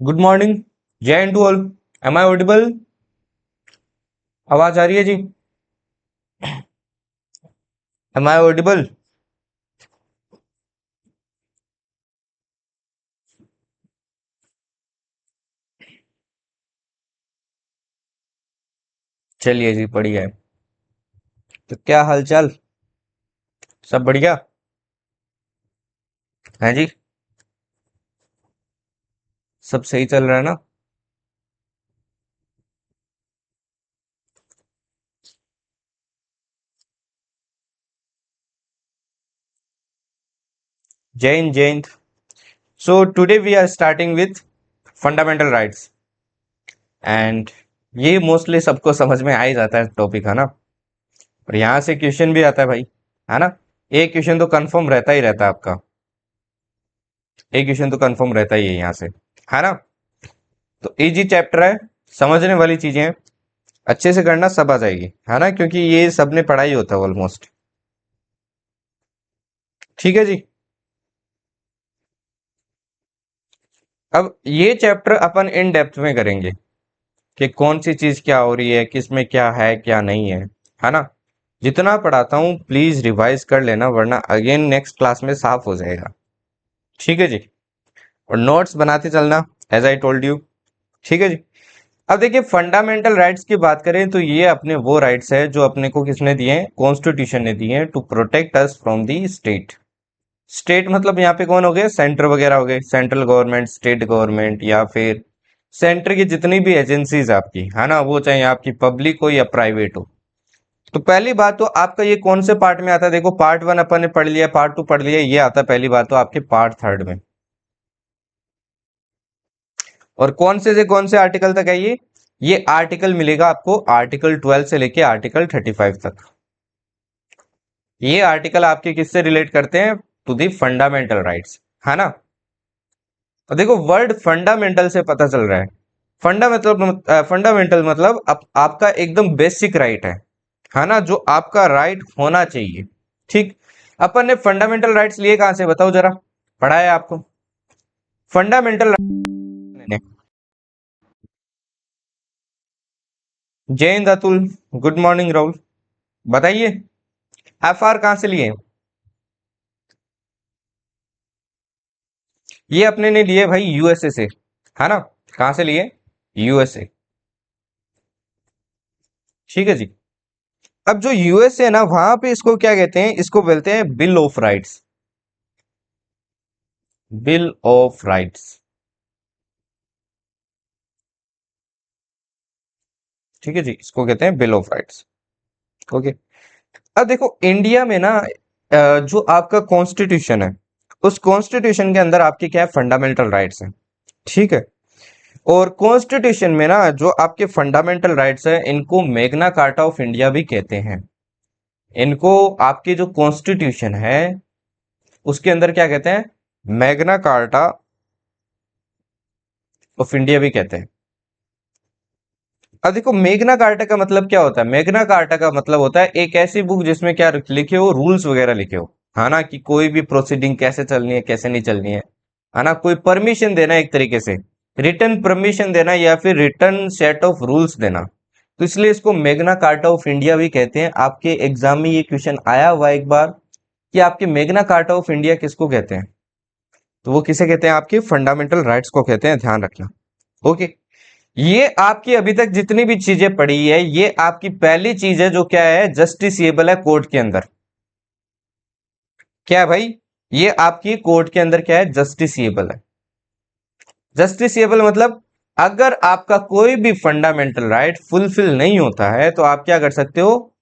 Good morning. Jai Hind to all. Am I audible? आवाज आ रही है जी? M I Audible? चलिए जी, बढ़िया है। तो क्या हालचाल? सब बढ़िया है जी? सब सही चल रहा है ना? जय हिंद, जय हिंद। So today we are starting with fundamental rights. And ये मोस्टली सबको समझ में आ ही जाता है टॉपिक, है ना? और यहाँ से क्वेश्चन भी आता है भाई, है ना? एक क्वेश्चन तो कंफर्म रहता ही रहता है आपका। एक क्वेश्चन तो कंफर्म रहता ही है यहाँ से, है ना? तो इजी चैप्टर है, समझने वाली चीजें हैं, अच्छे से करना सब आ जाएगी, है ना? क्योंकि ये सबने पढ़ा ही होता है ऑलमोस्ट। ठीक है जी। अब ये चैप्टर अपन इन डेप्थ में करेंगे कि कौन सी चीज क्या हो रही है, किस में क्या है क्या नहीं है ना? जितना पढ़ाता हूँ प्लीज रिवाइज कर लेना, वरना अगेन नेक्स्ट क्लास में साफ हो जाएगा। ठीक है जी। और नोट्स बनाते चलना, एज आई टोल्ड यू। ठीक है जी। अब देखिए, फंडामेंटल राइट्स की बात करें तो ये अपने वो राइट्स है जो अपने को किसने दिए हैं? कॉन्स्टिट्यूशन ने दिए हैं, to protect us from the state. State मतलब यहाँ पे कौन हो गए? सेंटर वगैरह हो गए, सेंट्रल गवर्नमेंट, स्टेट गवर्नमेंट, या फिर सेंटर की जितनी भी एजेंसीज आपकी, है ना, वो चाहे आपकी पब्लिक हो या प्राइवेट हो। तो पहली बात तो आपका ये कौन से पार्ट में आता है? देखो, पार्ट वन अपन ने पढ़ लिया, पार्ट टू पढ़ लिया, ये आता है पहली बात तो आपके पार्ट थर्ड में। और कौन से आर्टिकल तक है ये आर्टिकल मिलेगा आपको आर्टिकल 12 से लेके आर्टिकल 35 तक। ये आर्टिकल आपके किससे रिलेट करते हैं? टू दी फंडामेंटल राइट्स, है ना? और देखो, वर्ड फंडामेंटल से पता चल रहा है। फंडामेंटल मतलब आपका एकदम बेसिक राइट है ना, जो आपका राइट होना चाहिए। ठीक। अपन ने फंडामेंटल राइट्स लिए कहां से, बताओ जरा? पढ़ा है आपको fundamental? Jai Hind Atul. Good morning Rahul. बताइए, एफ आर कहां से लिए? ये अपने ने लिए भाई यूएसए से, है ना? कहां से लिए? यूएसए। ठीक है जी। अब जो यूएसए है ना, वहां पे इसको क्या कहते हैं? इसको बोलते हैं bill of rights. Bill of rights. ठीक है जी, इसको कहते हैं बिल ऑफ राइट्स। ओके। अब देखो, इंडिया में ना जो आपका कॉन्स्टिट्यूशन है, उस कॉन्स्टिट्यूशन के अंदर आपके क्या है? फंडामेंटल राइट्स हैं। ठीक है। और कॉन्स्टिट्यूशन में ना जो आपके फंडामेंटल राइट्स है, इनको मैग्ना कार्टा ऑफ इंडिया भी कहते हैं। इनको आपके जो कॉन्स्टिट्यूशन है उसके अंदर क्या कहते हैं? मैग्ना कार्टा ऑफ इंडिया भी कहते हैं। अब देखो, मेग्ना कार्टा का मतलब क्या होता है? मेग्ना कार्टा का मतलब होता है एक ऐसी बुक जिसमें क्या लिखे हो? रूल्स वगैरह लिखे हो, है ना, कि कोई भी प्रोसीडिंग कैसे चलनी है, कैसे नहीं चलनी है ना? कोई परमिशन देना, एक तरीके से रिटर्न परमिशन देना, या फिर रिटर्न सेट ऑफ रूल्स देना। तो इसलिए इसको मेग्ना कार्टा ऑफ इंडिया भी कहते हैं। आपके एग्जाम में ये क्वेश्चन आया हुआ एक बार कि आपके मेग्ना कार्टा ऑफ इंडिया किसको कहते हैं? तो वो किसे कहते हैं? आपके फंडामेंटल राइट्स को कहते हैं, ध्यान रखना। ओके। ये आपकी अभी तक जितनी भी चीजें पढ़ी है, ये आपकी पहली चीज है जो क्या है? जस्टिसिएबल है कोर्ट के अंदर। क्या है भाई? ये आपकी कोर्ट के अंदर क्या है? जस्टिसिएबल है। जस्टिसिएबल मतलब अगर आपका कोई भी फंडामेंटल राइट फुलफिल नहीं होता है तो आप क्या कर सकते हो?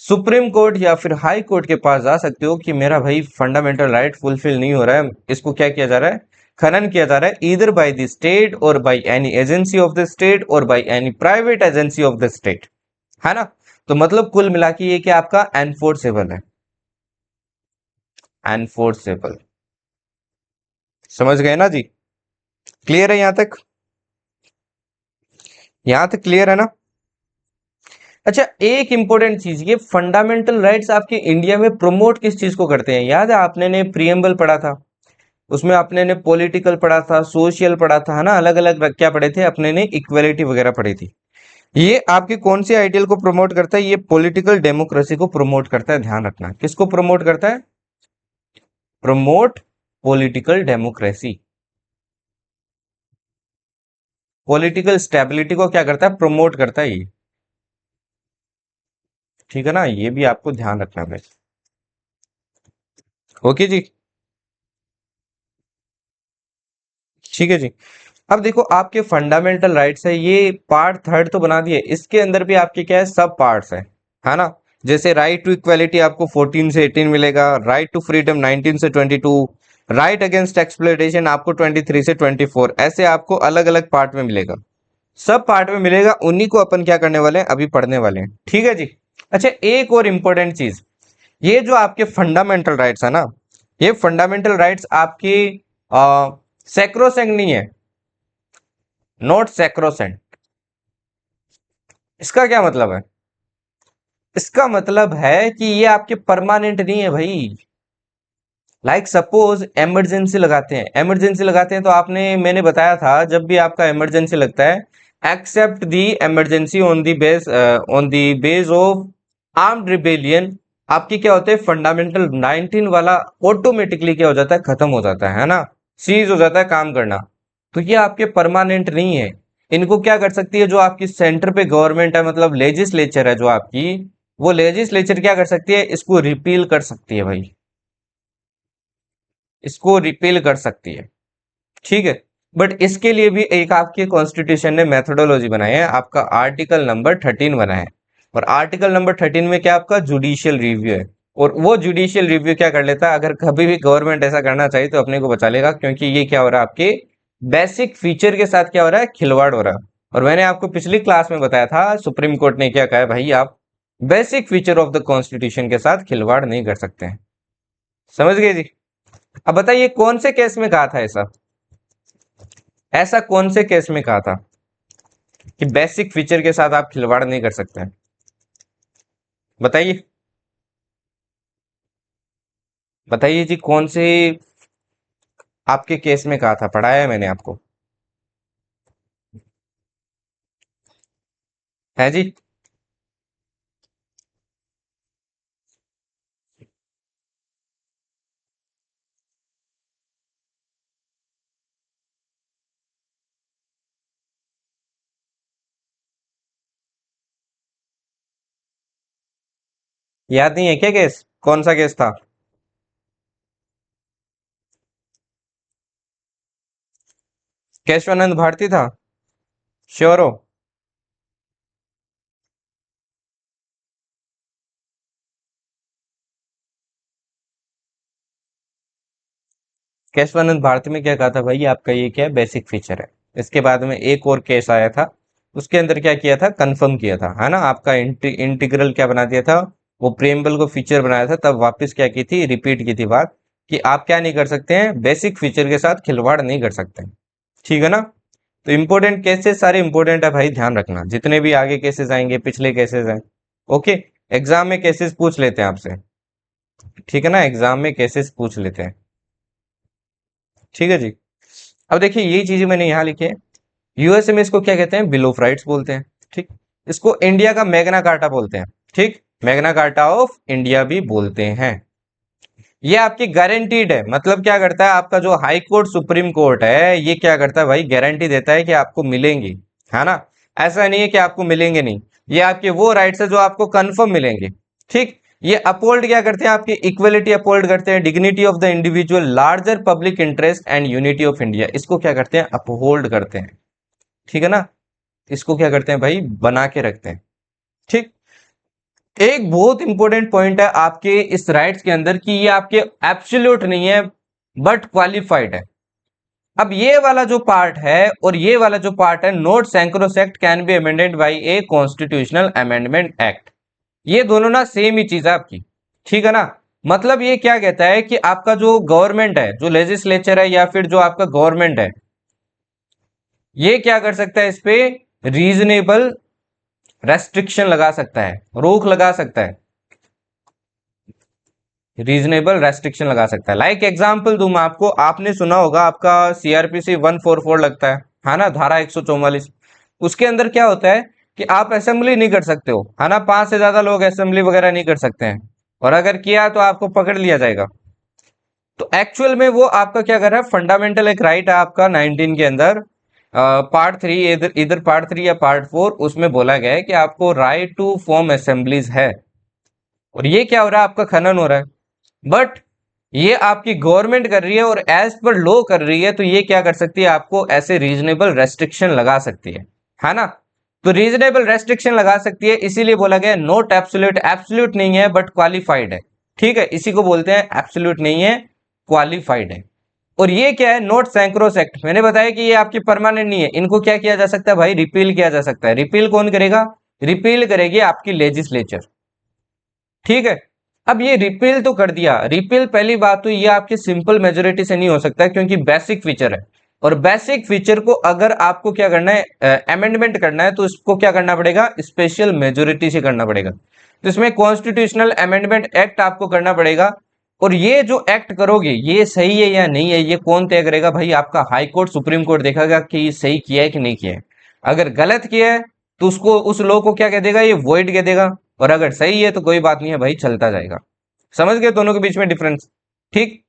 सुप्रीम कोर्ट या फिर हाई कोर्ट के पास जा सकते हो कि मेरा भाई फंडामेंटल राइट फुलफिल नहीं हो रहा है। इसको क्या किया जा रहा है? खनन किया जा रहा है, इधर बाय द स्टेट और by any agency of the state और by any private agency of the state, है ना? तो मतलब कुल मिला के ये क्या आपका एनफोर्सेबल है। एनफोर्सेबल। समझ गए ना जी? क्लियर है यहां तक? यहां तक क्लियर है ना? अच्छा, एक इंपॉर्टेंट चीज, ये फंडामेंटल राइट्स आपके इंडिया में प्रमोट किस चीज को करते हैं? याद है आपने ने प्रियम्बल पढ़ा था? उसमें अपने ने पॉलिटिकल पढ़ा था, सोशल पढ़ा था, है ना, अलग अलग क्या पढ़े थे अपने ने, इक्वेलिटी वगैरह पढ़ी थी। ये आपकी कौन सी आइडियल को प्रमोट करता है? ये पॉलिटिकल डेमोक्रेसी को प्रमोट करता है, ध्यान रखना। किसको प्रमोट करता है? Promote political democracy. Political stability को क्या करता है? प्रमोट करता है ये। ठीक है ना, ये भी आपको ध्यान रखना है। ओके जी, ठीक है जी। अब देखो आपके फंडामेंटल राइट्स है, ये पार्ट थर्ड तो बना दिए, इसके अंदर भी आपके क्या है, सब पार्ट्स है ना। जैसे राइट टू इक्वालिटी आपको 14 से 18 मिलेगा, राइट टू फ्रीडम 19 से 22, राइट अगेंस्ट एक्सप्लॉयटेशन आपको 23 से 24, ऐसे आपको अलग अलग पार्ट में मिलेगा, सब पार्ट में मिलेगा। उन्हीं को अपन क्या करने वाले हैं, अभी पढ़ने वाले हैं, ठीक है जी। अच्छा, एक और इंपॉर्टेंट चीज, ये जो आपके फंडामेंटल राइट्स है ना, ये फंडामेंटल राइट्स आपकी सैक्रोसेंट नहीं है, नॉट सैक्रोसेंट। इसका क्या मतलब है? इसका मतलब है कि ये आपके परमानेंट नहीं है भाई। लाइक सपोज इमरजेंसी लगाते हैं, इमरजेंसी लगाते हैं तो आपने, मैंने बताया था जब भी आपका इमरजेंसी लगता है, except the emergency on the basis of armed rebellion, आपकी क्या होते हैं, फंडामेंटल 19 वाला ऑटोमेटिकली क्या हो जाता है, खत्म हो जाता है ना, सीज हो जाता है काम करना। तो ये आपके परमानेंट नहीं है। इनको क्या कर सकती है, जो आपकी सेंटर पे गवर्नमेंट है, मतलब लेजिस्लेचर है जो आपकी, वो लेजिस्लेचर क्या कर सकती है, इसको रिपील कर सकती है भाई, इसको रिपील कर सकती है, ठीक है। बट इसके लिए भी एक आपके कॉन्स्टिट्यूशन ने मेथोडोलॉजी बनाई है, आपका आर्टिकल नंबर 13 बना है। और आर्टिकल नंबर 13 में क्या आपका जुडिशियल रिव्यू है, और वो जुडिशियल रिव्यू क्या कर लेता है, अगर कभी भी गवर्नमेंट ऐसा करना चाहिए तो अपने को बचा लेगा, क्योंकि ये क्या हो रहा है, आपके बेसिक फीचर के साथ क्या हो रहा है, खिलवाड़ हो रहा है। और मैंने आपको पिछली क्लास में बताया था, सुप्रीम कोर्ट ने क्या कहा है भाई, आप basic feature of the constitution के साथ खिलवाड़ नहीं कर सकते हैं। समझ गए जी? अब बताइए कौन से केस में कहा था ऐसा, ऐसा कौन से केस में कहा था कि बेसिक फीचर के साथ आप खिलवाड़ नहीं कर सकते हैं? बताइए, बताइए जी, कौन से आपके केस में कहा था, पढ़ाया है मैंने आपको, है जी? याद नहीं है क्या केस, कौन सा केस था? केशवानंद भारती था? श्योर हो? केशवानंद भारती में क्या कहा था भाई, आपका ये क्या है, बेसिक फीचर है। इसके बाद में एक और केस आया था, उसके अंदर क्या किया था, कंफर्म किया था, है ना, आपका इंटीग्रल क्या बना दिया था, वो प्रेम्बल को फीचर बनाया था, तब वापस क्या की थी, रिपीट की थी बात, कि आप क्या नहीं कर सकते हैं, बेसिक फीचर के साथ खिलवाड़ नहीं कर सकते, ठीक है ना। तो इंपॉर्टेंट केसेस सारे इंपॉर्टेंट है भाई, ध्यान रखना, जितने भी आगे केसेस आएंगे, पिछले केसेस हैं, ओके। एग्जाम में केसेस पूछ लेते हैं आपसे, ठीक है ना, एग्जाम में केसेस पूछ लेते हैं, ठीक है जी। अब देखिए ये चीजें मैंने यहाँ लिखी है, यूएसए में इसको क्या कहते हैं, बिल ऑफ राइट्स बोलते हैं, ठीक। इसको इंडिया का मैग्ना कार्टा बोलते हैं, ठीक, मैग्ना कार्टा ऑफ इंडिया भी बोलते हैं। ये आपकी गारंटीड है, मतलब क्या करता है, आपका जो हाई कोर्ट सुप्रीम कोर्ट है, ये क्या करता है भाई, गारंटी देता है कि आपको मिलेंगी, है ना। ऐसा नहीं है कि आपको मिलेंगे नहीं, ये आपके वो राइट्स है जो आपको कंफर्म मिलेंगे, ठीक। ये अपहोल्ड क्या करते हैं, आपकी इक्वलिटी अपहोल्ड करते हैं, dignity of the individual, larger public interest and unity of India, इसको क्या करते हैं, अपहोल्ड करते हैं, ठीक है ना। इसको क्या करते हैं भाई, बना के रखते हैं, ठीक। एक बहुत इंपॉर्टेंट पॉइंट है आपके इस राइट्स के अंदर, कि ये आपके एब्सोल्यूट नहीं है, बट क्वालिफाइड है। अब ये वाला जो पार्ट है और ये वाला जो पार्ट है, not sacrosanct can be amended by a constitutional amendment act, ये दोनों ना सेम ही चीज है आपकी, ठीक है ना। मतलब ये क्या कहता है कि आपका जो गवर्नमेंट है, जो लेजिस्लेचर है, या फिर जो आपका गवर्नमेंट है, ये क्या कर सकता है, इस पे रीजनेबल रेस्ट्रिक्शन लगा सकता है, रोक लगा सकता है, रीजनेबल रेस्ट्रिक्शन लगा सकता है। लाइक एग्जांपल दूं मैं आपको, आपने सुना होगा आपका सीआरपीसी 144 लगता है ना, धारा 144। उसके अंदर क्या होता है कि आप असेंबली नहीं कर सकते हो, है ना, 5 से ज्यादा लोग असेंबली वगैरह नहीं कर सकते हैं, और अगर किया तो आपको पकड़ लिया जाएगा। तो एक्चुअल में वो आपका क्या कर रहा है, फंडामेंटल एक राइट है आपका 19 के अंदर, पार्ट 3, इधर इधर पार्ट 3 या पार्ट 4, उसमें बोला गया है कि आपको राइट टू फॉर्म असेंबलीज है। और ये क्या हो रहा है, आपका खनन हो रहा है। बट ये आपकी गवर्नमेंट कर रही है और एज पर लॉ कर रही है, तो ये क्या कर सकती है, आपको ऐसे रीजनेबल रेस्ट्रिक्शन लगा सकती है ना। तो रीजनेबल रेस्ट्रिक्शन लगा सकती है, इसीलिए बोला गया नॉट एब्सोल्यूट, एब्सोल्यूट नहीं है बट क्वालिफाइड है। ठीक है, इसी को बोलते हैं एब्सोल्यूट नहीं है, क्वालिफाइड है। और ये क्या है, नोट सैंक्रोस एक्ट, मैंने बताया कि ये आपकी परमानेंट नहीं है, इनको क्या किया जा सकता है भाई, रिपील किया जा सकता है। रिपील कौन करेगा, रिपील करेगी आपकी लेजिस्लेचर। ठीक है, अब ये रिपील तो कर दिया, रिपील पहली बात तो ये आपकी सिंपल मेजोरिटी से नहीं हो सकता क्योंकि बेसिक फीचर है, और बेसिक फीचर को अगर आपको क्या करना है, अमेंडमेंट करना है, तो इसको क्या करना पड़ेगा, स्पेशल मेजोरिटी से करना पड़ेगा। तो इसमें कॉन्स्टिट्यूशनल अमेंडमेंट एक्ट आपको करना पड़ेगा। और ये जो एक्ट करोगे ये सही है या नहीं है, ये कौन तय करेगा भाई, आपका हाई कोर्ट, सुप्रीम कोर्ट देखेगा कि ये सही किया है कि नहीं किया है। अगर गलत किया है तो उसको, उस लॉ को क्या कह देगा, ये वॉइड कह देगा। और अगर सही है तो कोई बात नहीं है भाई, चलता जाएगा। समझ गए दोनों के बीच में डिफरेंस। ठीक,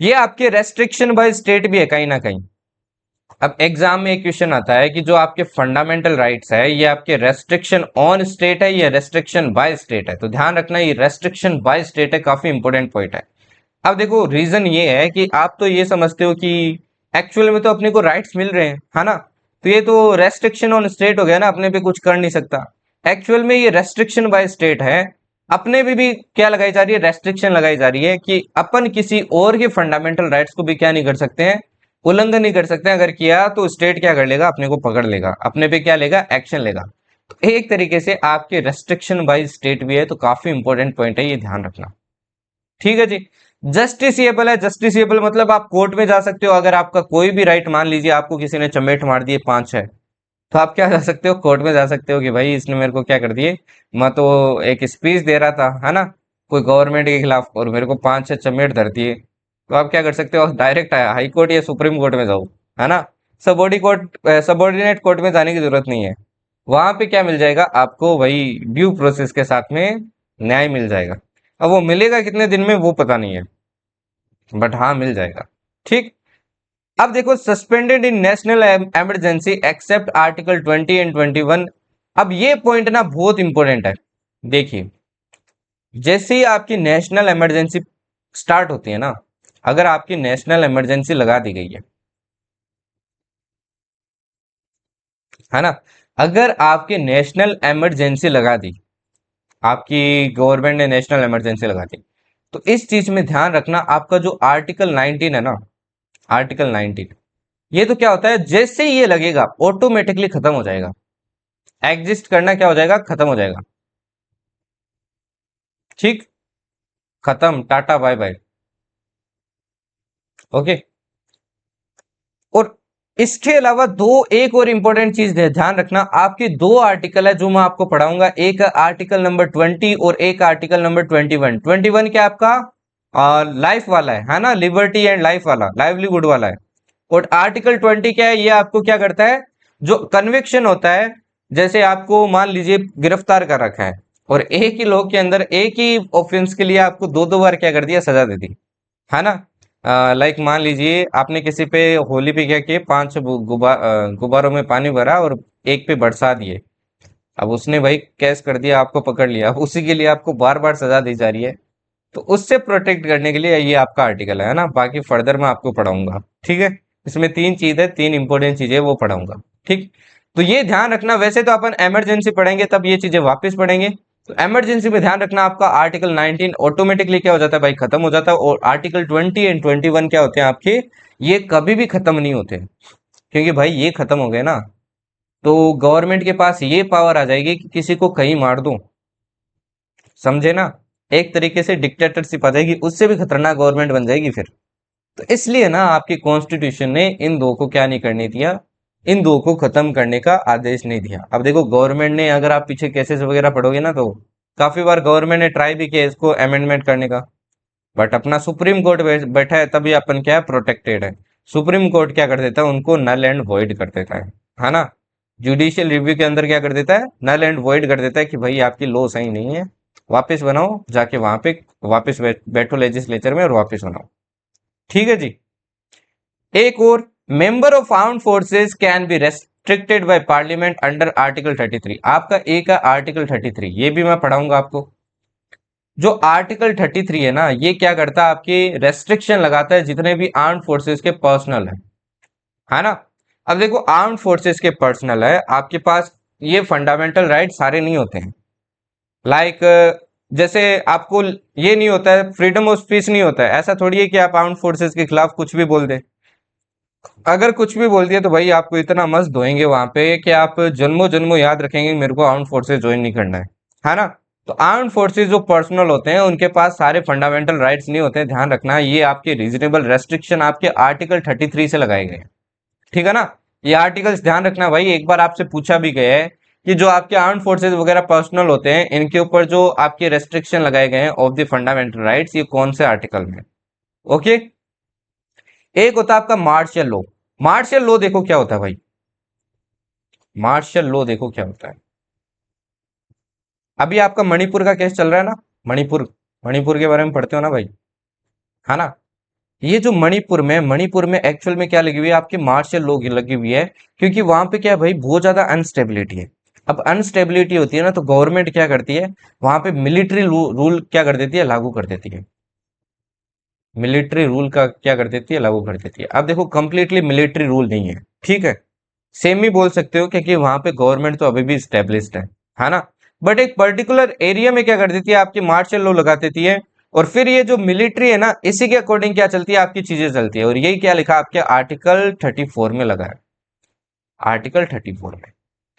ये आपके रेस्ट्रिक्शन बाय स्टेट भी है कहीं ना कहीं। अब एग्जाम में एक क्वेश्चन आता है कि जो आपके फंडामेंटल राइट्स है ये आपके रेस्ट्रिक्शन ऑन स्टेट है या रेस्ट्रिक्शन बाय स्टेट है। तो ध्यान रखना ये रेस्ट्रिक्शन बाय स्टेट है, काफी इंपॉर्टेंट पॉइंट है। अब देखो रीजन ये है कि आप तो ये समझते हो कि एक्चुअल में तो अपने को राइट्स मिल रहे हैं, है ना, तो ये तो रेस्ट्रिक्शन ऑन स्टेट हो गया ना, अपने पे कुछ कर नहीं सकता। एक्चुअल में ये रेस्ट्रिक्शन बाय स्टेट है, अपने भी क्या लगाई जा रही है, रेस्ट्रिक्शन लगाई जा रही है कि अपन किसी और के फंडामेंटल राइट्स को भी क्या नहीं कर सकते हैं, उल्लंघन नहीं कर सकते हैं। अगर किया तो स्टेट क्या कर लेगा, अपने को पकड़ लेगा, अपने पे क्या लेगा, एक्शन लेगा। तो एक तरीके से आपके रेस्ट्रिक्शन बाय स्टेट भी है, तो काफी इंपॉर्टेंट पॉइंट है, ये ध्यान रखना। ठीक है जी। जस्टिसिएबल है, जस्टिसिएबल मतलब आप कोर्ट में जा सकते हो, अगर आपका कोई भी राइट, मान लीजिए आपको किसी ने चमेट मार दिए 5-6, तो आप क्या जा सकते हो, कोर्ट में जा सकते हो कि भाई इसने मेरे को क्या कर दिए, मैं तो एक स्पीच दे रहा था, है ना, कोई गवर्नमेंट के खिलाफ, और मेरे को 5-6 चमेट धर दिए। तो आप क्या कर सकते हो, डायरेक्ट हाई कोर्ट या सुप्रीम कोर्ट में जाओ, है ना। सबॉर्डिनेट कोर्ट में जाने की जरूरत नहीं है। वहां पे क्या मिल जाएगा आपको, वही ड्यू प्रोसेस के साथ में न्याय मिल जाएगा। अब वो मिलेगा कितने दिन में वो पता नहीं है, बट हाँ मिल जाएगा। ठीक, अब देखो suspended in national emergency except article 20 and 21। अब ये पॉइंट ना बहुत इंपॉर्टेंट है। देखिए, जैसे ही आपकी नेशनल इमरजेंसी स्टार्ट होती है ना, अगर आपकी नेशनल इमरजेंसी लगा दी गई है ना, अगर आपकी नेशनल इमरजेंसी लगा दी, आपकी गवर्नमेंट ने नेशनल इमरजेंसी लगा दी, तो इस चीज में ध्यान रखना, आपका जो आर्टिकल 19 है ना, आर्टिकल 19, ये तो क्या होता है, जैसे ही ये लगेगा ऑटोमेटिकली खत्म हो जाएगा, एग्जिस्ट करना क्या हो जाएगा, खत्म हो जाएगा। ठीक, खत्म, टाटा बाय बाय। ओके, और इसके अलावा दो एक और इंपॉर्टेंट चीज ध्यान रखना, आपके दो आर्टिकल है जो मैं आपको पढ़ाऊंगा, एक आर्टिकल नंबर 20 और एक आर्टिकल नंबर 21। 21 क्या आपका लाइफ वाला है ना, लिबर्टी एंड लाइफ वाला, लाइवलीहुड वाला है। और आर्टिकल 20 क्या है, ये आपको क्या करता है, जो कन्विक्शन होता है, जैसे आपको मान लीजिए गिरफ्तार कर रखा है, और एक ही लोग के अंदर एक ही ऑफेंस के लिए आपको दो दो बार क्या कर दिया, सजा दे दी, है ना। लाइक मान लीजिए आपने किसी पे होली पे क्या किए, 5 गुब्बारों में पानी भरा और एक पे बरसा दिए, अब उसने भाई कैस कर दिया, आपको पकड़ लिया, अब उसी के लिए आपको बार बार सजा दी जा रही है। तो उससे प्रोटेक्ट करने के लिए ये आपका आर्टिकल है ना, बाकी फर्दर मैं आपको पढ़ाऊंगा। ठीक है, इसमें 3 चीज है, 3 इंपॉर्टेंट चीजें वो पढ़ाऊंगा। ठीक, तो ये ध्यान रखना, वैसे तो अपन इमरजेंसी पढ़ेंगे तब ये चीजें वापस पढ़ेंगे, तो इमरजेंसी में ध्यान रखना, आपका आर्टिकल 19 ऑटोमेटिकली क्या हो जाता है भाई, खत्म हो जाता है। और आर्टिकल 20 एंड 21 क्या होते हैं आपके, ये कभी भी खत्म नहीं होते, क्योंकि भाई ये खत्म हो गए ना, तो गवर्नमेंट के पास ये पावर आ जाएगी कि किसी को कहीं मार दो, समझे ना, एक तरीके से डिक्टेटरशिप आ जाएगी, उससे भी खतरनाक गवर्नमेंट बन जाएगी फिर। तो इसलिए ना आपकी कॉन्स्टिट्यूशन ने इन दो को क्या नहीं करने दिया, इन दो को खत्म करने का आदेश नहीं दिया। अब देखो गवर्नमेंट ने, अगर आप पीछे केसेस वगैरह पढ़ोगे ना, तो काफी बार गवर्नमेंट ने ट्राई भी किया इसको अमेंडमेंट करने का, बट अपना सुप्रीम कोर्ट बैठा है तभी अपन क्या है, प्रोटेक्टेड है। सुप्रीम कोर्ट क्या कर देता है, उनको नल एंड वॉइड कर देता है ना। जुडिशियल रिव्यू के अंदर क्या कर देता है, नल एंड वॉइड कर देता है कि भाई आपकी लॉ सही नहीं है, वापस बनाओ जाके वहां पे, वापस बैठो लेजिस्लेचर में और वापस बनाओ। ठीक है जी। एक और, member of armed forces can be restricted by parliament under article 33। आपका एक है आर्टिकल 33, ये भी मैं पढ़ाऊंगा आपको। जो आर्टिकल 33 है ना, ये क्या करता है, आपके रेस्ट्रिक्शन लगाता है जितने भी आर्म्ड फोर्सेस के पर्सनल है ना। अब देखो आर्म्ड फोर्सेस के पर्सनल है आपके पास, ये फंडामेंटल राइट सारे नहीं होते हैं। लाइक जैसे आपको ये नहीं होता है, फ्रीडम ऑफ स्पीच नहीं होता है। ऐसा थोड़ी है कि आप आर्म्ड फोर्सेस के खिलाफ कुछ भी बोल दे। अगर कुछ भी बोल दिया तो भाई आपको इतना मस्त धोएंगे वहां पे कि आप जन्मों जन्मों याद रखेंगे मेरे को आर्म्ड फोर्सेस ज्वाइन नहीं करना है ना। तो आर्म्ड फोर्सेस जो पर्सनल होते हैं उनके पास सारे फंडामेंटल राइट्स नहीं होते हैं, ध्यान रखना। ये आपके रीजनेबल रेस्ट्रिक्शन आपके आर्टिकल 33 से लगाए गए हैं, ठीक है ना। ये आर्टिकल्स ध्यान रखना भाई, एक बार आपसे पूछा भी गया है कि जो आपके आर्म्ड फोर्सेस वगैरह पर्सनल होते हैं इनके ऊपर जो आपके रेस्ट्रिक्शन लगाए गए हैं ऑफ द फंडामेंटल राइट्स, ये कौन से आर्टिकल में। ओके। एक होता है आपका मार्शल लॉ। मार्शल लॉ देखो क्या होता है भाई, मार्शल लॉ देखो क्या होता है। अभी आपका मणिपुर का केस चल रहा है ना, मणिपुर, मणिपुर के बारे में पढ़ते हो ना भाई, है ना। ये जो मणिपुर में एक्चुअल में क्या लगी हुई है, आपकी मार्शल लॉ लगी हुई है। क्योंकि वहां पे क्या है भाई, बहुत ज्यादा अनस्टेबिलिटी है। अब अनस्टेबिलिटी होती है ना, तो गवर्नमेंट क्या करती है, वहां पे मिलिट्री रूल क्या कर देती है, लागू कर देती है। मिलिट्री रूल का क्या कर देती है, लागू कर देती है। अब देखो कंप्लीटली मिलिट्री रूल नहीं है, ठीक है, सेम ही बोल सकते हो क्योंकि वहां पे गवर्नमेंट तो अभी भी स्टेब्लिश्ड है ना। बट एक पर्टिकुलर एरिया में क्या कर देती है, आपकी मार्शल लॉ लगा देती है। और फिर ये जो मिलिट्री है ना, इसी के अकॉर्डिंग क्या चलती है, आपकी चीजें चलती है। और यही क्या लिखा आपके आर्टिकल 34 में लगा है, आर्टिकल 34 में,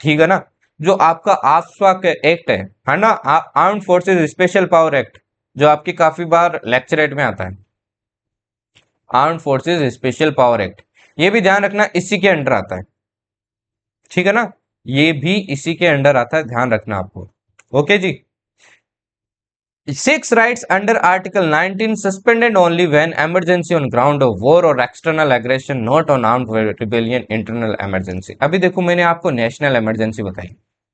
ठीक है ना। जो आपका आफ्सपा एक्ट है ना, armed forces special power act, जो आपकी काफी बार लेक्चरेट में आता है, armed forces special power act, ये भी ध्यान रखना इसी के अंडर आता है, ठीक है ना। ये भी इसी के अंडर आता है, ध्यान रखना आपको। Okay ji. Six rights under Article 19 suspended only when emergency on ground of war or external aggression, not on armed rebellion, internal emergency। अभी देखो मैंने आपको नेशनल इमरजेंसी बताई,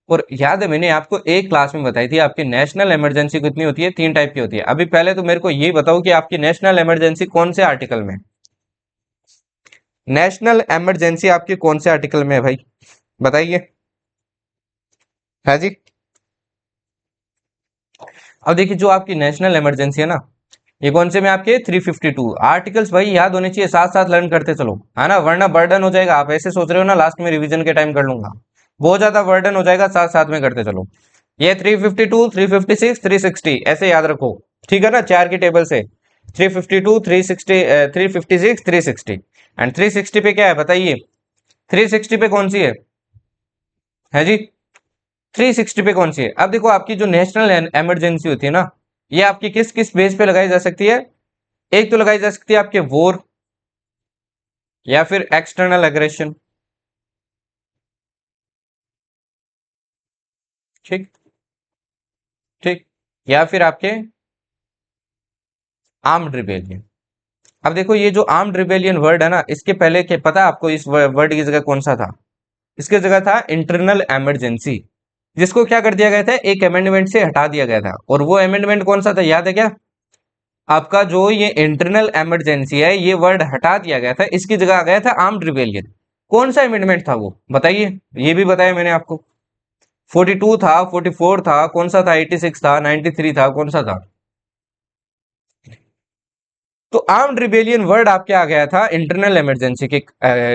और याद है मैंने आपको एक क्लास में बताई थी आपकी नेशनल इमरजेंसी कितनी होती है, 3 टाइप की होती है। अभी पहले तो मेरे को ये बताओ कि आपकी नेशनल इमरजेंसी कौन से आर्टिकल में, नेशनल इमरजेंसी आपके कौन से आर्टिकल में है भाई, बताइए। है जी। अब देखिए जो आपकी नेशनल इमरजेंसी है ना, ये कौन से में आपके 352 आर्टिकल्स भाई याद होने चाहिए, साथ साथ लर्न करते चलो, है ना, वरना बर्डन हो जाएगा। आप ऐसे सोच रहे हो ना लास्ट में रिवीजन के टाइम कर लूंगा, बहुत ज्यादा बर्डन हो जाएगा, साथ साथ में करते चलो। ये 352, 356, 360 ऐसे याद रखो, ठीक है ना, चार की टेबल से 352, 360, 356, 360 एंड 360 पे क्या है बताइए, 360 पे कौन सी है जी, 360 पे कौन सी है। अब देखो आपकी जो नेशनल इमरजेंसी होती है ना, ये आपकी किस किस बेस पे लगाई जा सकती है। एक तो लगाई जा सकती है आपके वॉर, या फिर एक्सटर्नल एग्रेशन, ठीक, ठीक, या फिर आपके आर्म्ड रिबेलियन। अब देखो ये जो आर्म्ड रिबेलियन वर्ड है ना, इसके पहले क्या पता है आपको, इस वर्ड की जगह कौन सा था, इसके जगह था इंटरनल इमरजेंसी, जिसको क्या कर दिया गया था, एक अमेंडमेंट से हटा दिया गया था। और वो अमेंडमेंट कौन सा था, याद है क्या आपका, जो ये इंटरनल इमरजेंसी है ये वर्ड हटा दिया गया था, इसकी जगह आ गया था आर्म्ड रिबेलियन। कौन सा अमेंडमेंट था वो बताइए, ये भी बताया मैंने आपको। 42 था, 44 था, कौन सा था, 86 था, 93 था, कौन सा था। तो आर्म्ड रिबेलियन वर्ड आपके आ गया था इंटरनल इमरजेंसी की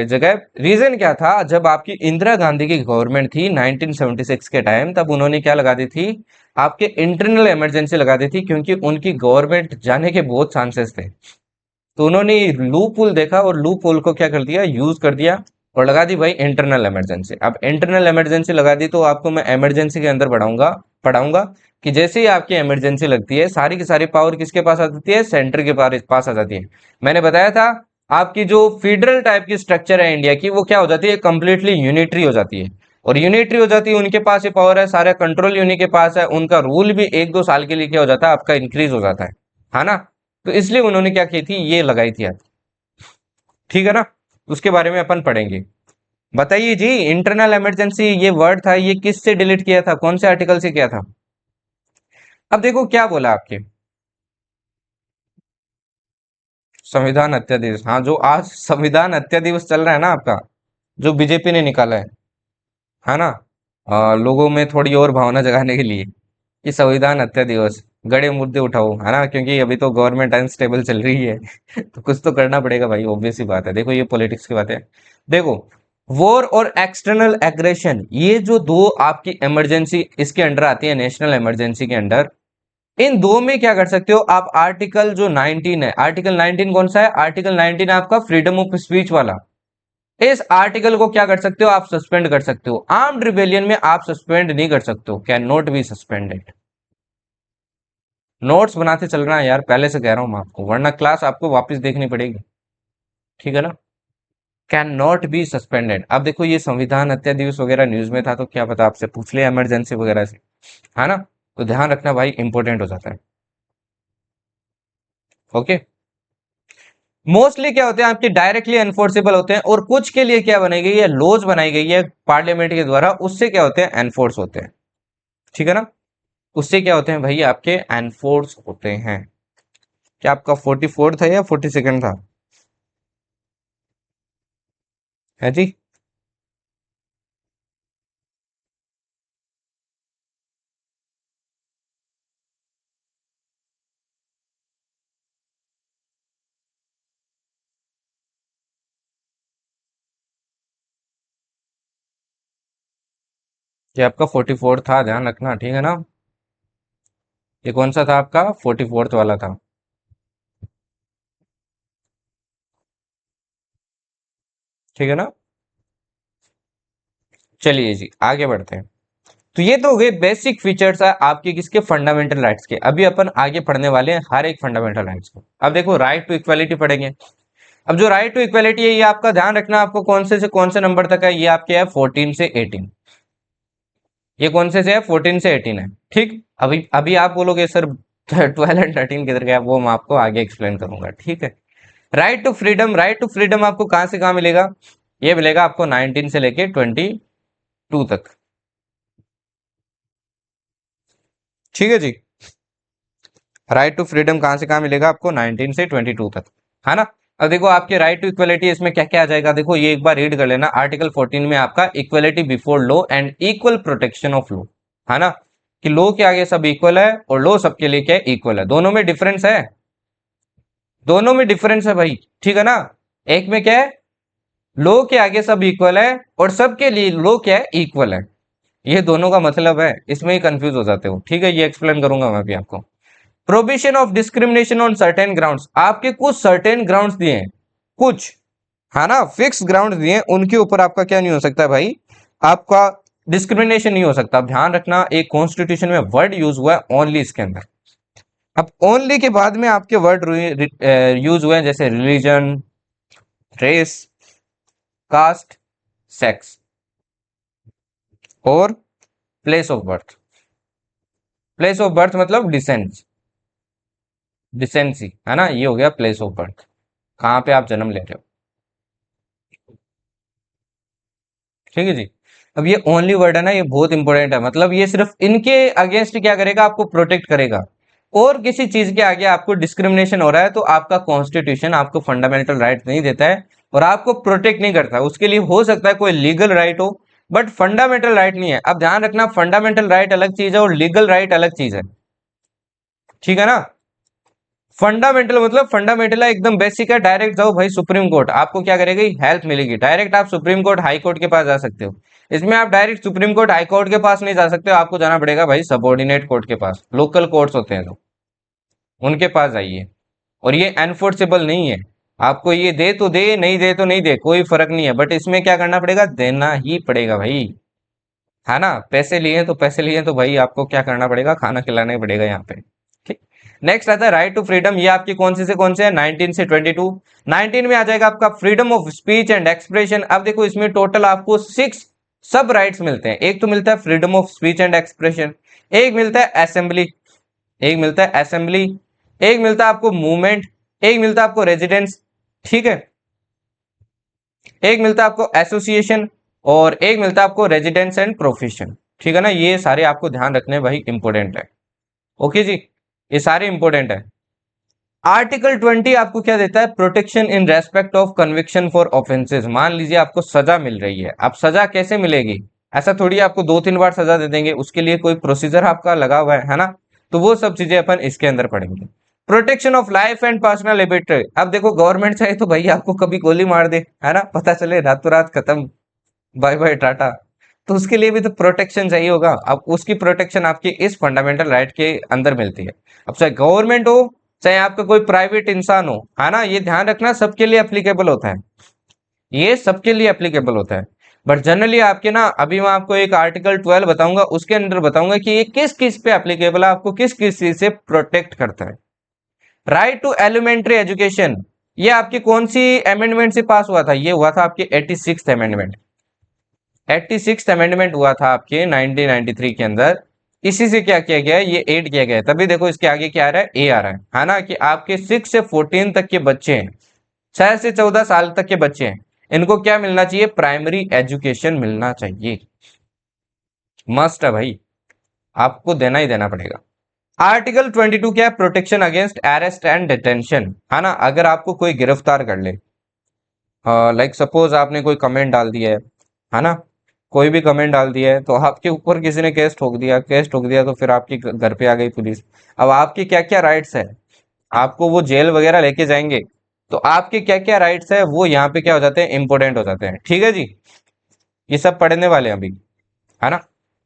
जगह। रीजन क्या था, जब आपकी इंदिरा गांधी की गवर्नमेंट थी 1976 के टाइम, तब उन्होंने क्या लगा दी थी, आपके इंटरनल इमरजेंसी लगा दी थी, क्योंकि उनकी गवर्नमेंट जाने के बहुत चांसेस थे। तो उन्होंने लूप होल देखा और लूप होल को क्या कर दिया, यूज कर दिया और लगा दी भाई इंटरनल इमरजेंसी। अब इंटरनल इमरजेंसी लगा दी तो आपको मैं इमरजेंसी के अंदर पढ़ाऊंगा पढ़ाऊंगा कि जैसे ही आपकी इमरजेंसी लगती है, सारी की सारी पावर किसके पास आ जाती है, सेंटर के पास आ जाती है। मैंने बताया था आपकी जो फेडरल टाइप की स्ट्रक्चर है इंडिया की, वो क्या हो जाती है, कंप्लीटली यूनिटरी हो जाती है। और यूनिटरी हो जाती है, उनके पास ये पावर है, सारा कंट्रोल उन्हीं के पास है, उनका रूल भी 1-2 साल के लिए क्या हो जाता है, आपका इंक्रीज हो जाता है ना। तो इसलिए उन्होंने क्या की थी, ये लगाई थी। ठीक है ना, उसके बारे में अपन पढ़ेंगे। बताइए जी, इंटरनल इमरजेंसी ये वर्ड था, ये किस से डिलीट किया था, कौन से आर्टिकल से किया था? अब देखो क्या बोला आपके, संविधान हत्या दिवस। हाँ, जो आज संविधान हत्या दिवस चल रहा है ना आपका, जो बीजेपी ने निकाला है ना, लोगों में थोड़ी और भावना जगाने के लिए कि संविधान हत्या दिवस, गड़े मुद्दे उठाओ, है ना, क्योंकि अभी तो गवर्नमेंट अनस्टेबल चल रही है तो कुछ तो करना पड़ेगा भाई, ऑब्वियस सी बात है। देखो ये पॉलिटिक्स की बात है। देखो, वॉर और एक्सटर्नल एग्रेशन, ये जो दो आपकी इमरजेंसी इसके अंडर आती है, नेशनल इमरजेंसी के अंडर, इन दो में क्या कर सकते हो आप, आर्टिकल जो 19 है, आर्टिकल 19 कौन सा है, आर्टिकल 19 है आपका फ्रीडम ऑफ स्पीच वाला। इस आर्टिकल को क्या कर सकते हो आप, सस्पेंड कर सकते हो। आर्म्ड रिबेलियन में आप सस्पेंड नहीं कर सकते हो, can not be suspended. Notes बनाते चल रहा है यार, पहले से कह रहा हूं मैं आपको, वरना क्लास आपको वापस देखनी पड़ेगी। ठीक है ना, कैन नॉट बी सस्पेंडेड। अब देखो ये संविधान हत्या दिवस वगैरह न्यूज में था, तो क्या पता आपसे पूछ लिया इमरजेंसी वगैरह से, है ना, तो ध्यान रखना भाई, इंपॉर्टेंट हो जाता है। ओके, मोस्टली क्या होते हैं आपके, डायरेक्टली एनफोर्सेबल होते हैं, और कुछ के लिए क्या बनाई गई है, लॉज बनाई गई है पार्लियामेंट के द्वारा, उससे क्या होते हैं, एनफोर्स होते हैं। ठीक है ना, उससे क्या होते हैं भाई, आपके एनफोर्स होते हैं। क्या आपका 44 था या 42 था, है जी? ये आपका 44 था, ध्यान रखना, ठीक है ना। ये कौन सा था आपका, 44 वाला था। ठीक है ना, चलिए जी आगे बढ़ते हैं। तो ये तो हो गए बेसिक फीचर्स है आपके किसके, फंडामेंटल राइट्स के। अभी अपन आगे पढ़ने वाले हैं हर एक फंडामेंटल राइट्स को। अब देखो, राइट टू इक्वालिटी पढ़ेंगे। अब जो राइट टू इक्वालिटी है, ये आपका ध्यान रखना, आपको कौन से कौन से नंबर तक है, ये आपके है 14 से 18। ये कौन से है, 14 से 18 है। ठीक, अभी अभी आप बोलोगे सर 12 एंड 13 किधर गया, वो मैं आपको आगे एक्सप्लेन करूंगा। ठीक है, right to freedom, right to freedom आपको कहां से कहां मिलेगा, ये मिलेगा आपको 19 से लेके 22 तक। ठीक है जी, राइट टू फ्रीडम कहां से कहां मिलेगा आपको, 19 से 22 तक, है ना। अब देखो आपके राइट टू इक्वलिटी, इसमें क्या क्या आ जाएगा, देखो ये एक बार रीड कर लेना। आर्टिकल 14 में आपका equality before law and equal protection of law, है ना, कि लॉ के आगे सब इक्वल है और लॉ सबके लिए क्या है, इक्वल है। दोनों में डिफरेंस है, दोनों में डिफरेंस है भाई। ठीक है ना, एक में क्या है, लॉ के आगे सब इक्वल है, और सबके लिए लॉ क्या है, इक्वल है। ये दोनों का मतलब है, इसमें ही कंफ्यूज हो जाते हो। ठीक है, ये एक्सप्लेन करूंगा मैं भी आपको। Provision of discrimination on certain grounds, आपके कुछ सर्टेन ग्राउंड्स दिए हैं, कुछ, है ना, फिक्स ग्राउंड दिए हैं, उनके ऊपर आपका क्या नहीं हो सकता भाई, आपका डिस्क्रिमिनेशन नहीं हो सकता। ध्यान रखना, एक कॉन्स्टिट्यूशन में वर्ड यूज हुआ है ओनली इसके अंदर। अब ओनली के बाद में आपके वर्ड यूज हुए हैं, जैसे रिलीजन, रेस, कास्ट, सेक्स, और place of birth. Place of birth मतलब डिसेंस, डिसेंसी, है ना, ये हो गया प्लेस ऑफ बर्थ, कहाँ पे आप जन्म ले रहे हो। ठीक है जी, अब ये ओनली वर्ड है ना, ये बहुत इंपॉर्टेंट है, मतलब ये सिर्फ इनके अगेंस्ट क्या करेगा, आपको प्रोटेक्ट करेगा। और किसी चीज के आगे आपको डिस्क्रिमिनेशन हो रहा है, तो आपका कॉन्स्टिट्यूशन आपको फंडामेंटल राइट नहीं देता है, और आपको प्रोटेक्ट नहीं करता। उसके लिए हो सकता है कोई लीगल राइट हो, बट फंडामेंटल राइट नहीं है। अब ध्यान रखना, फंडामेंटल राइट अलग चीज है और लीगल राइट अलग चीज है। ठीक है ना, फंडामेंटल मतलब फंडामेंटल है, एकदम बेसिक है। डायरेक्ट जाओ भाई सुप्रीम कोर्ट, आपको क्या करेगी, हेल्प मिलेगी। डायरेक्ट आप सुप्रीम कोर्ट, हाई कोर्ट के पास जा सकते हो। इसमें आप direct supreme court, high court के पास नहीं जा सकते हो, आपको जाना पड़ेगा भाई सबॉर्डिनेट कोर्ट के पास, लोकल कोर्ट्स होते हैं जो, उनके पास जाइए। और ये एनफोर्सेबल नहीं है, आपको ये दे तो दे, नहीं दे तो नहीं दे, कोई फर्क नहीं है, बट इसमें क्या करना पड़ेगा, देना ही पड़ेगा भाई, है ना। पैसे लिए तो पैसे लिए तो भाई आपको क्या करना पड़ेगा, खाना खिलाना ही पड़ेगा यहाँ पे। ठीक, नेक्स्ट आता है राइट टू फ्रीडम। ये आपकी कौन से है, 19 से 22। 19 में आ जाएगा आपका freedom of speech and expression. अब देखो इसमें टोटल आपको 6 सब राइट्स मिलते हैं। एक तो मिलता है freedom of speech and expression, एक मिलता है असेंबली, एक मिलता है असेंबली, एक मिलता है आपको मूवमेंट, एक मिलता है आपको रेजिडेंस, ठीक है, एक मिलता है आपको एसोसिएशन, और एक मिलता है आपको रेजिडेंस एंड प्रोफेशन, ठीक है ना। ये सारे आपको ध्यान रखने भाई इंपॉर्टेंट है। ओके जी, ये सारे इंपॉर्टेंट है। आर्टिकल 20 आपको क्या देता है, protection in respect of conviction for offences. मान लीजिए आपको सजा मिल रही है, अब सजा कैसे मिलेगी, ऐसा थोड़ी आपको 2-3 बार सजा दे देंगे, उसके लिए कोई प्रोसीजर आपका लगा हुआ है ना। तो वो सब चीजें अपन इसके अंदर पढ़ेंगे। Protection of life and personal liberty. अब देखो गवर्नमेंट चाहे तो भाई आपको कभी गोली मार दे, है ना, पता चले रातों रात खत्म, बाय बाय टाटा। तो उसके लिए भी तो प्रोटेक्शन चाहिए होगा। अब उसकी प्रोटेक्शन आपकी इस फंडामेंटल राइट के अंदर मिलती है। अब चाहे गवर्नमेंट हो, चाहे आपका कोई प्राइवेट इंसान हो, है ना, ये ध्यान रखना सबके लिए एप्लीकेबल होता है, ये सबके लिए एप्लीकेबल होता है। बट जनरली आपके ना, अभी मैं आपको एक आर्टिकल 12 बताऊंगा, उसके अंदर बताऊंगा कि ये किस किस पे एप्लीकेबल है, आपको किस किस चीज से प्रोटेक्ट करता है। राइट टू एलिमेंट्री एजुकेशन, ये आपकी कौन सी अमेंडमेंट से पास हुआ था, ये हुआ था आपकी 86th अमेंडमेंट। 86th अमेंडमेंट हुआ था आपके 1993 के अंदर। इसी से क्या किया गया है, ये ऐड किया गया है। तभी देखो इसके आगे क्या आ रहा है, ए आ रहा है ना, कि आपके 6 से 14 तक के बच्चे हैं, 6 से 14 साल तक के बच्चे हैं, इनको क्या मिलना चाहिए, प्राइमरी एजुकेशन मिलना चाहिए। मस्ट है भाई, आपको देना ही देना पड़ेगा। आर्टिकल 22 क्या है, protection against arrest and detention, है ना। अगर आपको कोई गिरफ्तार कर ले, लाइक सपोज आपने कोई कमेंट डाल दिया है ना, कोई भी कमेंट डाल दिया है, तो आपके ऊपर किसी ने केस ठोक दिया, तो फिर आपके घर पे आ गई पुलिस। अब आपके क्या क्या राइट्स है, आपको वो जेल वगैरह लेके जाएंगे, तो आपके क्या क्या राइट्स है वो यहाँ पे क्या हो जाते हैं, इंपॉर्टेंट हो जाते हैं, ठीक है जी। ये सब पढ़ने वाले हैं अभी, है ना।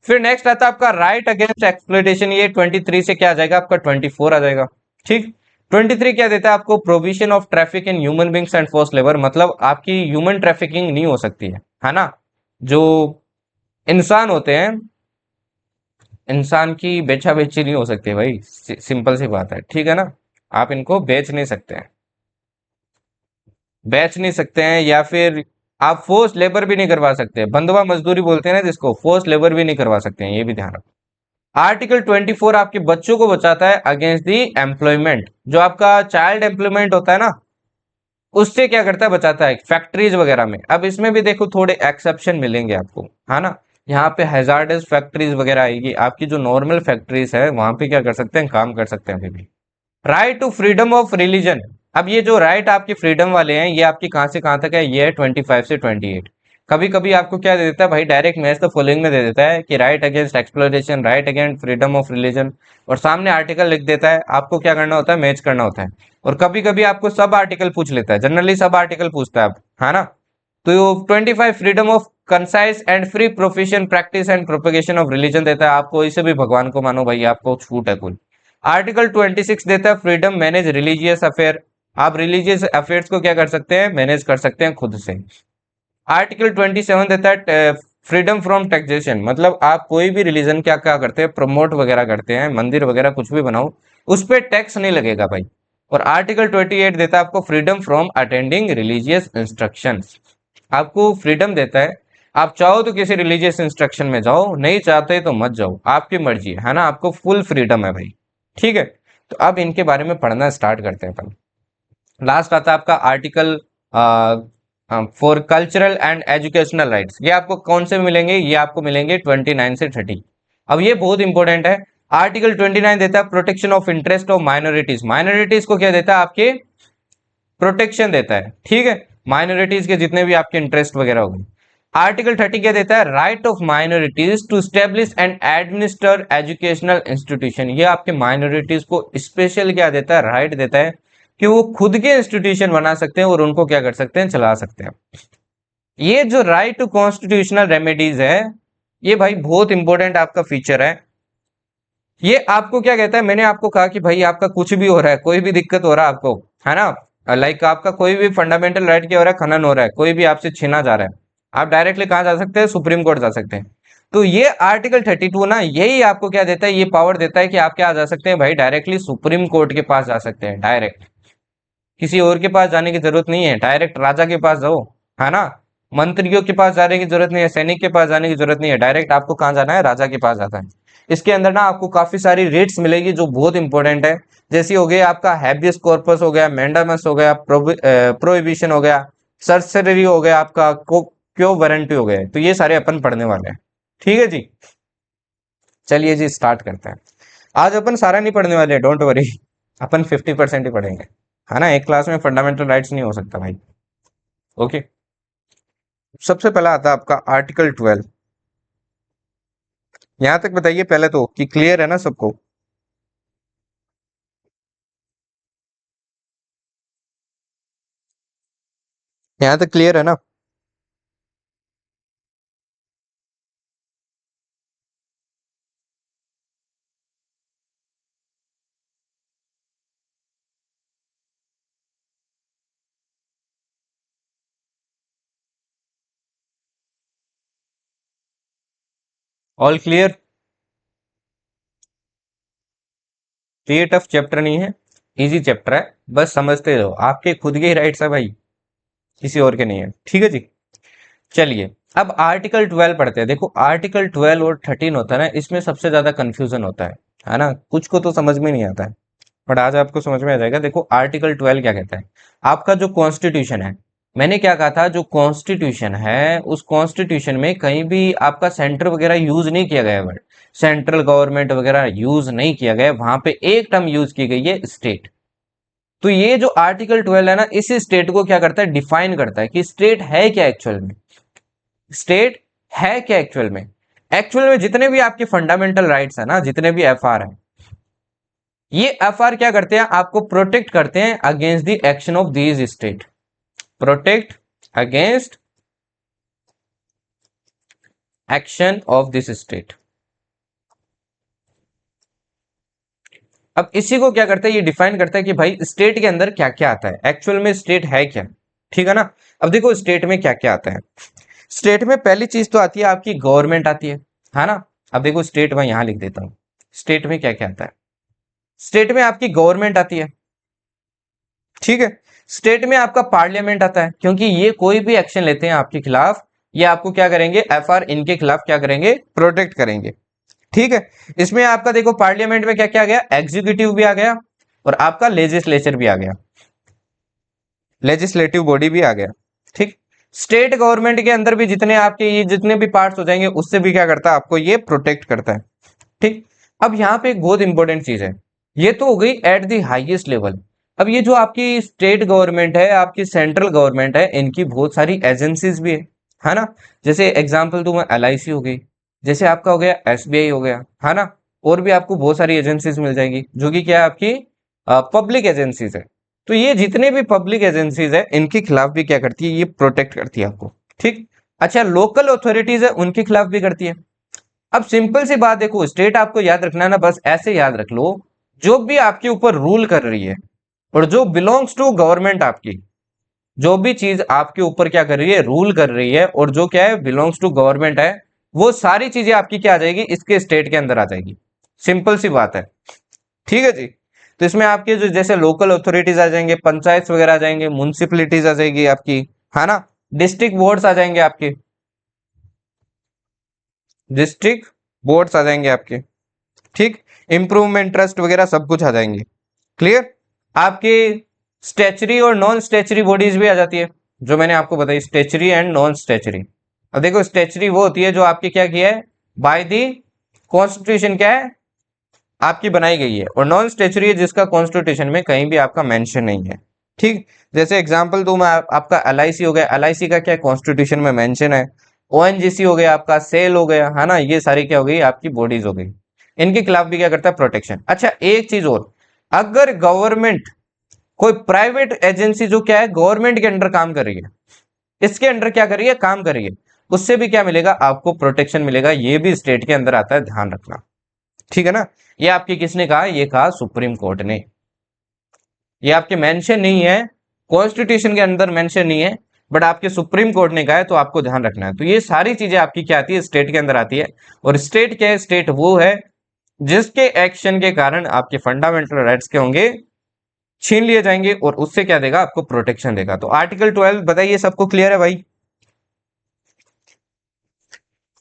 फिर नेक्स्ट आता है आपका राइट अगेंस्ट एक्सप्लॉयटेशन, ये 23 से क्या आ जाएगा आपका 24 आ जाएगा, ठीक। 23 क्या देता है आपको, provision of traffic in human beings and force labour, मतलब आपकी ह्यूमन ट्रैफिकिंग नहीं हो सकती है ना। जो इंसान होते हैं, इंसान की बेचा बेची नहीं हो सकती भाई, सिंपल सी बात है, ठीक है ना। आप इनको बेच नहीं सकते हैं, बेच नहीं सकते हैं, या फिर आप फोर्स लेबर भी नहीं करवा सकते, बंधुआ मजदूरी बोलते हैं ना जिसको, फोर्स लेबर भी नहीं करवा सकते हैं, ये भी ध्यान रखो। आर्टिकल 24 आपके बच्चों को बचाता है अगेंस्ट दी एम्प्लॉयमेंट, जो आपका चाइल्ड एम्प्लॉयमेंट होता है ना, उससे क्या करता है, बचाता है फैक्ट्रीज वगैरह में। अब इसमें भी देखो थोड़े एक्सेप्शन मिलेंगे आपको, है ना। यहाँ पे हैजार्डस फैक्ट्रीज वगैरह आएगी, आपकी जो नॉर्मल फैक्ट्रीज है वहां पे क्या कर सकते हैं, काम कर सकते हैं अभी भी। Right to freedom of religion, अब ये जो राइट आपके फ्रीडम वाले हैं, ये आपकी कहां से कहां तक है, ये है 25 से 28। कभी कभी आपको क्या दे देता है भाई, डायरेक्ट मैच द फॉलोइंग में दे देता है कि right against exploration, right against freedom of religion, और सामने आर्टिकल लिख देता है, आपको क्या करना होता है, मैच करना होता है। और कभी कभी आपको सब आर्टिकल पूछ लेता है, जनरली सब आर्टिकल पूछता है, है ना। तो 25 freedom of concise and free profession practice and propagation of religion देता है, आपको इसे भी भगवान को मानो भाई, आपको छूट है कुल। आर्टिकल 26 देता है फ्रीडम मैनेज रिलीजियस अफेयर, आप रिलीजियस अफेयर्स को क्या कर सकते हैं, मैनेज कर सकते हैं खुद से। आर्टिकल 27 देता है फ्रीडम फ्रॉम टैक्सेशन, मतलब आप कोई भी रिलीजन क्या क्या करते हैं, प्रमोट वगैरह करते हैं, मंदिर वगैरह कुछ भी बनाओ, उस पर टैक्स नहीं लगेगा भाई। और आर्टिकल 28 देता है आपको freedom from attending religious instruction, आपको फ्रीडम देता है, आप चाहो तो किसी रिलीजियस इंस्ट्रक्शन में जाओ, नहीं चाहते तो मत जाओ, आपकी मर्जी है ना, आपको फुल फ्रीडम है भाई, ठीक है। तो अब इनके बारे में पढ़ना स्टार्ट करते हैं अपन। लास्ट आता है आपका article for cultural and educational rights, ये आपको कौन से मिलेंगे, ये आपको मिलेंगे 29 से 30। अब ये बहुत इंपॉर्टेंट है। आर्टिकल 29 देता है protection of interest of minorities, minorities को क्या देता है, आपके प्रोटेक्शन देता है, ठीक है, माइनॉरिटीज के जितने भी आपके इंटरेस्ट वगैरह होंगे। आर्टिकल 30 क्या देता है, right of minorities to establish and administer educational institution, ये आपके माइनॉरिटीज को स्पेशल क्या देता है, राइट देता है कि वो खुद के इंस्टीट्यूशन बना सकते हैं और उनको क्या कर सकते हैं, चला सकते हैं। ये जो राइट टू कॉन्स्टिट्यूशनल रेमेडीज है, ये भाई बहुत इंपॉर्टेंट आपका फीचर है। ये आपको क्या कहता है, मैंने आपको कहा कि भाई आपका कुछ भी हो रहा है, कोई भी दिक्कत हो रहा है आपको, है ना, लाइक आपका कोई भी फंडामेंटल राइट क्या हो रहा है, खनन हो रहा है, कोई भी आपसे छीना जा रहा है, आप डायरेक्टली कहाँ जा सकते हैं, सुप्रीम कोर्ट जा सकते हैं। तो ये आर्टिकल 32 ना, यही आपको क्या देता है, ये पावर देता है कि आप क्या जा सकते हैं भाई, डायरेक्टली सुप्रीम कोर्ट के पास जा सकते हैं, डायरेक्ट किसी और के पास जाने की जरूरत नहीं है, डायरेक्ट राजा के पास जाओ, है ना। मंत्रियों के पास जाने की जरूरत नहीं है, सैनिक के पास जाने की जरूरत नहीं है, डायरेक्ट आपको कहाँ जाना है, राजा के पास जाता है। इसके अंदर ना आपको काफी सारी रेट्स मिलेगी जो बहुत इंपॉर्टेंट है। जैसे हो गया आपका हैबियस कॉर्पस हो गया, मैंडामस हो गया, प्रोहिबिशन हो गया, सर्सरी हो गया, आपका क्यो वारंटी हो गया। तो ये सारे अपन पढ़ने वाले हैं। ठीक है जी, चलिए जी स्टार्ट करते हैं। आज अपन सारा नहीं पढ़ने वाले, डोंट वरी। अपन 50% ही पढ़ेंगे, है ना। एक क्लास में फंडामेंटल राइट्स नहीं हो सकता भाई। ओके, सबसे पहला आता है आपका आर्टिकल 12। यहां तक बताइए पहले तो कि क्लियर है ना सबको। यहां तक क्लियर है ना। All clear. तो ये टफ चैप्टर नहीं है, इजी चैप्टर है, बस समझते रहो। आपके खुद के ही राइट्स है भाई, किसी और के नहीं है। ठीक है जी, चलिए अब आर्टिकल 12 पढ़ते हैं। देखो आर्टिकल 12 और 13 होता है ना, इसमें सबसे ज्यादा कंफ्यूजन होता है ना। कुछ को तो समझ में नहीं आता है, बट आज आपको समझ में आ जाएगा। देखो आर्टिकल 12 क्या कहता है। आपका जो कॉन्स्टिट्यूशन है, मैंने क्या कहा था, जो कॉन्स्टिट्यूशन है उस कॉन्स्टिट्यूशन में कहीं भी आपका सेंटर वगैरह यूज नहीं किया गया है। वर्ड सेंट्रल गवर्नमेंट वगैरह यूज नहीं किया गया, वहां पे एक टर्म यूज की गई है, स्टेट। तो ये जो आर्टिकल 12 है ना, इस स्टेट को क्या करता है, डिफाइन करता है कि स्टेट है क्या एक्चुअल में। स्टेट है क्या एक्चुअल में। एक्चुअल में जितने भी आपके फंडामेंटल राइट्स है ना, जितने भी एफआर है, ये एफआर क्या करते हैं, आपको प्रोटेक्ट करते हैं against the action of these state. Protect against action of this state. अब इसी को क्या करता है, ये डिफाइन करता है कि भाई स्टेट के अंदर क्या क्या आता है, एक्चुअल में स्टेट है क्या। ठीक है ना। अब देखो स्टेट में क्या क्या आता है। स्टेट में पहली चीज तो आती है आपकी गवर्नमेंट आती है ना। अब देखो स्टेट में यहां लिख देता हूं, स्टेट में क्या क्या आता है। स्टेट में आपकी गवर्नमेंट आती है, ठीक है। स्टेट में आपका पार्लियामेंट आता है, क्योंकि ये कोई भी एक्शन लेते हैं आपके खिलाफ, ये आपको क्या करेंगे, एफआर इनके खिलाफ क्या करेंगे, प्रोटेक्ट करेंगे। ठीक है। इसमें आपका देखो पार्लियामेंट में क्या क्या आ गया, एग्जीक्यूटिव भी आ गया और आपका लेजिस्लेचर भी आ गया, लेजिस्लेटिव बॉडी भी आ गया। ठीक। स्टेट गवर्नमेंट के अंदर भी जितने आपके ये जितने भी पार्ट्स हो जाएंगे, उससे भी क्या करता है, आपको ये प्रोटेक्ट करता है। ठीक। अब यहाँ पे एक बहुत इंपॉर्टेंट चीज है, ये तो हो गई एट द हाईएस्ट लेवल। अब ये जो आपकी स्टेट गवर्नमेंट है, आपकी सेंट्रल गवर्नमेंट है, इनकी बहुत सारी एजेंसीज भी है ना। जैसे एग्जांपल दूं मैं, एलआईसी हो गई, जैसे आपका हो गया एसबीआई हो गया, है ना। और भी आपको बहुत सारी एजेंसीज मिल जाएगी जो कि क्या है, आपकी पब्लिक एजेंसीज है। तो ये जितने भी पब्लिक एजेंसीज है, इनके खिलाफ भी क्या करती है, ये प्रोटेक्ट करती है आपको। ठीक। अच्छा, लोकल अथॉरिटीज है, उनके खिलाफ भी करती है। अब सिंपल सी बात देखो, स्टेट आपको याद रखना है ना, बस ऐसे याद रख लो, जो भी आपके ऊपर रूल कर रही है और जो बिलोंग्स टू गवर्नमेंट, आपकी जो भी चीज आपके ऊपर क्या कर रही है, रूल कर रही है, और जो क्या है, बिलोंग्स टू गवर्नमेंट है, वो सारी चीजें आपकी क्या आ जाएगी, इसके स्टेट के अंदर आ जाएगी। सिंपल सी बात है। ठीक है जी। तो इसमें आपके जो जैसे लोकल अथॉरिटीज आ जाएंगे, पंचायत वगैरह आ जाएंगे, म्युनिसिपलिटीज आ जाएगी आपकी, है ना। डिस्ट्रिक्ट बोर्ड्स आ जाएंगे आपके, डिस्ट्रिक्ट बोर्ड्स आ जाएंगे आपके। ठीक। इंप्रूवमेंट ट्रस्ट वगैरह सब कुछ आ जाएंगे। क्लियर। आपके स्टेचरी और नॉन स्टेचरी बॉडीज भी आ जाती है, जो मैंने आपको बताई, स्टेचरी एंड नॉन स्टेचरी। अब देखो स्टेचरी वो होती है जो आपकी क्या किया है, बाय दी कॉन्स्टिट्यूशन क्या है, आपकी बनाई गई है, और नॉन स्टेचुरी है जिसका कॉन्स्टिट्यूशन में कहीं भी आपका मेंशन नहीं है। ठीक। जैसे एग्जांपल दूं मैं, आपका एलआईसी हो गया, एलआईसी का क्या कॉन्स्टिट्यूशन में मेंशन है। ओएनजीसी हो गया, आपका सेल हो गया, है ना। ये सारी क्या हो गई, आपकी बॉडीज हो गई। इनके खिलाफ भी क्या करता है, प्रोटेक्शन। अच्छा एक चीज और, अगर गवर्नमेंट कोई प्राइवेट एजेंसी जो क्या है, गवर्नमेंट के अंडर काम कर रही है, इसके अंडर क्या कर रही है, काम कर रही है, उससे भी क्या मिलेगा, आपको प्रोटेक्शन मिलेगा। ये भी स्टेट के अंदर आता है, ध्यान रखना। ठीक है ना। ये आपकी किसने कहा, ये कहा सुप्रीम कोर्ट ने। ये आपके मेंशन नहीं है, कॉन्स्टिट्यूशन के अंदर मेंशन नहीं है, बट आपके सुप्रीम कोर्ट ने कहा है, तो आपको ध्यान रखना है। तो ये सारी चीजें आपकी क्या आती है, स्टेट के अंदर आती है। और स्टेट क्या है, स्टेट वो है जिसके एक्शन के कारण आपके फंडामेंटल राइट्स के होंगे, छीन लिए जाएंगे, और उससे क्या देगा, आपको प्रोटेक्शन देगा। तो आर्टिकल 12 बताइए, सबको क्लियर है भाई।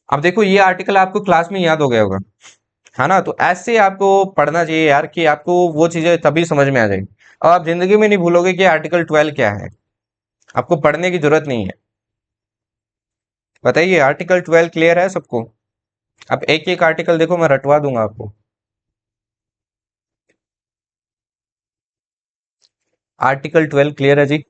अब देखो ये आर्टिकल आपको क्लास में याद हो गया होगा, है ना? तो ऐसे आपको पढ़ना चाहिए यार कि आपको वो चीजें तभी समझ में आ जाएगी। और आप जिंदगी में नहीं भूलोगे कि आर्टिकल 12 क्या है। आपको पढ़ने की जरूरत नहीं है। बताइए, आर्टिकल 12 क्लियर है सबको? अब एक एक आर्टिकल देखो, मैं रटवा दूंगा आपको। आर्टिकल 12 क्लियर है जी?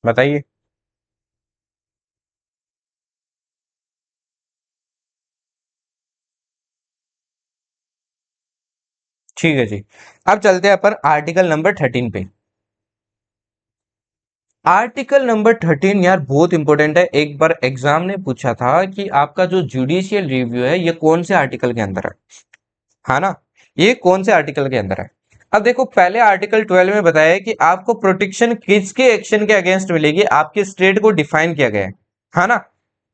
बताइए। ठीक है जी। अब चलते हैं अपन आर्टिकल नंबर 13 पे। आर्टिकल नंबर 13 यार बहुत इंपॉर्टेंट है। एक बार एग्जाम ने पूछा था कि आपका जो जुडिशियल रिव्यू है ये कौन से आर्टिकल के अंदर है ना? ये कौन से आर्टिकल के अंदर है? अब देखो, पहले आर्टिकल 12 में बताया है कि आपको प्रोटेक्शन किसके एक्शन के अगेंस्ट मिलेगी, आपके स्टेट को डिफाइन किया गया है ना?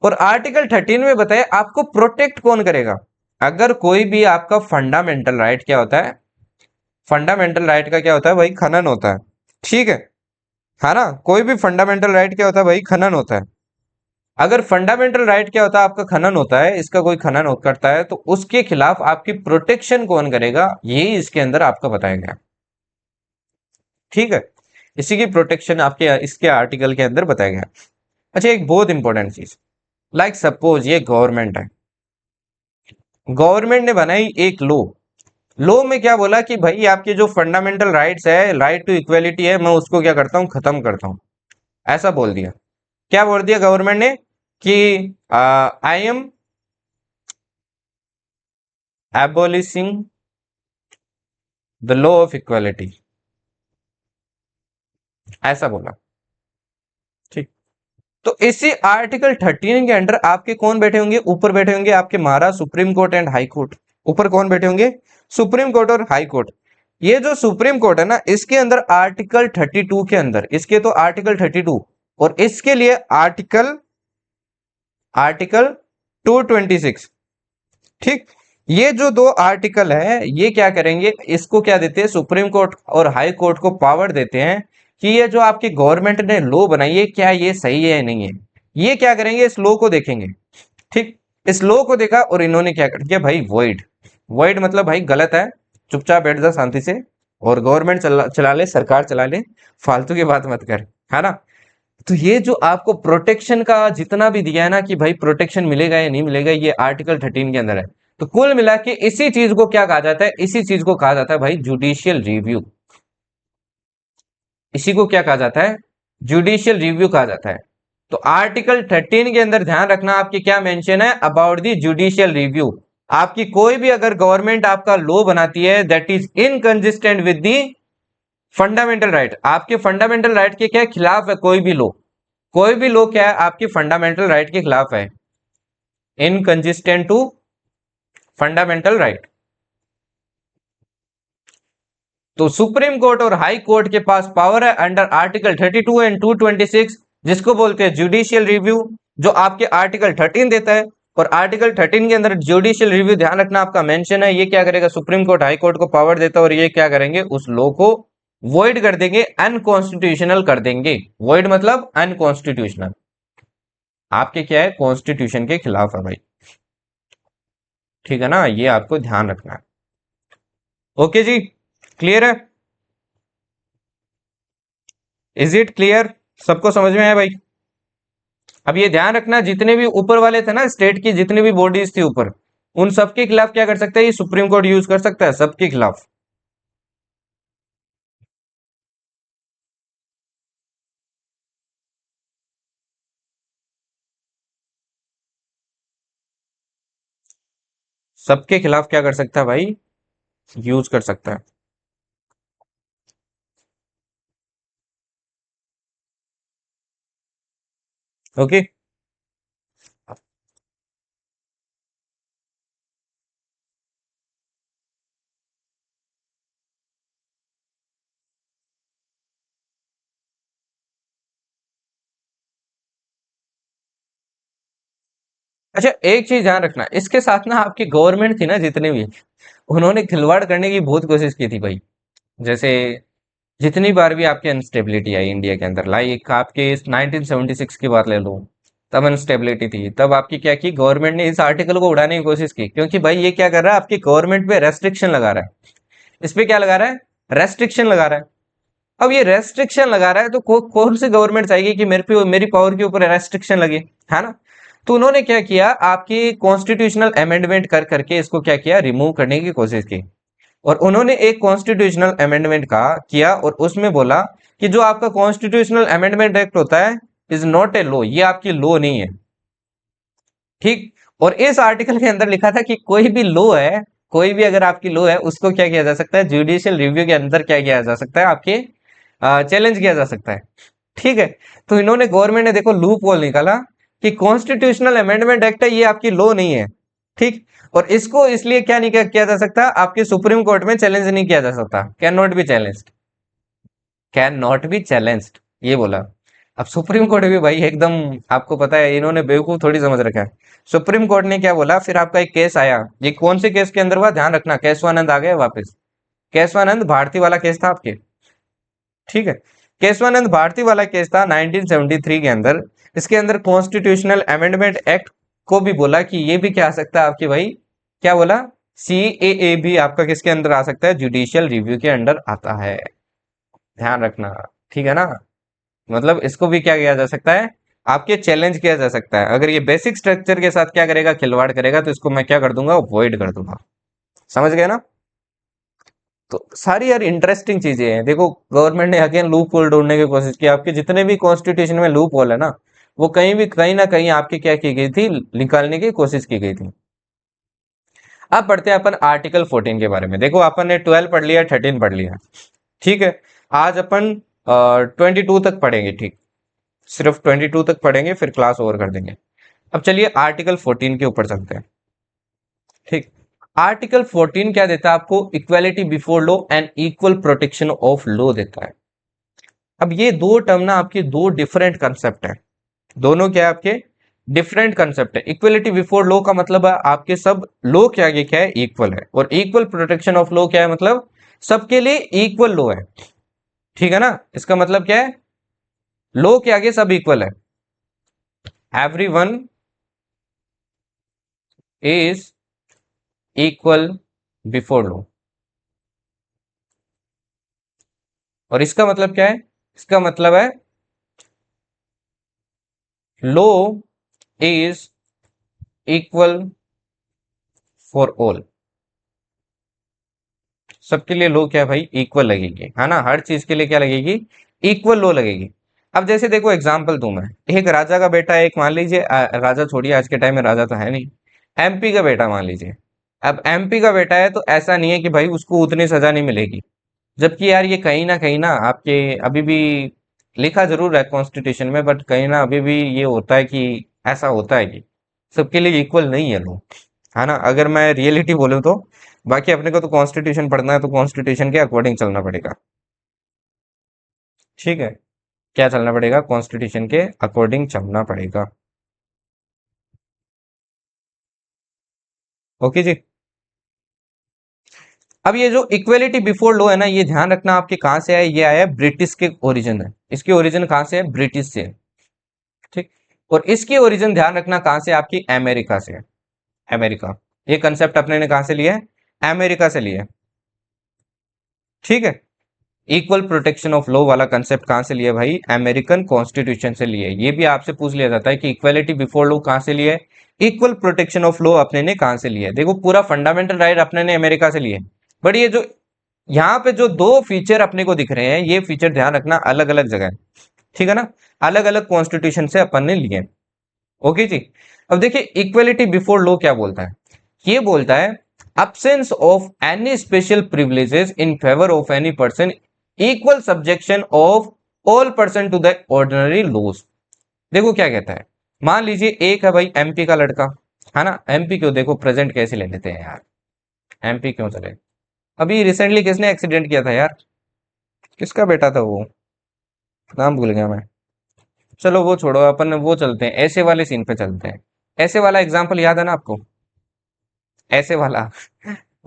और आर्टिकल 13 में बताया आपको प्रोटेक्ट कौन करेगा। अगर कोई भी आपका फंडामेंटल राइट क्या होता है, फंडामेंटल राइट का क्या होता है भाई, खनन होता है। ठीक है ना? कोई भी फंडामेंटल राइट क्या होता है भाई, खनन होता है। अगर फंडामेंटल राइट क्या होता है, आपका खनन होता है, इसका कोई खनन करता है, तो उसके खिलाफ आपकी प्रोटेक्शन कौन करेगा, ये इसके अंदर आपका बताया गया। ठीक है, इसी की प्रोटेक्शन आपके इसके आर्टिकल के अंदर बताया गया। अच्छा, एक बहुत इंपॉर्टेंट चीज, लाइक सपोज ये गवर्नमेंट है, गवर्नमेंट ने बनाई एक लो। लो में क्या बोला कि भाई आपके जो फंडामेंटल राइट्स है, राइट टू इक्वेलिटी है, मैं उसको क्या करता हूं, खत्म करता हूं। ऐसा बोल दिया। क्या बोल दिया गवर्नमेंट ने कि I am abolishing the law of equality, ऐसा बोला। ठीक। तो इसी आर्टिकल 13 के अंडर आपके कौन बैठे होंगे, ऊपर बैठे होंगे आपके महाराज supreme court and high court. ऊपर कौन बैठे होंगे, सुप्रीम कोर्ट और हाई कोर्ट। ये जो सुप्रीम कोर्ट है ना, इसके अंदर आर्टिकल 32 के अंदर, इसके तो आर्टिकल 32, और इसके लिए आर्टिकल आर्टिकल 226। ठीक। ये जो दो आर्टिकल है, ये क्या करेंगे, इसको क्या देते हैं, सुप्रीम कोर्ट और हाई कोर्ट को पावर देते हैं कि ये जो आपकी गवर्नमेंट ने लॉ बनाई है, क्या ये सही है या नहीं है। ये क्या करेंगे, इस लॉ को देखेंगे। ठीक। इस लॉ को देखा और इन्होंने क्या कर दिया भाई, वॉइड। वॉइड मतलब भाई गलत है, चुपचाप बैठ जा शांति से, और गवर्नमेंट चला ले, सरकार चला ले, फालतू की बात मत कर, है ना? तो ये जो आपको प्रोटेक्शन का जितना भी दिया है ना कि भाई प्रोटेक्शन मिलेगा या नहीं मिलेगा, ये आर्टिकल 13 के अंदर है। तो कुल मिला के इसी चीज को क्या कहा जाता है, इसी चीज को कहा जाता है भाई जुडिशियल रिव्यू। इसी को क्या कहा जाता है, जुडिशियल रिव्यू कहा जाता है। तो आर्टिकल 13 के अंदर ध्यान रखना, आपकी क्या मेंशन है, अबाउट द जुडिशियल रिव्यू। आपकी कोई भी अगर गवर्नमेंट आपका लॉ बनाती है that is inconsistent with the fundamental right, आपके फंडामेंटल राइट के क्या खिलाफ है, कोई भी लॉ, कोई भी लॉ क्या है, आपकी फंडामेंटल राइट के खिलाफ है, इनकंसिस्टेंट टू फंडामेंटल राइट, तो सुप्रीम कोर्ट और हाई कोर्ट के पास पावर है अंडर आर्टिकल 32 एंड 226, जिसको बोलते हैं जुडिशियल रिव्यू, जो आपके आर्टिकल 13 देता है। और आर्टिकल 13 के अंदर जुडिशियल रिव्यू, ध्यान रखना आपका मेंशन है, ये क्या करेगा, सुप्रीम कोर्ट हाई कोर्ट को पावर देता है, और ये क्या करेंगे, उस लॉ को वॉइड कर देंगे, अनकॉन्स्टिट्यूशनल कर देंगे। वॉइड मतलब अनकॉन्स्टिट्यूशनल, आपके क्या है, कॉन्स्टिट्यूशन के खिलाफ है भाई। ठीक है ना, ये आपको ध्यान रखना है। ओके जी, क्लियर है? Is it clear? सबको समझ में आया भाई? अब ये ध्यान रखना, जितने भी ऊपर वाले थे ना, स्टेट की जितनी भी बॉडीज थी ऊपर, उन सबके खिलाफ क्या कर सकता है, ये सुप्रीम कोर्ट यूज कर सकता है सबके खिलाफ। सबके खिलाफ क्या कर सकता है भाई, यूज कर सकता है। ओके। अच्छा, एक चीज ध्यान रखना, इसके साथ ना आपकी गवर्नमेंट थी ना जितने भी, उन्होंने खिलवाड़ करने की बहुत कोशिश की थी भाई। जैसे जितनी बार भी आपकी अनस्टेबिलिटी आई इंडिया के अंदर, लाइक आपके 1976 की बात ले लो, तब अनस्टेबिलिटी थी, तब आपकी क्या की गवर्नमेंट ने इस आर्टिकल को उड़ाने की कोशिश की, क्योंकि भाई ये क्या कर रहा है, आपकी गवर्नमेंट पे रेस्ट्रिक्शन लगा रहा है। इस पे क्या लगा रहा है, रेस्ट्रिक्शन लगा रहा है। अब ये रेस्ट्रिक्शन लगा रहा है तो कौन सी गवर्नमेंट चाहेगी कि मेरे पे मेरी पावर के ऊपर रेस्ट्रिक्शन लगे, है ना। तो उन्होंने क्या किया, आपकी कॉन्स्टिट्यूशनल अमेंडमेंट कर करके इसको क्या किया, रिमूव करने की कोशिश की। और उन्होंने एक कॉन्स्टिट्यूशनल अमेंडमेंट का किया और उसमें बोला कि जो आपका कॉन्स्टिट्यूशनल अमेंडमेंट एक्ट होता है इज नॉट ए लॉ, ये आपकी लॉ नहीं है। ठीक। और इस आर्टिकल के अंदर लिखा था कि कोई भी लॉ है, कोई भी अगर आपकी लॉ है, उसको क्या किया जा सकता है, जुडिशियल रिव्यू के अंदर क्या किया जा सकता है, आपके चैलेंज किया जा सकता है। ठीक है। तो इन्होंने, गवर्नमेंट ने देखो लूप होल निकाला कि कॉन्स्टिट्यूशनल अमेंडमेंट एक्ट है, ये आपकी लॉ नहीं है। ठीक। और इसको इसलिए क्या नहीं किया जा सकता, आपके सुप्रीम कोर्ट में चैलेंज नहीं किया जा सकता, can not be challenged, can not be challenged, ये बोला। अब सुप्रीम कोर्ट भी भाई एकदम, आपको पता है इन्होंने बेवकूफ थोड़ी समझ रखा है। सुप्रीम कोर्ट ने क्या बोला, फिर आपका एक केस आया, ये कौन से केस के अंदर हुआ, ध्यान रखना, केशवानंद आ गए वापस। केशवानंद भारती वाला केस था आपके। ठीक है। केशवानंद भारती वाला केस था 1973 के अंदर। इसके अंदर कॉन्स्टिट्यूशनल अमेंडमेंट एक्ट को भी बोला कि ये भी क्या आ सकता है आपके भाई, क्या बोला, सीएए भी आपका किसके अंदर आ सकता है, जुडिशियल रिव्यू के अंडर आता है। ध्यान रखना। ठीक है ना। मतलब इसको भी क्या किया जा सकता है, आपके चैलेंज किया जा सकता है। अगर ये बेसिक स्ट्रक्चर के साथ क्या करेगा, खिलवाड़ करेगा, तो इसको मैं क्या कर दूंगा, वॉइड कर दूंगा। समझ गए ना। तो सारी यार इंटरेस्टिंग चीजें हैं। देखो गवर्नमेंट ने अगेन लूप होल ढूंढने की कोशिश की, आपके जितने भी कॉन्स्टिट्यूशन में लूप होल है ना, वो कहीं भी कहीं ना कहीं आपके क्या की गई थी, निकालने की कोशिश की गई थी। अब पढ़ते हैं अपन आर्टिकल 14 के बारे में। देखो अपन ने 12 पढ़ लिया, 13 पढ़ लिया। ठीक है। आज अपन 22 तक पढ़ेंगे। ठीक। सिर्फ 22 तक पढ़ेंगे, फिर क्लास ओवर कर देंगे। अब चलिए आर्टिकल 14 के ऊपर चलते हैं। ठीक। आर्टिकल 14 क्या देता है आपको, equality before law and equal protection of law देता है। अब ये दो टर्म ना आपके दो डिफरेंट कंसेप्ट है, दोनों क्या है आपके डिफरेंट कंसेप्ट है। इक्वलिटी बिफोर लॉ का मतलब है आपके सब लॉ के आगे क्या है, इक्वल है। और इक्वल प्रोटेक्शन ऑफ लॉ क्या है, मतलब सबके लिए इक्वल लॉ है। ठीक है ना। इसका मतलब क्या है, लॉ के आगे सब इक्वल है, every one is equal before law. और इसका मतलब क्या है, इसका मतलब है law is equal for all. सबके लिए लो क्या है भाई, इक्वल लगेगी, है ना। हर चीज के लिए क्या लगेगी, इक्वल लो लगेगी। अब जैसे देखो एग्जांपल दूं मैं, एक राजा का बेटा है, एक मान लीजिए राजा छोड़िए, आज के टाइम में राजा तो है नहीं, एमपी का बेटा मान लीजिए। अब एमपी का बेटा है, तो ऐसा नहीं है कि भाई उसको उतनी सजा नहीं मिलेगी। जबकि यार ये कहीं ना आपके अभी भी लिखा जरूर है कॉन्स्टिट्यूशन में, बट कहीं ना अभी भी ये होता है कि ऐसा होता है कि सबके लिए इक्वल नहीं है लो, है ना, अगर मैं रियलिटी बोलूँ तो। बाकी अपने को तो कॉन्स्टिट्यूशन पढ़ना है, तो कॉन्स्टिट्यूशन के अकॉर्डिंग चलना पड़ेगा। ठीक है। क्या चलना पड़ेगा, कॉन्स्टिट्यूशन के अकॉर्डिंग चलना पड़ेगा। ओके जी। अब ये जो इक्वेलिटी बिफोर लॉ है ना, ये ध्यान रखना आपके कहां से आया, ये आया ब्रिटिश के ओरिजिन है, इसकी ओरिजिन कहां से है, ब्रिटिश से है। ठीक। और इसकी ओरिजिन ध्यान रखना कहां से, आपकी अमेरिका से है, अमेरिका। ये कंसेप्ट अपने ने कहां से लिया है, अमेरिका से लिया है। ठीक है। इक्वल प्रोटेक्शन ऑफ लॉ वाला कंसेप्ट कहां से लिया भाई, अमेरिकन कॉन्स्टिट्यूशन से लिया है। ये भी आपसे पूछ लिया जाता है कि इक्वालिटी बिफोर लॉ कहां से लिया है, इक्वल प्रोटेक्शन ऑफ लॉ अपने ने कहां से लिया है। देखो पूरा फंडामेंटल राइट अपने ने अमेरिका से लिए, बट ये जो यहाँ पे जो दो फीचर अपने को दिख रहे हैं, ये फीचर ध्यान रखना अलग अलग जगह है। ठीक है ना, अलग अलग कॉन्स्टिट्यूशन से अपन ने लिए। ओके जी। अब देखिए इक्वलिटी बिफोर लॉ क्या बोलता है, ये बोलता है absence of any special privileges in favor of any person, equal subjection of all person to the ordinary laws। देखो क्या कहता है, मान लीजिए एक है भाई एमपी का लड़का, है ना। एमपी क्यों, देखो प्रेजेंट कैसे ले लेते हैं यार, एमपी क्यों चले। अभी रिसेंटली किसने एक्सीडेंट किया था यार, किसका बेटा था वो, नाम भूल गया मैं। चलो वो छोड़ो, अपन वो चलते हैं, ऐसे वाले सीन पे चलते हैं। ऐसे वाला एग्जाम्पल याद है ना आपको, ऐसे वाला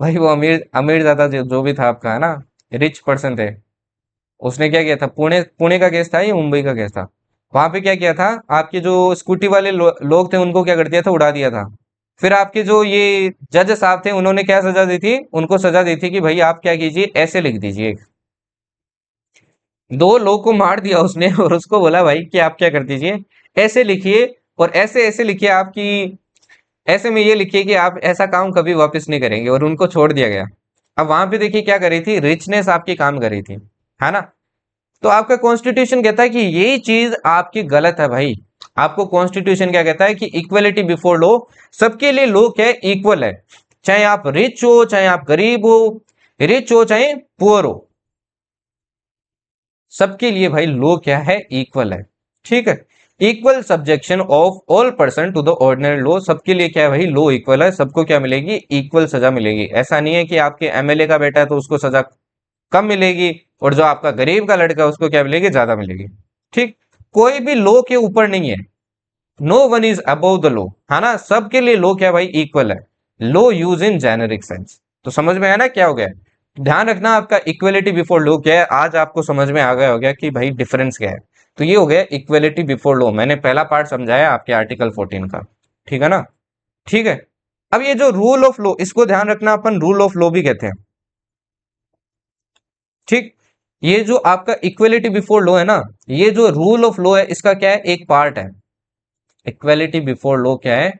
भाई वो अमीर अमीर ज्यादा जो भी था आपका, है ना, रिच पर्सन थे, उसने क्या किया था, पुणे पुणे का केस था या मुंबई का केस था, वहां पे क्या किया था, आपके जो स्कूटी वाले लोग थे उनको क्या कर दिया था, उड़ा दिया था। फिर आपके जो ये जज साहब थे उन्होंने क्या सजा दी थी, उनको सजा दी थी कि भाई आप क्या कीजिए, ऐसे लिख दीजिए, दो लोग को मार दिया उसने और उसको बोला भाई कि आप क्या कर दीजिए, ऐसे लिखिए, और ऐसे ऐसे लिखिए आपकी, ऐसे में ये लिखिए कि आप ऐसा काम कभी वापस नहीं करेंगे, और उनको छोड़ दिया गया। अब वहां पे देखिए क्या करी थी, रिचनेस आपकी काम करी थी, है ना। तो आपका कॉन्स्टिट्यूशन कहता है कि यही चीज आपकी गलत है भाई। आपको कॉन्स्टिट्यूशन क्या कहता है कि इक्वलिटी बिफोर लॉ, सबके लिए लॉ क्या है, इक्वल है। चाहे आप रिच हो, चाहे आप गरीब हो, रिच हो चाहे पुअर हो, सबके लिए भाई लॉ क्या है, इक्वल है। ठीक है, equal subjection of all person to the ordinary law, सबके लिए क्या है भाई, लॉ इक्वल है, सबको क्या मिलेगी, इक्वल सजा मिलेगी। ऐसा नहीं है कि आपके एमएलए का बेटा है तो उसको सजा कम मिलेगी, और जो आपका गरीब का लड़का है उसको क्या मिलेगी, ज्यादा मिलेगी। ठीक, कोई भी लॉ के ऊपर नहीं है, no one is above the law, है ना, सबके लिए लॉ क्या भाई, इक्वल है। Law use in generic sense, तो समझ में आया ना क्या हो गया। ध्यान रखना, आपका इक्वलिटी बिफोर लॉ क्या है, आज आपको समझ में आ गया हो गया कि भाई डिफरेंस क्या है। तो ये हो गया इक्वलिटी बिफोर लॉ, मैंने पहला पार्ट समझाया आपके आर्टिकल 14 का, ठीक है ना। ठीक है, अब ये जो रूल ऑफ लॉ, इसको ध्यान रखना, अपन रूल ऑफ लॉ भी कहते हैं। ठीक, ये जो आपका इक्वलिटी बिफोर लॉ है ना, ये जो रूल ऑफ लॉ है इसका क्या है, एक पार्ट है। इक्वलिटी बिफोर लॉ क्या है,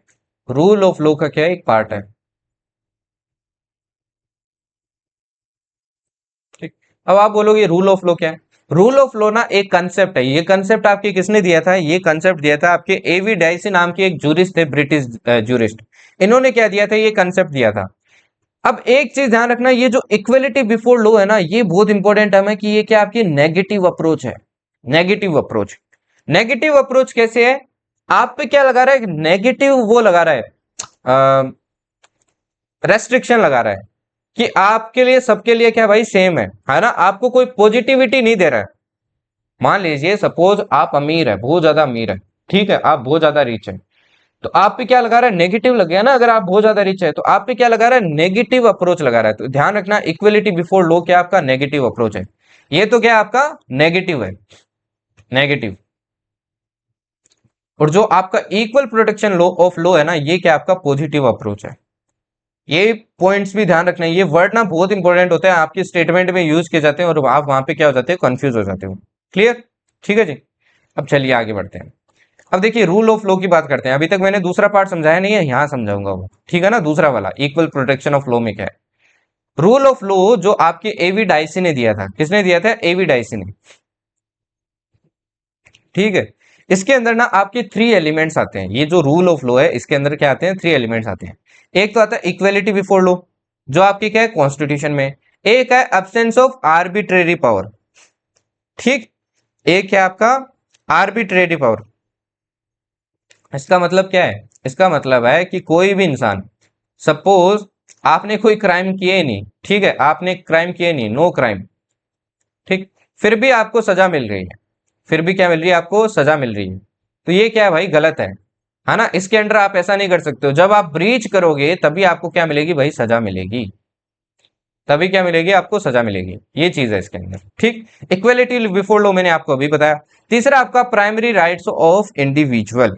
रूल ऑफ लॉ का क्या है, एक पार्ट है। ठीक, अब आप बोलोगे रूल ऑफ लॉ क्या है। रूल ऑफ लॉ ना एक कंसेप्ट है, ये कंसेप्ट आपके किसने दिया था, ये कंसेप्ट दिया था आपके एवी डाइसी नाम के एक जूरिस्ट थे, ब्रिटिश जूरिस्ट। इन्होंने क्या दिया था, ये कंसेप्ट दिया था। अब एक चीज ध्यान रखना, ये जो इक्वलिटी बिफोर लॉ है ना, ये बहुत इंपॉर्टेंट टर्म है कि ये क्या आपकी नेगेटिव अप्रोच है। नेगेटिव अप्रोच, नेगेटिव अप्रोच कैसे है, आप पे क्या लगा रहा है, नेगेटिव वो लगा रहा है, रेस्ट्रिक्शन लगा रहा है कि आपके लिए सबके लिए क्या भाई सेम है ना, आपको कोई पॉजिटिविटी नहीं दे रहा है। मान लीजिए सपोज आप अमीर है, बहुत ज्यादा अमीर है, ठीक है, आप बहुत ज्यादा रिच है, तो आप पे क्या लगा रहा है, नेगेटिव लग गया ना, अगर आप बहुत ज्यादा रिच है तो आप पे क्या लगा रहा है, नेगेटिव अप्रोच लगा रहा है। तो ध्यान रखना, इक्वलिटी बिफोर लॉ क्या आपका नेगेटिव अप्रोच है, ये तो क्या आपका नेगेटिव है, नेगेटिव। और जो आपका equal protection law of law है ना, ये क्या आपका पॉजिटिव अप्रोच है। ये पॉइंट्स भी ध्यान रखना है, ये वर्ड ना बहुत इंपॉर्टेंट होते हैं, आपके स्टेटमेंट में यूज किए जाते हैं, और आप वहां पे क्या हो जाते हैं, कंफ्यूज हो जाते हो। क्लियर, ठीक है जी। अब चलिए आगे बढ़ते हैं। अब देखिए रूल ऑफ लॉ की बात करते हैं, अभी तक मैंने दूसरा पार्ट समझाया नहीं है, यहां समझाऊंगा वो, ठीक है ना, दूसरा वाला इक्वल प्रोटेक्शन ऑफ लॉ में क्या है। रूल ऑफ लॉ जो आपके एवी डाइसी ने दिया था, किसने दिया था, एवी डाइसी ने। ठीक है, इसके अंदर ना आपके थ्री एलिमेंट्स आते हैं, ये जो रूल ऑफ लॉ है इसके अंदर क्या आते हैं, थ्री एलिमेंट्स आते हैं। एक तो आता है इक्वेलिटी बिफोर लॉ, जो आपकी क्या है, कॉन्स्टिट्यूशन में। एक है एब्सेंस ऑफ आर्बिट्रेरी पावर, ठीक, एक है आपका आर्बिट्रेरी पावर। इसका मतलब क्या है, इसका मतलब है कि कोई भी इंसान, सपोज आपने कोई क्राइम किए ही नहीं, ठीक है, आपने क्राइम किए नहीं, नो क्राइम, ठीक, फिर भी आपको सजा मिल रही है, फिर भी क्या मिल रही है, आपको सजा मिल रही है, तो ये क्या है भाई, गलत है ना। इसके अंडर आप ऐसा नहीं कर सकते हो, जब आप ब्रीच करोगे तभी आपको क्या मिलेगी भाई, सजा मिलेगी, तभी क्या मिलेगी, आपको सजा मिलेगी, ये चीज है इसके अंदर। ठीक, इक्वेलिटी बिफोर लॉ मैंने आपको अभी बताया। तीसरा आपका प्राइमरी राइट्स ऑफ इंडिविजुअल।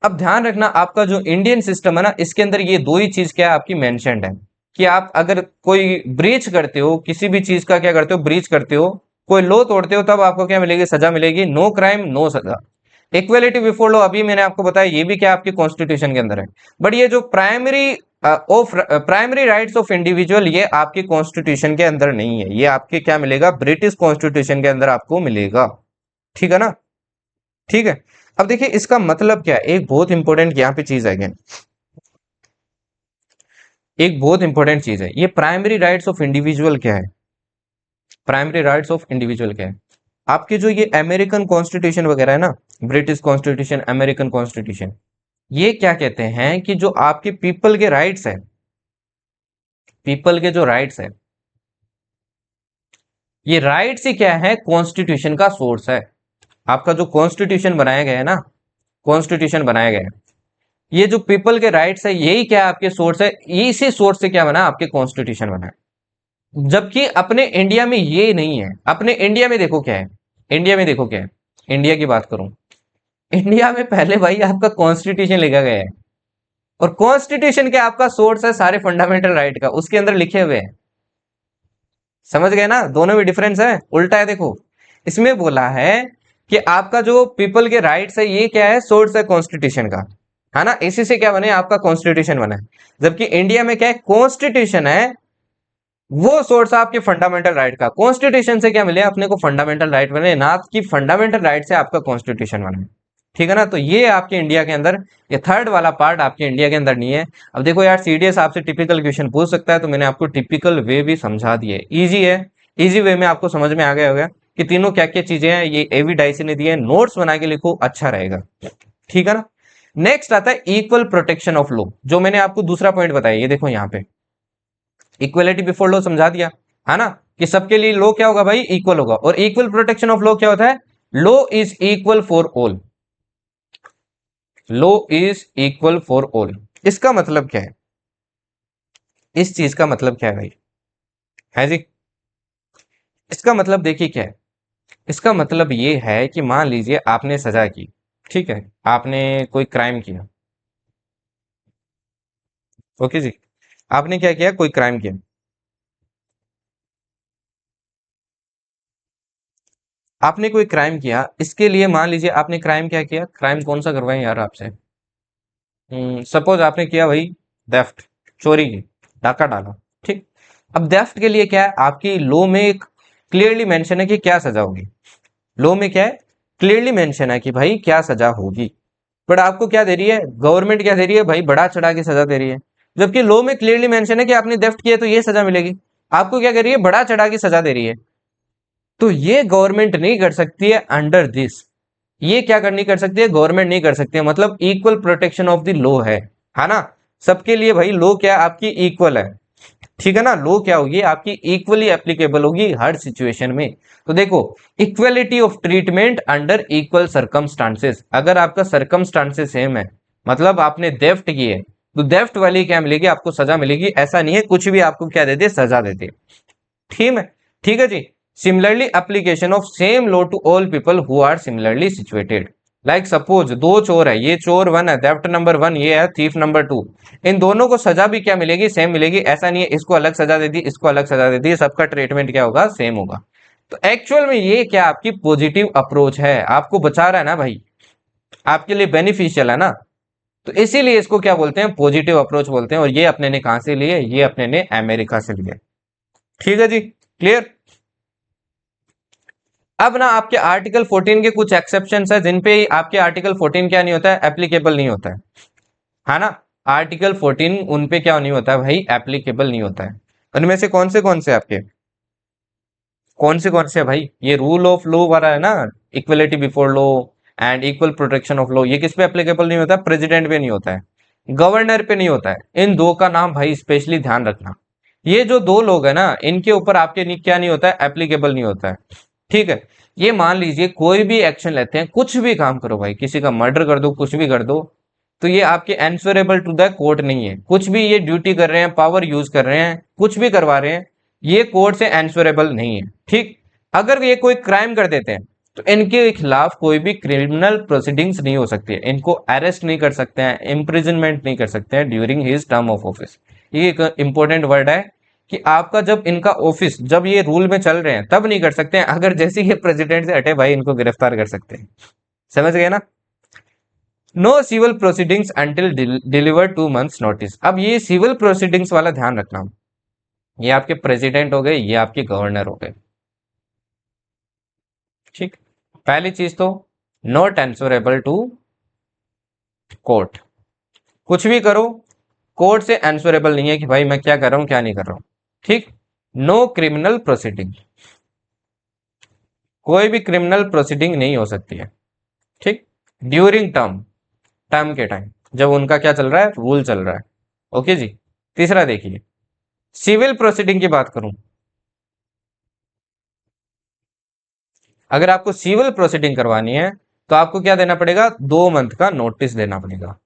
अब ध्यान रखना, आपका जो इंडियन सिस्टम है ना, इसके अंदर ये दो ही चीज क्या है आपकी मेंशन्ड है, कि आप अगर कोई ब्रीच करते हो, किसी भी चीज का क्या करते हो, ब्रीच करते हो, कोई लॉ तोड़ते हो, तब आपको क्या मिलेगी, सजा मिलेगी, नो क्राइम नो सजा। इक्वेलिटी बिफोर लॉ अभी मैंने आपको बताया, ये भी क्या आपके कॉन्स्टिट्यूशन के अंदर है। बट ये जो प्राइमरी राइट्स ऑफ इंडिविजुअल, ये आपके कॉन्स्टिट्यूशन के अंदर नहीं है, ये आपके क्या मिलेगा, ब्रिटिश कॉन्स्टिट्यूशन के अंदर आपको मिलेगा, ठीक है ना। ठीक है, अब देखिए इसका मतलब क्या है, एक बहुत इंपॉर्टेंट यहाँ पे चीज है again, एक बहुत इंपॉर्टेंट चीज है, ये प्राइमरी राइट्स ऑफ इंडिविजुअल क्या है, प्राइमरी राइट्स ऑफ इंडिविजुअल क्या है। आपके जो ये अमेरिकन कॉन्स्टिट्यूशन वगैरह है ना, ब्रिटिश कॉन्स्टिट्यूशन, अमेरिकन कॉन्स्टिट्यूशन, ये क्या कहते हैं कि जो आपके पीपल के राइट्स है, पीपल के जो राइट्स है, ये राइट्स ही क्या है, कॉन्स्टिट्यूशन का सोर्स है। आपका जो कॉन्स्टिट्यूशन बनाया गया है ना, कॉन्स्टिट्यूशन बनाया गया है, ये जो पीपल के राइट्स है यही क्या है, आपके सोर्स है, इसी सोर्स से क्या बना, आपके कॉन्स्टिट्यूशन बना है। जबकि अपने इंडिया में ये नहीं है। अपने इंडिया में देखो क्या है, इंडिया में देखो क्या है, इंडिया की बात करूं, इंडिया में पहले भाई आपका कॉन्स्टिट्यूशन लिखा गया है, और कॉन्स्टिट्यूशन क्या आपका सोर्स है सारे फंडामेंटल राइट का, उसके अंदर लिखे हुए हैं। समझ गए ना, दोनों में डिफरेंस है, उल्टा है देखो। इसमें बोला है कि आपका जो पीपल के राइट्स है ये क्या है, सोर्स है कॉन्स्टिट्यूशन का, है ना, इसी से क्या बने, आपका कॉन्स्टिट्यूशन बना है। जबकि इंडिया में क्या है, कॉन्स्टिट्यूशन है वो सोर्स है आपके फंडामेंटल राइट का। कॉन्स्टिट्यूशन से क्या मिले अपने को, फंडामेंटल राइट बने, ना कि फंडामेंटल राइट से आपका कॉन्स्टिट्यूशन बना है। ठीक है ना, तो ये आपके इंडिया के अंदर, ये थर्ड वाला पार्ट आपके इंडिया के अंदर नहीं है। अब देखो यार, सीडीएस आपसे टिपिकल क्वेश्चन पूछ सकता है, तो मैंने आपको टिपिकल वे भी समझा दिए, इजी है, इजी वे में आपको समझ में आ गया होगा कि तीनों क्या क्या चीजें हैं। ये एवी डाइसी ने दिए, नोट्स बना के लिखो, अच्छा रहेगा। ठीक है ना। नेक्स्ट आता है इक्वल प्रोटेक्शन ऑफ लॉ, जो मैंने आपको दूसरा पॉइंट बताया, ये देखो यहाँ पे इक्वलिटी बिफोर लॉ समझा दिया, है ना, कि सबके लिए लॉ क्या होगा भाई, इक्वल होगा। और इक्वल प्रोटेक्शन ऑफ लॉ क्या होता है, law is equal for all, law is equal for all. इसका मतलब क्या है, इस चीज का मतलब क्या है भाई, है जी, इसका मतलब देखिए क्या है, इसका मतलब ये है कि मान लीजिए आपने सजा की, ठीक है, आपने कोई क्राइम किया, ओके जी, आपने क्या किया, कोई क्राइम किया, आपने कोई क्राइम किया, इसके लिए मान लीजिए आपने क्राइम क्या किया, क्राइम कौन सा करवाएं यार आपसे, सपोज आपने किया भाई थेफ्ट, चोरी की, डाका डाला, ठीक। अब थेफ्ट के लिए क्या है, आपकी लॉ में क्लियरली मेंशन है कि क्या सजा होगी, लॉ में क्या है, क्लियरली मेंशन है कि भाई क्या सजा होगी। बट आपको क्या दे रही है गवर्नमेंट, क्या दे रही है भाई, बढ़ा चढ़ा के सजा दे रही है। जबकि लॉ में क्लियरली मेंशन है कि आपने थेफ्ट किया तो ये सजा मिलेगी, आपको क्या कर रही है, बढ़ा चढ़ा के सजा दे रही है। तो ये गवर्नमेंट नहीं कर सकती है अंडर दिस, ये क्या करनी कर सकती है, गवर्नमेंट नहीं कर सकती है, मतलब equal protection of the law है ना, सबके लिए भाई लॉ क्या आपकी इक्वल है। ठीक है ना, लॉ क्या होगी आपकी, इक्वली एप्लीकेबल होगी हर सिचुएशन में। तो देखो, equality of treatment under equal circumstances, अगर आपका सर्कमस्टांसेस सेम है, मतलब आपने थेफ्ट की है, तो थेफ्ट वाली क्या मिलेगी, आपको सजा मिलेगी। ऐसा नहीं है कुछ भी आपको क्या देते, सजा देते। ठीक है, ठीक है जी। Similarly application of same law to all people who are similarly situated, like suppose दो चोर है, ये चोर वन है, थेफ्ट नंबर वन, ये है थीफ नंबर टू, इन दोनों को सजा भी क्या मिलेगी, सेम मिलेगी। ऐसा नहीं है इसको अलग सजा दे दी, इसको अलग सजा दे दी, सबका ट्रीटमेंट क्या होगा, सेम होगा। तो एक्चुअल में ये क्या आपकी पॉजिटिव अप्रोच है, आपको बचा रहा है ना भाई, आपके लिए बेनिफिशियल है ना, तो इसीलिए इसको क्या बोलते हैं, पॉजिटिव अप्रोच बोलते हैं। और ये अपने ने कहां से लिए, ये अपने ने अमेरिका से लिए। ठीक है जी, क्लियर। अब ना आपके आर्टिकल 14 के कुछ एक्सेप्शन है, जिन पे आपके आर्टिकल 14 क्या नहीं होता है, एप्लीकेबल नहीं होता है ना। आर्टिकल 14 उन पे क्या नहीं होता है भाई, एप्लीकेबल नहीं होता है। उनमें से कौन से आपके, कौन से भाई, ये रूल ऑफ लॉ वाला है ना, equality before law and equal protection of law, ये किस पे एप्लीकेबल नहीं होता है, प्रेसिडेंट पे नहीं होता है, गवर्नर पे नहीं होता है। इन दो का नाम भाई स्पेशली ध्यान रखना, ये जो दो लोग है ना, इनके ऊपर आपके क्या नहीं होता है, एप्लीकेबल नहीं होता है। ठीक है, ये मान लीजिए कोई भी एक्शन लेते हैं, कुछ भी काम करो भाई, किसी का मर्डर कर दो, कुछ भी कर दो, तो ये आपके एंसवरेबल टू द कोर्ट नहीं है। कुछ भी ये ड्यूटी कर रहे हैं, पावर यूज कर रहे हैं, कुछ भी करवा रहे हैं, ये कोर्ट से एंसवरेबल नहीं है। ठीक, अगर ये कोई क्राइम कर देते हैं, तो इनके खिलाफ कोई भी क्रिमिनल प्रोसीडिंग्स नहीं हो सकती है, इनको अरेस्ट नहीं कर सकते हैं, इम्प्रिजनमेंट नहीं कर सकते हैं during his term of office. ये एक इंपॉर्टेंट वर्ड है कि आपका जब इनका ऑफिस, जब ये रूल में चल रहे हैं तब नहीं कर सकते हैं, अगर जैसे ये प्रेसिडेंट से हटे भाई इनको गिरफ्तार कर सकते हैं। समझ गए ना। No civil proceedings until deliver 2 months notice. अब ये सिविल प्रोसीडिंग्स वाला ध्यान रखना, ये आपके प्रेसिडेंट हो गए, ये आपके गवर्नर हो गए। ठीक, पहली चीज तो नॉट एंसवरेबल टू कोर्ट, कुछ भी करो कोर्ट से एंसवरेबल नहीं है कि भाई मैं क्या कर रहा हूं क्या नहीं कर रहा हूं। ठीक, नो क्रिमिनल प्रोसीडिंग, कोई भी क्रिमिनल प्रोसीडिंग नहीं हो सकती है। ठीक, ड्यूरिंग टर्म, टर्म के टाइम, जब उनका क्या चल रहा है, रूल चल रहा है। ओके जी। तीसरा देखिए, सिविल प्रोसीडिंग की बात करूं, अगर आपको सिविल प्रोसीडिंग करवानी है तो आपको क्या देना पड़ेगा, 2 मंथ का नोटिस देना पड़ेगा।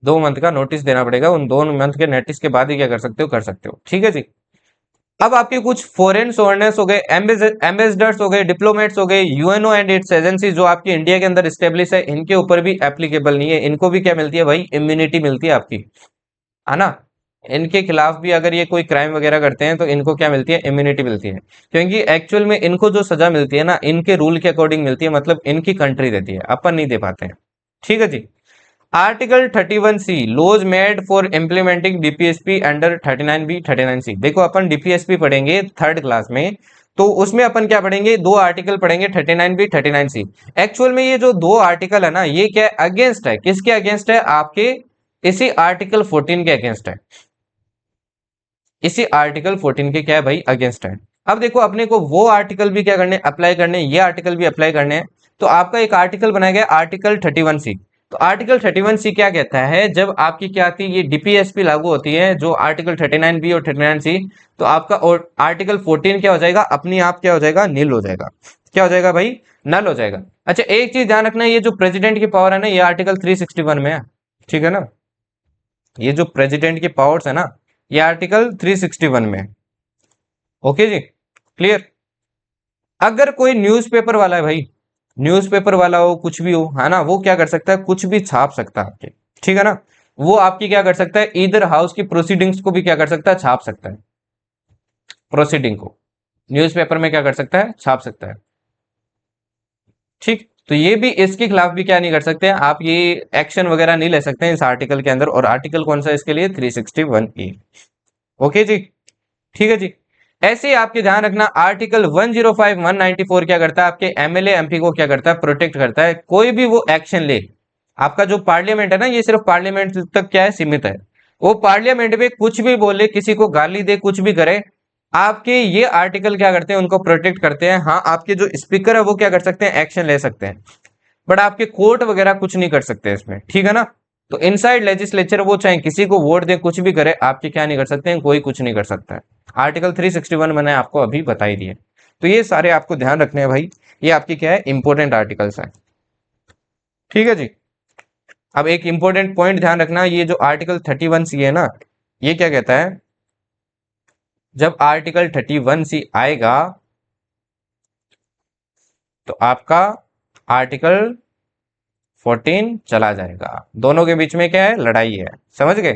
2 मंथ का नोटिस देना पड़ेगा, उन 2 मंथ के नोटिस के बाद ही क्या कर सकते हो, कर सकते हो। ठीक है जी। अब आपके कुछ फॉरेन सोवर्नर्स हो गए, एम्बेसडर्स हो गए, डिप्लोमेट्स हो गए, यूएनओ एंड इट्स एजेंसी जो आपकी इंडिया के अंदर स्टेब्लिश है, इनके ऊपर भी एप्लीकेबल नहीं है। इनको भी क्या मिलती है भाई, इम्यूनिटी मिलती है आपकी, है ना। इनके खिलाफ भी अगर ये कोई क्राइम वगैरह करते हैं तो इनको क्या मिलती है, इम्यूनिटी मिलती है। क्योंकि एक्चुअल में इनको जो सजा मिलती है ना, इनके रूल के अकॉर्डिंग मिलती है, मतलब इनकी कंट्री देती है, अपन नहीं दे पाते हैं। ठीक है जी। Article 31C laws made for implementing DPSP under 39B 39C। देखो अपन डीपीएसपी पढ़ेंगे थर्ड क्लास में, तो उसमें अपन क्या पढ़ेंगे, दो आर्टिकल पढ़ेंगे 39B 39C। एक्चुअल में ये जो दो आर्टिकल है ना, ये क्या अगेंस्ट है, किसके अगेंस्ट है, आपके इसी आर्टिकल 14 के अगेंस्ट है। इसी आर्टिकल 14 के क्या है भाई, अगेंस्ट है। अब देखो अपने को वो आर्टिकल भी क्या करने, अप्लाई करने, ये आर्टिकल भी अप्लाई करने हैं। तो आपका एक आर्टिकल बनाया गया आर्टिकल 31C। तो आर्टिकल 31C क्या कहता है, जब आपकी क्या आती है, ये डीपीएसपी लागू होती है, जो आर्टिकल 39B और 39C, तो आपका और आर्टिकल 14 क्या हो जाएगा, अपने आप क्या हो जाएगा, नील हो जाएगा। क्या हो जाएगा भाई, नल हो जाएगा। अच्छा एक चीज ध्यान रखना, ये जो प्रेसिडेंट की पावर है ना, ये आर्टिकल 361 में है। ठीक है ना, ये जो प्रेसिडेंट की पावर्स है ना, ये आर्टिकल 361 में है। ओके जी, क्लियर। अगर कोई न्यूज़पेपर वाला है भाई, न्यूज़पेपर वाला हो, कुछ भी हो, है ना, वो क्या कर सकता है, कुछ भी छाप सकता है आपके। ठीक है ना, वो आपकी क्या कर सकता है, इधर हाउस की प्रोसीडिंग्स को भी क्या कर सकता है, छाप सकता है। प्रोसीडिंग को न्यूज़पेपर में क्या कर सकता है, छाप सकता है। ठीक, तो ये भी, इसके खिलाफ भी क्या नहीं कर सकते हैं आप, ये एक्शन वगैरह नहीं ले सकते हैं इस आर्टिकल के अंदर। और आर्टिकल कौन सा है इसके लिए, 361E। ओके जी, ठीक है जी। ऐसे ही आपके ध्यान रखना, आर्टिकल 105 194 क्या करता है, आपके एमएलए एमपी को क्या करता है, प्रोटेक्ट करता है। कोई भी वो एक्शन ले, आपका जो पार्लियामेंट है ना, ये सिर्फ पार्लियामेंट तक क्या है, सीमित है। वो पार्लियामेंट में कुछ भी बोले, किसी को गाली दे, कुछ भी करे, आपके ये आर्टिकल क्या करते हैं, उनको प्रोटेक्ट करते हैं। हाँ, आपके जो स्पीकर है वो क्या कर सकते हैं, एक्शन ले सकते हैं, बट आपके कोर्ट वगैरह कुछ नहीं कर सकते इसमें। ठीक है ना, तो इनसाइड लेजिस्लेचर वो चाहे किसी को वोट दे, कुछ भी करे, आपके क्या नहीं कर सकते हैं, कोई कुछ नहीं कर सकता है। आर्टिकल 361 मैंने आपको अभी बताई दिए। तो ये सारे आपको ध्यान रखने हैं भाई, ये आपकी क्या है, इंपॉर्टेंट आर्टिकल्स हैं। ठीक है जी। अब एक इंपॉर्टेंट पॉइंट ध्यान रखना, ये जो आर्टिकल 31C है ना, ये क्या कहता है, जब आर्टिकल 31C आएगा तो आपका आर्टिकल 14 चला जाएगा। दोनों के बीच में क्या है, लड़ाई है, समझ गए।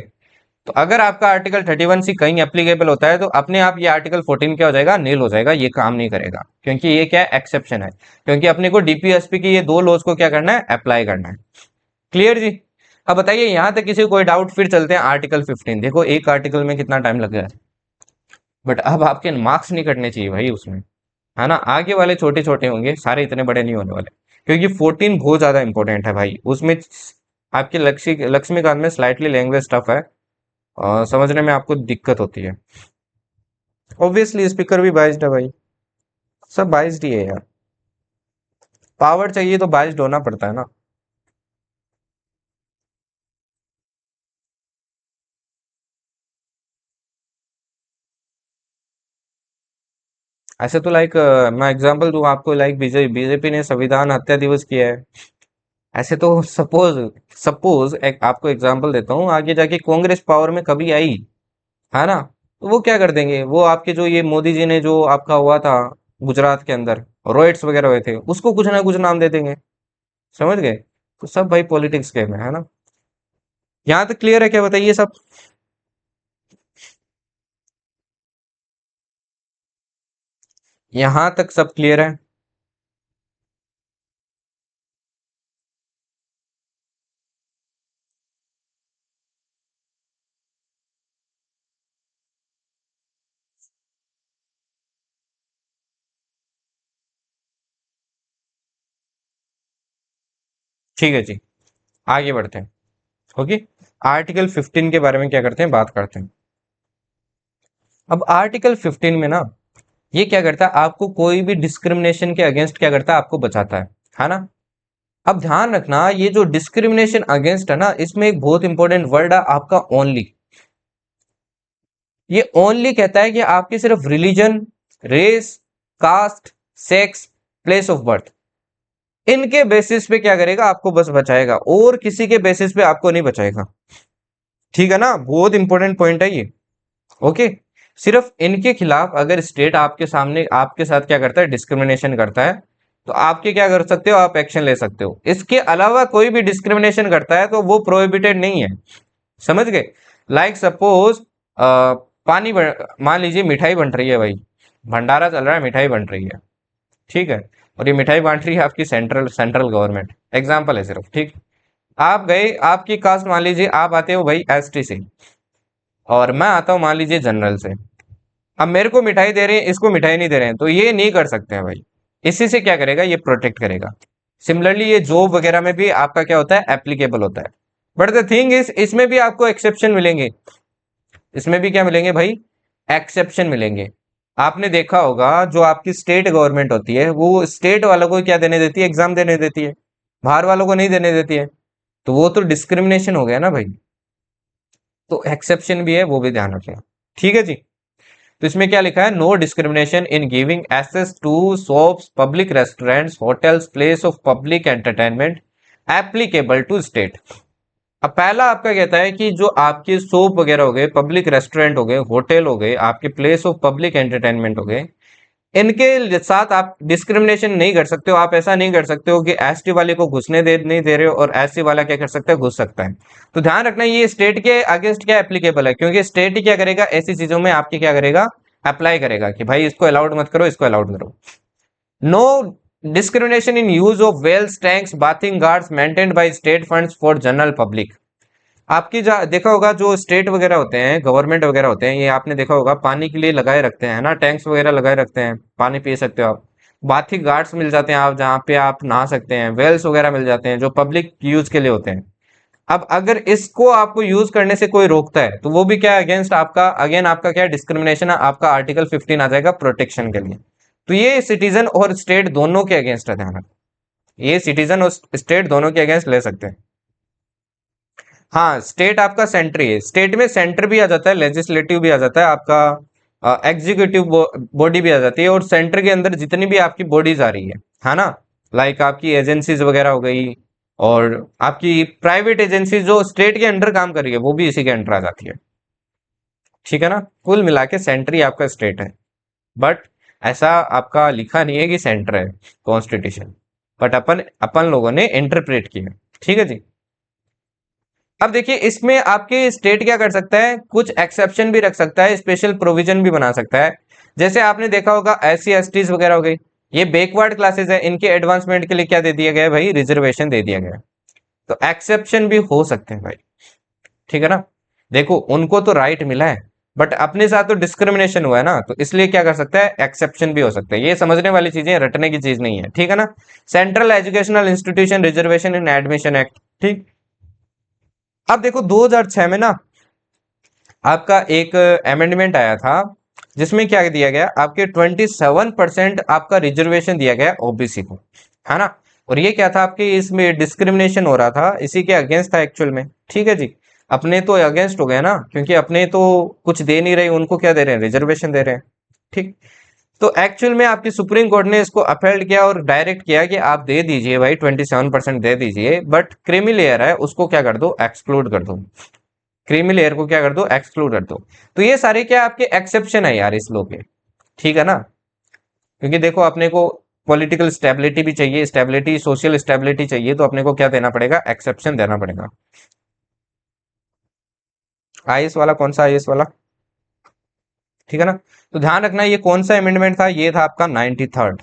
तो अगर आपका आर्टिकल 31C कहीं एप्लीकेबल होता है, तो अपने आप ये आर्टिकल 14 क्या हो जाएगा, नील हो जाएगा, ये काम नहीं करेगा, क्योंकि ये क्या है, एक्सेप्शन है। क्योंकि अपने को डीपीएसपी की ये दो लॉज को क्या करना है, अप्लाई करना है। क्लियर जी। अब बताइए यहां तक किसी को कोई डाउट, फिर चलते हैं आर्टिकल 15। देखो एक आर्टिकल में कितना टाइम लग गया है, बट अब आपके मार्क्स नहीं कटने चाहिए भाई उसमें, है ना। आगे वाले छोटे छोटे होंगे, सारे इतने बड़े नहीं होने वाले, क्योंकि 14 बहुत ज्यादा इंपॉर्टेंट है भाई। उसमें आपके लक्ष्मीकांत में स्लाइटली लैंग्वेज टफ है, समझने में आपको दिक्कत होती है। ऑब्वियसली स्पीकर भी बाइज्ड है भाई, सब बाइज्ड ही है यार। पावर चाहिए तो बाइज्ड होना पड़ता है ना। ऐसे तो लाइक, मैं एग्जांपल दूं आपको, लाइक बीजेपी ने संविधान हत्या दिवस किया है। ऐसे तो सपोज सपोज एक आपको एग्जांपल देता हूँ, आगे जाके कांग्रेस पावर में कभी आई, है ना, तो वो क्या कर देंगे, वो आपके जो ये मोदी जी ने जो आपका हुआ था गुजरात के अंदर, रॉयट्स वगैरह हुए थे, उसको कुछ ना कुछ नाम दे देंगे। समझ गए। तो सब भाई पॉलिटिक्स गेम है ना। यहाँ तक क्लियर है क्या, बताइए सब। यहाँ तक सब क्लियर है। ठीक है जी, आगे बढ़ते हैं। ओके, आर्टिकल 15 के बारे में क्या करते हैं, बात करते हैं। अब आर्टिकल 15 में ना, ये क्या करता है, आपको कोई भी डिस्क्रिमिनेशन के अगेंस्ट क्या करता है, आपको बचाता है ना। अब ध्यान रखना, ये जो डिस्क्रिमिनेशन अगेंस्ट है ना, इसमें एक बहुत इंपॉर्टेंट वर्ड है आपका, ओनली। ये ओनली कहता है कि आपकी सिर्फ religion, race, caste, sex, place of birth, इनके बेसिस पे क्या करेगा, आपको बस बचाएगा, और किसी के बेसिस पे आपको नहीं बचाएगा। ठीक है ना, बहुत इंपॉर्टेंट पॉइंट है ये। ओके, सिर्फ इनके खिलाफ अगर स्टेट आपके सामने आपके साथ क्या करता है, डिस्क्रिमिनेशन करता है, तो आपके क्या कर सकते हो, आप एक्शन ले सकते हो। इसके अलावा कोई भी डिस्क्रिमिनेशन करता है तो वो प्रोहिबिटेड नहीं है, समझ गए। लाइक सपोज मान लीजिए मिठाई बन रही है भाई, भंडारा चल रहा है, मिठाई बन रही है, ठीक है, और ये मिठाई बांट रही है आपकी सेंट्रल सेंट्रल गवर्नमेंट, एग्जाम्पल है सिर्फ, ठीक। आप गए, आपकी कास्ट मान लीजिए आप आते हो भाई एसटी से, और मैं आता हूँ मान लीजिए जनरल से। अब मेरे को मिठाई दे रहे हैं, इसको मिठाई नहीं दे रहे हैं, तो ये नहीं कर सकते हैं भाई। इसी से क्या करेगा, ये प्रोटेक्ट करेगा। सिमिलरली ये जॉब वगैरह में भी आपका क्या होता है, एप्लीकेबल होता है। बट द थिंग इज, इसमें भी आपको एक्सेप्शन मिलेंगे। इसमें भी क्या मिलेंगे भाई, एक्सेप्शन मिलेंगे। आपने देखा होगा जो आपकी स्टेट गवर्नमेंट होती है वो स्टेट वालों को क्या देने देती है, एग्जाम देने देती है, बाहर वालों को नहीं देने देती है। तो वो तो डिस्क्रिमिनेशन हो गया ना भाई। तो एक्सेप्शन भी है, वो भी ध्यान रखना, ठीक है जी। तो इसमें क्या लिखा है, no discrimination in giving access to shops, public restaurants, hotels, place of public entertainment applicable to state. अब पहला आपका कहता है कि जो आपके शॉप वगैरह हो गए, पब्लिक रेस्टोरेंट हो गए, होटल हो गए, आपके प्लेस ऑफ पब्लिक एंटरटेनमेंट हो गए, इनके साथ आप डिस्क्रिमिनेशन नहीं कर सकते हो। आप ऐसा नहीं कर सकते हो कि एसटी वाले को घुसने दे नहीं दे रहे हो और एससी वाला क्या कर सकता है, घुस सकता है। तो ध्यान रखना ये स्टेट के अगेंस्ट क्या एप्लीकेबल है, क्योंकि स्टेट ही क्या करेगा, ऐसी चीजों में आपके क्या करेगा, अप्लाई करेगा कि भाई इसको अलाउड मत करो, इसको अलाउड करो। No discrimination in use of wells, tanks, bathing guards maintained by state funds for general public. आपकी देखा होगा जो स्टेट वगैरह होते हैं, गवर्नमेंट वगैरह होते हैं, ये आपने देखा होगा पानी के लिए लगाए रखते हैं ना, टैंक्स वगैरह लगाए रखते हैं, पानी पी सकते हो आप। बाथिंग गार्ड्स मिल जाते हैं आप, जहाँ पे आप नहा सकते हैं। वेल्स वगैरह मिल जाते हैं जो पब्लिक यूज के लिए होते हैं। अब अगर इसको आपको यूज करने से कोई रोकता है तो वो भी क्या अगेंस्ट आपका, अगेन आपका क्या डिस्क्रिमिनेशन है, आपका आर्टिकल 15 आ जाएगा प्रोटेक्शन के लिए। तो ये सिटीजन और स्टेट दोनों के अगेंस्ट है, ध्यान रखना। ये सिटीजन और स्टेट दोनों के अगेंस्ट ले सकते हैं। हाँ, स्टेट आपका सेंट्री है, स्टेट में सेंटर भी आ जाता है, लेजिस्लेटिव भी आ जाता है, आपका एग्जीक्यूटिव बॉडी भी आ जाती है, और सेंटर के अंदर जितनी भी आपकी बॉडीज आ रही है ना, लाइक आपकी एजेंसीज वगैरह हो गई, और आपकी प्राइवेट एजेंसी जो स्टेट के अंडर काम कर रही है वो भी इसी के अंडर आ जाती है, ठीक है ना। कुल मिला के सेंटर ही आपका स्टेट है। बट ऐसा आपका लिखा नहीं है कि सेंटर है कॉन्स्टिट्यूशन, बट अपन अपन लोगों ने इंटरप्रेट किया, ठीक है जी। अब देखिए इसमें आपके स्टेट क्या कर सकता है, कुछ एक्सेप्शन भी रख सकता है, स्पेशल प्रोविजन भी बना सकता है। जैसे आपने देखा होगा एससी एसटीज वगैरह हो गई, ये बैकवर्ड क्लासेस है, इनके एडवांसमेंट के लिए क्या दे दिया गया है भाई, रिजर्वेशन दे दिया गया है। तो एक्सेप्शन भी हो सकते हैं भाई, ठीक है ना। देखो उनको तो राइट मिला है, बट अपने साथ तो डिस्क्रिमिनेशन हुआ है ना, तो इसलिए क्या कर सकता है, एक्सेप्शन भी हो सकता है। ये समझने वाली चीजें, रटने की चीज नहीं है, ठीक है ना। सेंट्रल एजुकेशनल इंस्टीट्यूशन रिजर्वेशन इन एडमिशन एक्ट, ठीक। अब देखो 2006 में ना आपका एक अमेंडमेंट आया था, जिसमें क्या दिया गया, आपके 27% आपका रिजर्वेशन दिया गया ओबीसी को, है ना। और ये क्या था, आपके इसमें डिस्क्रिमिनेशन हो रहा था, इसी के अगेंस्ट था एक्चुअल में, ठीक है जी। अपने तो अगेंस्ट हो गया ना, क्योंकि अपने तो कुछ दे नहीं रहे, उनको क्या दे रहे हैं, रिजर्वेशन दे रहे हैं, ठीक। तो एक्चुअल में आपकी सुप्रीम कोर्ट ने इसको अपहेल्ड किया और डायरेक्ट किया कि आप दे दीजिए भाई, 27% दे दीजिए, बट क्रीमी लेयर है उसको क्या कर दो, एक्सक्लूड कर दो। क्रीमी लेयर को क्या कर दो, एक्सक्लूड कर दो। तो ये सारे क्या आपके एक्सेप्शन है यार इस लो के, ठीक है ना। क्योंकि देखो अपने को पॉलिटिकल स्टेबिलिटी भी चाहिए, स्टेबिलिटी, सोशल स्टेबिलिटी चाहिए, तो अपने को क्या देना पड़ेगा, एक्सेप्शन देना पड़ेगा। आईएएस वाला कौन सा, आईएएस वाला, ठीक है ना। तो ध्यान रखना ये कौन सा अमेंडमेंट था, ये था आपका 93rd।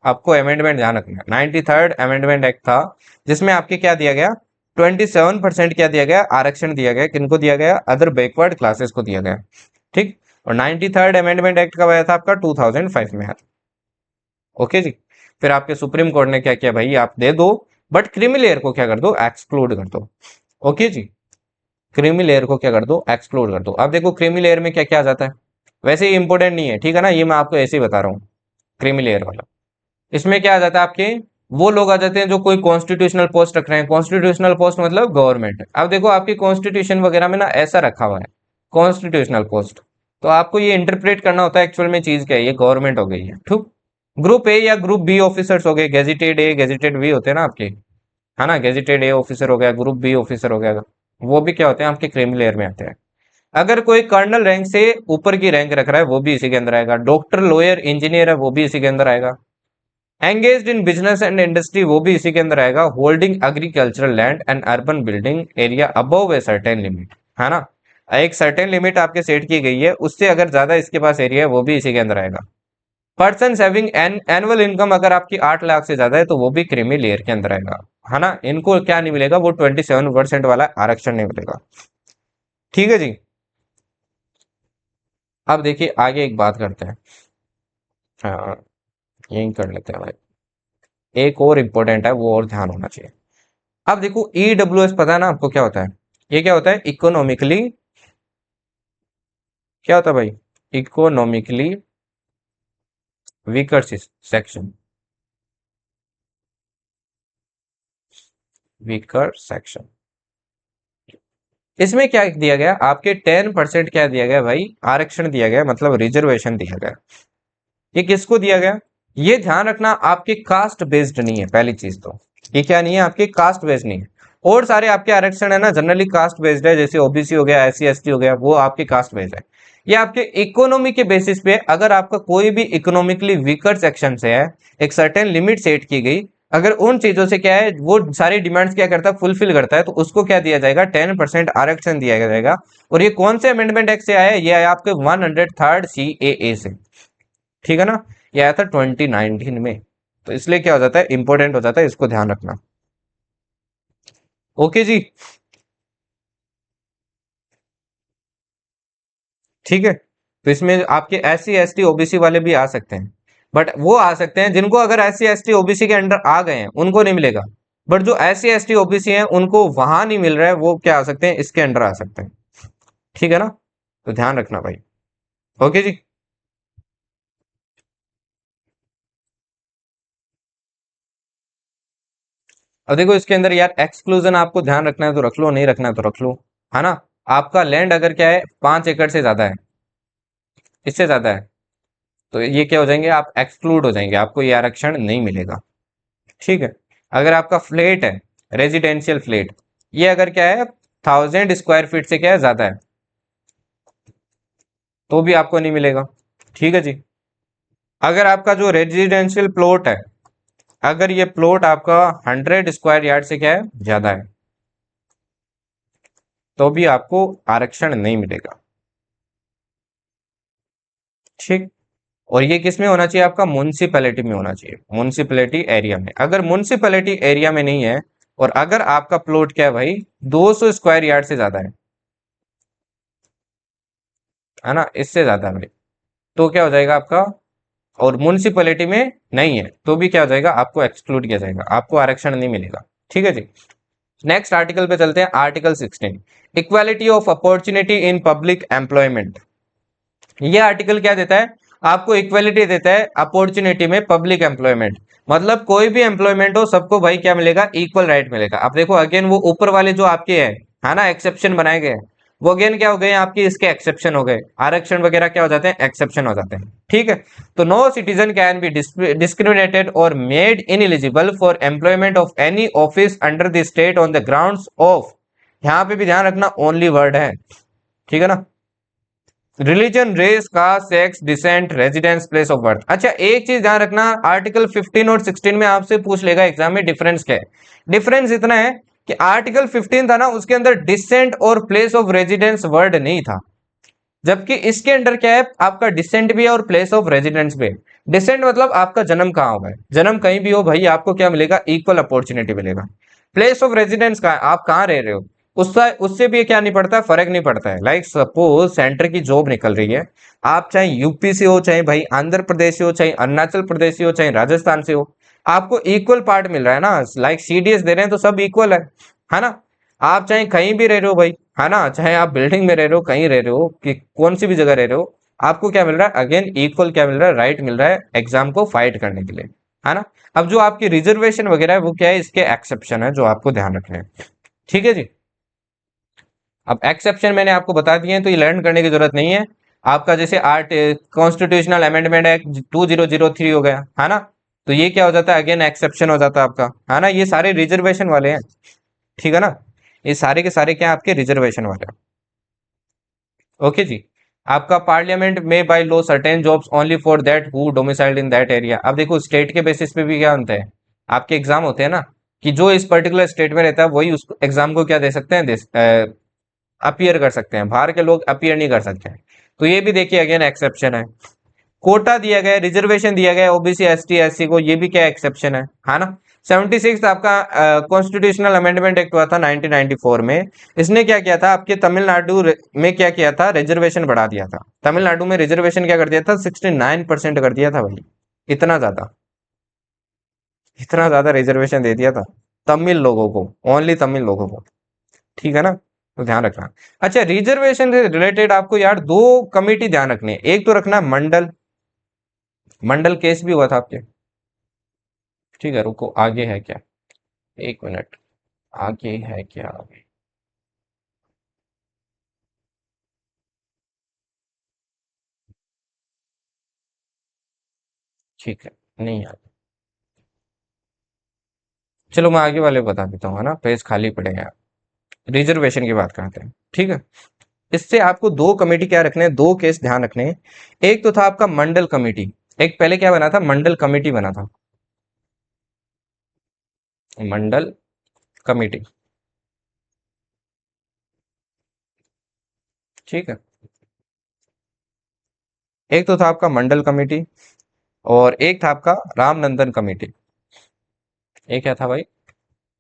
आपको अमेंडमेंट ध्यान रखना, 93rd अमेंडमेंट एक्ट था, जिसमें आपके क्या दिया गया, 27% क्या दिया गया, आरक्षण दिया गया, किनको दिया गया, अदर बैकवर्ड क्लासेस को दिया गया, ठीक। और 93rd अमेंडमेंट एक्ट कब आया था आपका, 2005 में आया था, ओके जी। फिर आपके सुप्रीम कोर्ट ने क्या किया भाई, आप दे दो, बट क्रीमी लेयर को क्या कर दो, एक्सक्लूड कर दो, ओके जी। क्रीमी लेयर को क्या कर दो, एक्सक्लूड कर दो। अब देखो क्रीमी लेयर में क्या क्या आ जाता है, वैसे ही इंपॉर्टेंट नहीं है, ठीक है ना, ये मैं आपको ऐसे ही बता रहा हूँ। क्रीमी लेयर वाला, इसमें क्या आ जाता है आपके, वो लोग आ जाते हैं जो कोई कॉन्स्टिट्यूशनल पोस्ट रख रहे हैं। कॉन्स्टिट्यूशनल पोस्ट मतलब गवर्नमेंट। अब देखो आपकी कॉन्स्टिट्यूशन वगैरह में ना ऐसा रखा हुआ है कॉन्स्टिट्यूशनल पोस्ट, तो आपको ये इंटरप्रेट करना होता है एक्चुअल में चीज क्या है, ये गवर्नमेंट हो गई है, ठीक। ग्रुप ए या ग्रुप बी ऑफिसर्स हो गए, गेजिटेड ए गेजिटेड बी होते हैं ना आपके, है ना, गेजिटेड ए ऑफिसर हो गया, ग्रुप बी ऑफिसर हो गया, वो भी क्या होते हैं, आपके क्रीमी लेयर में आते हैं। अगर कोई कर्नल रैंक से ऊपर की रैंक रख रहा है वो भी इसी के अंदर आएगा। डॉक्टर, लॉयर, इंजीनियर है वो भी इसी के अंदर आएगा। Engaged in business and industry वो भी इसी के अंदर आएगा। Holding agricultural land and urban building area above a certain limit, है ना, एक सर्टेन लिमिट आपके सेट की गई है, उससे अगर ज्यादा इसके पास एरिया है वो भी इसी के अंदर आएगा। Person having an annual income अगर आपकी 8 लाख से ज्यादा है तो वो भी क्रीमी लेयर के अंदर आएगा, है ना। इनको क्या नहीं मिलेगा, वो 27% वाला आरक्षण नहीं मिलेगा। ठीक है जी। अब देखिए आगे एक बात करते हैं। हाँ, यही कर लेते हैं भाई। एक और इम्पोर्टेंट है, वो और ध्यान होना चाहिए। अब देखो ईडब्ल्यूएस पता है ना आपको क्या होता है? ये क्या होता है? इकोनॉमिकली, क्या होता है भाई? Economically weaker section, weaker section. इसमें क्या दिया गया आपके 10% क्या दिया गया भाई? आरक्षण दिया गया, मतलब रिजर्वेशन दिया गया। ये किसको दिया गया? ये ध्यान रखना, आपके कास्ट बेस्ड नहीं है पहली चीज तो। ये क्या नहीं है? आपके कास्ट बेस्ड नहीं है। और सारे आपके आरक्षण है ना जनरली कास्ट बेस्ड है, जैसे ओबीसी हो गया, एससी एसटी हो गया, वो आपके कास्ट बेस्ड है। ये आपके इकोनॉमी के बेसिस पे, अगर आपका कोई भी इकोनॉमिकली वीकर सेक्शन से है, एक सर्टेन लिमिट सेट की गई, अगर उन चीजों से क्या है वो सारी डिमांड्स क्या करता है, फुलफिल करता है, तो उसको क्या दिया जाएगा? 10% आरक्षण दिया जाएगा। और ये कौन से अमेंडमेंट एक्ट से आया है? ये आया आपके 103 CAA से। ठीक है ना। ये आया था 2019 में। तो इसलिए क्या हो जाता है, इंपॉर्टेंट हो जाता है, इसको ध्यान रखना। ओके जी। ठीक है। तो इसमें आपके एससी एसटी ओबीसी वाले भी आ सकते हैं, बट वो आ सकते हैं जिनको, अगर एससी एसटी ओबीसी के अंडर आ गए हैं उनको नहीं मिलेगा। बट जो एससी एसटी ओबीसी हैं उनको वहां नहीं मिल रहा है, वो क्या आ सकते हैं? इसके अंडर आ सकते हैं। ठीक है ना। तो ध्यान रखना भाई। ओके जी। अब देखो इसके अंदर यार एक्सक्लूजन आपको ध्यान रखना है तो रख लो, नहीं रखना है तो रख लो, है ना। आपका लैंड अगर क्या है 5 एकड़ से ज्यादा है, इससे ज्यादा है, तो ये क्या हो जाएंगे? आप एक्सक्लूड हो जाएंगे, आपको ये आरक्षण नहीं मिलेगा। ठीक है। अगर आपका फ्लैट है, रेजिडेंशियल फ्लैट, ये अगर क्या है 1000 स्क्वायर फीट से क्या है ज्यादा है, तो भी आपको नहीं मिलेगा। ठीक है जी। अगर आपका जो रेजिडेंशियल प्लॉट है, अगर ये प्लॉट आपका 100 स्क्वायर यार्ड से क्या है ज्यादा है, तो भी आपको आरक्षण नहीं मिलेगा। ठीक। और ये किस में होना चाहिए? आपका म्युनिसिपैलिटी में होना चाहिए, म्युनिसिपैलिटी एरिया में। अगर म्युनिसिपैलिटी एरिया में नहीं है, और अगर आपका प्लॉट क्या है भाई 200 स्क्वायर यार्ड से ज्यादा है ना, इससे ज्यादा भाई, तो क्या हो जाएगा आपका? और म्युनिसिपैलिटी में नहीं है तो भी क्या हो जाएगा? आपको एक्सक्लूड किया जाएगा, आपको आरक्षण नहीं मिलेगा। ठीक है जी। नेक्स्ट आर्टिकल पे चलते हैं, article 16, equality of opportunity in public employment. ये आर्टिकल क्या देता है? आपको इक्वालिटी देता है अपॉर्चुनिटी में पब्लिक एम्प्लॉयमेंट। मतलब कोई भी एम्प्लॉयमेंट हो, सबको भाई क्या मिलेगा? इक्वल राइट मिलेगा। अब देखो अगेन वो ऊपर वाले जो आपके है ना एक्सेप्शन बनाए गए हैं, वो अगेन क्या हो गए आपके? इसके एक्सेप्शन हो गए। आरक्षण वगैरह क्या हो जाते हैं? एक्सेप्शन हो जाते हैं। ठीक है। तो no citizen can be discriminated और made ineligible for employment of any office under the state on the grounds of, यहाँ पे भी ध्यान रखना ओनली वर्ड है। ठीक है ना। Religion, race, caste, sex, descent, residence, place of birth. अच्छा एक चीज ध्यान रखना, आर्टिकल 15 और 16 में आपसे पूछ लेगा एग्जाम में डिफरेंस क्या है। डिफरेंस इतना है कि आर्टिकल 15 था ना, उसके अंदर डिसेंट और प्लेस ऑफ रेजिडेंस वर्ड नहीं था, जबकि इसके अंदर क्या है? आपका डिसेंट भी है और प्लेस ऑफ रेजिडेंस भी है। डिसेंट मतलब आपका जन्म कहाँ हुआ है, जन्म कहीं भी हो भाई, आपको क्या मिलेगा? इक्वल अपॉर्चुनिटी मिलेगा। प्लेस ऑफ रेजिडेंस का आप कहाँ रह रहे हो, उससे उससे भी क्या नहीं पड़ता, फर्क नहीं पड़ता है। लाइक सपोज सेंटर की जॉब निकल रही है, आप चाहे यूपी से हो, चाहे भाई आंध्र प्रदेश से हो, चाहे अरुणाचल प्रदेश से हो, चाहे राजस्थान से हो, आपको इक्वल पार्ट मिल रहा है ना। लाइक सीडीएस दे रहे हैं तो सब इक्वल है ना। आप चाहे कहीं भी रह रहे हो भाई, है ना, चाहे आप बिल्डिंग में रह रहे हो, कहीं रह रहे हो, कि कौन सी भी जगह रह रहे हो, आपको क्या मिल रहा है? अगेन इक्वल क्या मिल रहा है? राइट मिल रहा है एग्जाम को फाइट करने के लिए, है ना। अब जो आपकी रिजर्वेशन वगैरह है वो क्या है? इसके एक्सेप्शन है जो आपको ध्यान रखने हैं। ठीक है जी। अब एक्सेप्शन मैंने आपको बता दिए हैं तो ये लर्न करने की जरूरत नहीं है। आपका जैसे आर्ट कॉन्स्टिट्यूशनल अमेंडमेंट एक्ट 2003 हो गया, है ना, तो ये क्या हो जाता है? अगेन एक्सेप्शन हो जाता है आपका, है ना। ये सारे रिजर्वेशन वाले हैं। ठीक है ना। ये सारे के सारे क्या आपके रिजर्वेशन वाले। ओके जी। आपका पार्लियामेंट में by law certain jobs only for that who domiciled in that area. अब देखो स्टेट के बेसिस पे भी क्या होता है, आपके एग्जाम होते हैं ना, कि जो इस पर्टिकुलर स्टेट में रहता है वही उस एग्जाम को क्या दे सकते हैं, अपीयर कर सकते हैं, बाहर के लोग अपीयर नहीं कर सकते हैं। तो ये भी देखिए अगेन एक्सेप्शन है। कोटा दिया गया है, रिजर्वेशन दिया गया है ओबीसी एसटी एससी को, ये भी क्या एक्सेप्शन है ना। 76 आपका कॉन्स्टिट्यूशनल अमेंडमेंट एक्ट हुआ था 1994 में। इसने क्या किया था, आपके तमिलनाडु में क्या किया था, रिजर्वेशन बढ़ा दिया था। तमिलनाडु में रिजर्वेशन क्या कर दिया था, 69% कर दिया था भाई। इतना ज्यादा, इतना ज्यादा रिजर्वेशन दे दिया था तमिल लोगों को, ओनली तमिल लोगों को। ठीक है ना, तो ध्यान रखना। अच्छा, रिजर्वेशन से रिलेटेड आपको यार दो कमेटी ध्यान रखनी है। एक तो रखना मंडल, मंडल केस भी हुआ था आपके। ठीक है, रुको, आगे है क्या, एक मिनट, आगे है क्या आगे। ठीक है, नहीं यार, चलो मैं आगे वाले बता देता हूँ, है ना, पेज खाली पड़े हैं। रिजर्वेशन की बात करते हैं, ठीक है। इससे आपको दो कमेटी क्या रखने हैं, दो केस ध्यान रखने हैं। एक तो था आपका मंडल कमेटी, एक पहले क्या बना था, मंडल कमेटी बना था, मंडल कमेटी। ठीक है, एक तो था आपका मंडल कमेटी, और एक था आपका रामनंदन कमेटी। एक क्या था भाई,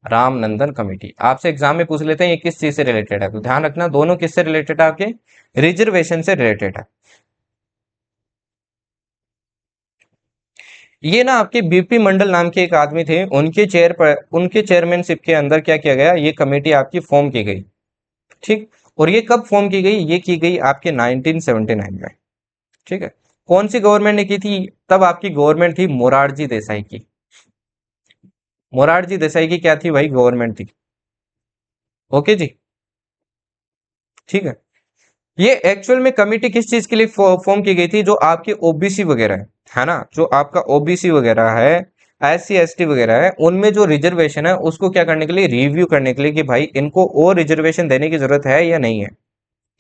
रामनंदन कमेटी। आपसे एग्जाम में पूछ लेते हैं ये किस चीज से रिलेटेड है, तो ध्यान रखना दोनों किससे रिलेटेड है, आपके रिजर्वेशन से रिलेटेड है। ये ना आपके बीपी मंडल नाम के एक आदमी थे, उनके चेयर पर, उनके चेयरमैनशिप के अंदर क्या किया गया, ये कमेटी आपकी फॉर्म की गई। ठीक, और ये कब फॉर्म की गई, ये की गई आपके 1979 में। ठीक है, कौन सी गवर्नमेंट ने की थी, तब आपकी गवर्नमेंट थी मोरारजी देसाई की। मोरारजी देसाई की क्या थी भाई, गवर्नमेंट थी। ओके जी, ठीक है। ये एक्चुअल में कमिटी किस चीज के लिए फॉर्म की गई थी, जो आपके ओबीसी वगैरह है ना, जो आपका ओबीसी वगैरह है, एससी एसटी वगैरह है, उनमें जो रिजर्वेशन है उसको क्या करने के लिए, रिव्यू करने के लिए, कि भाई इनको और रिजर्वेशन देने की जरूरत है या नहीं है।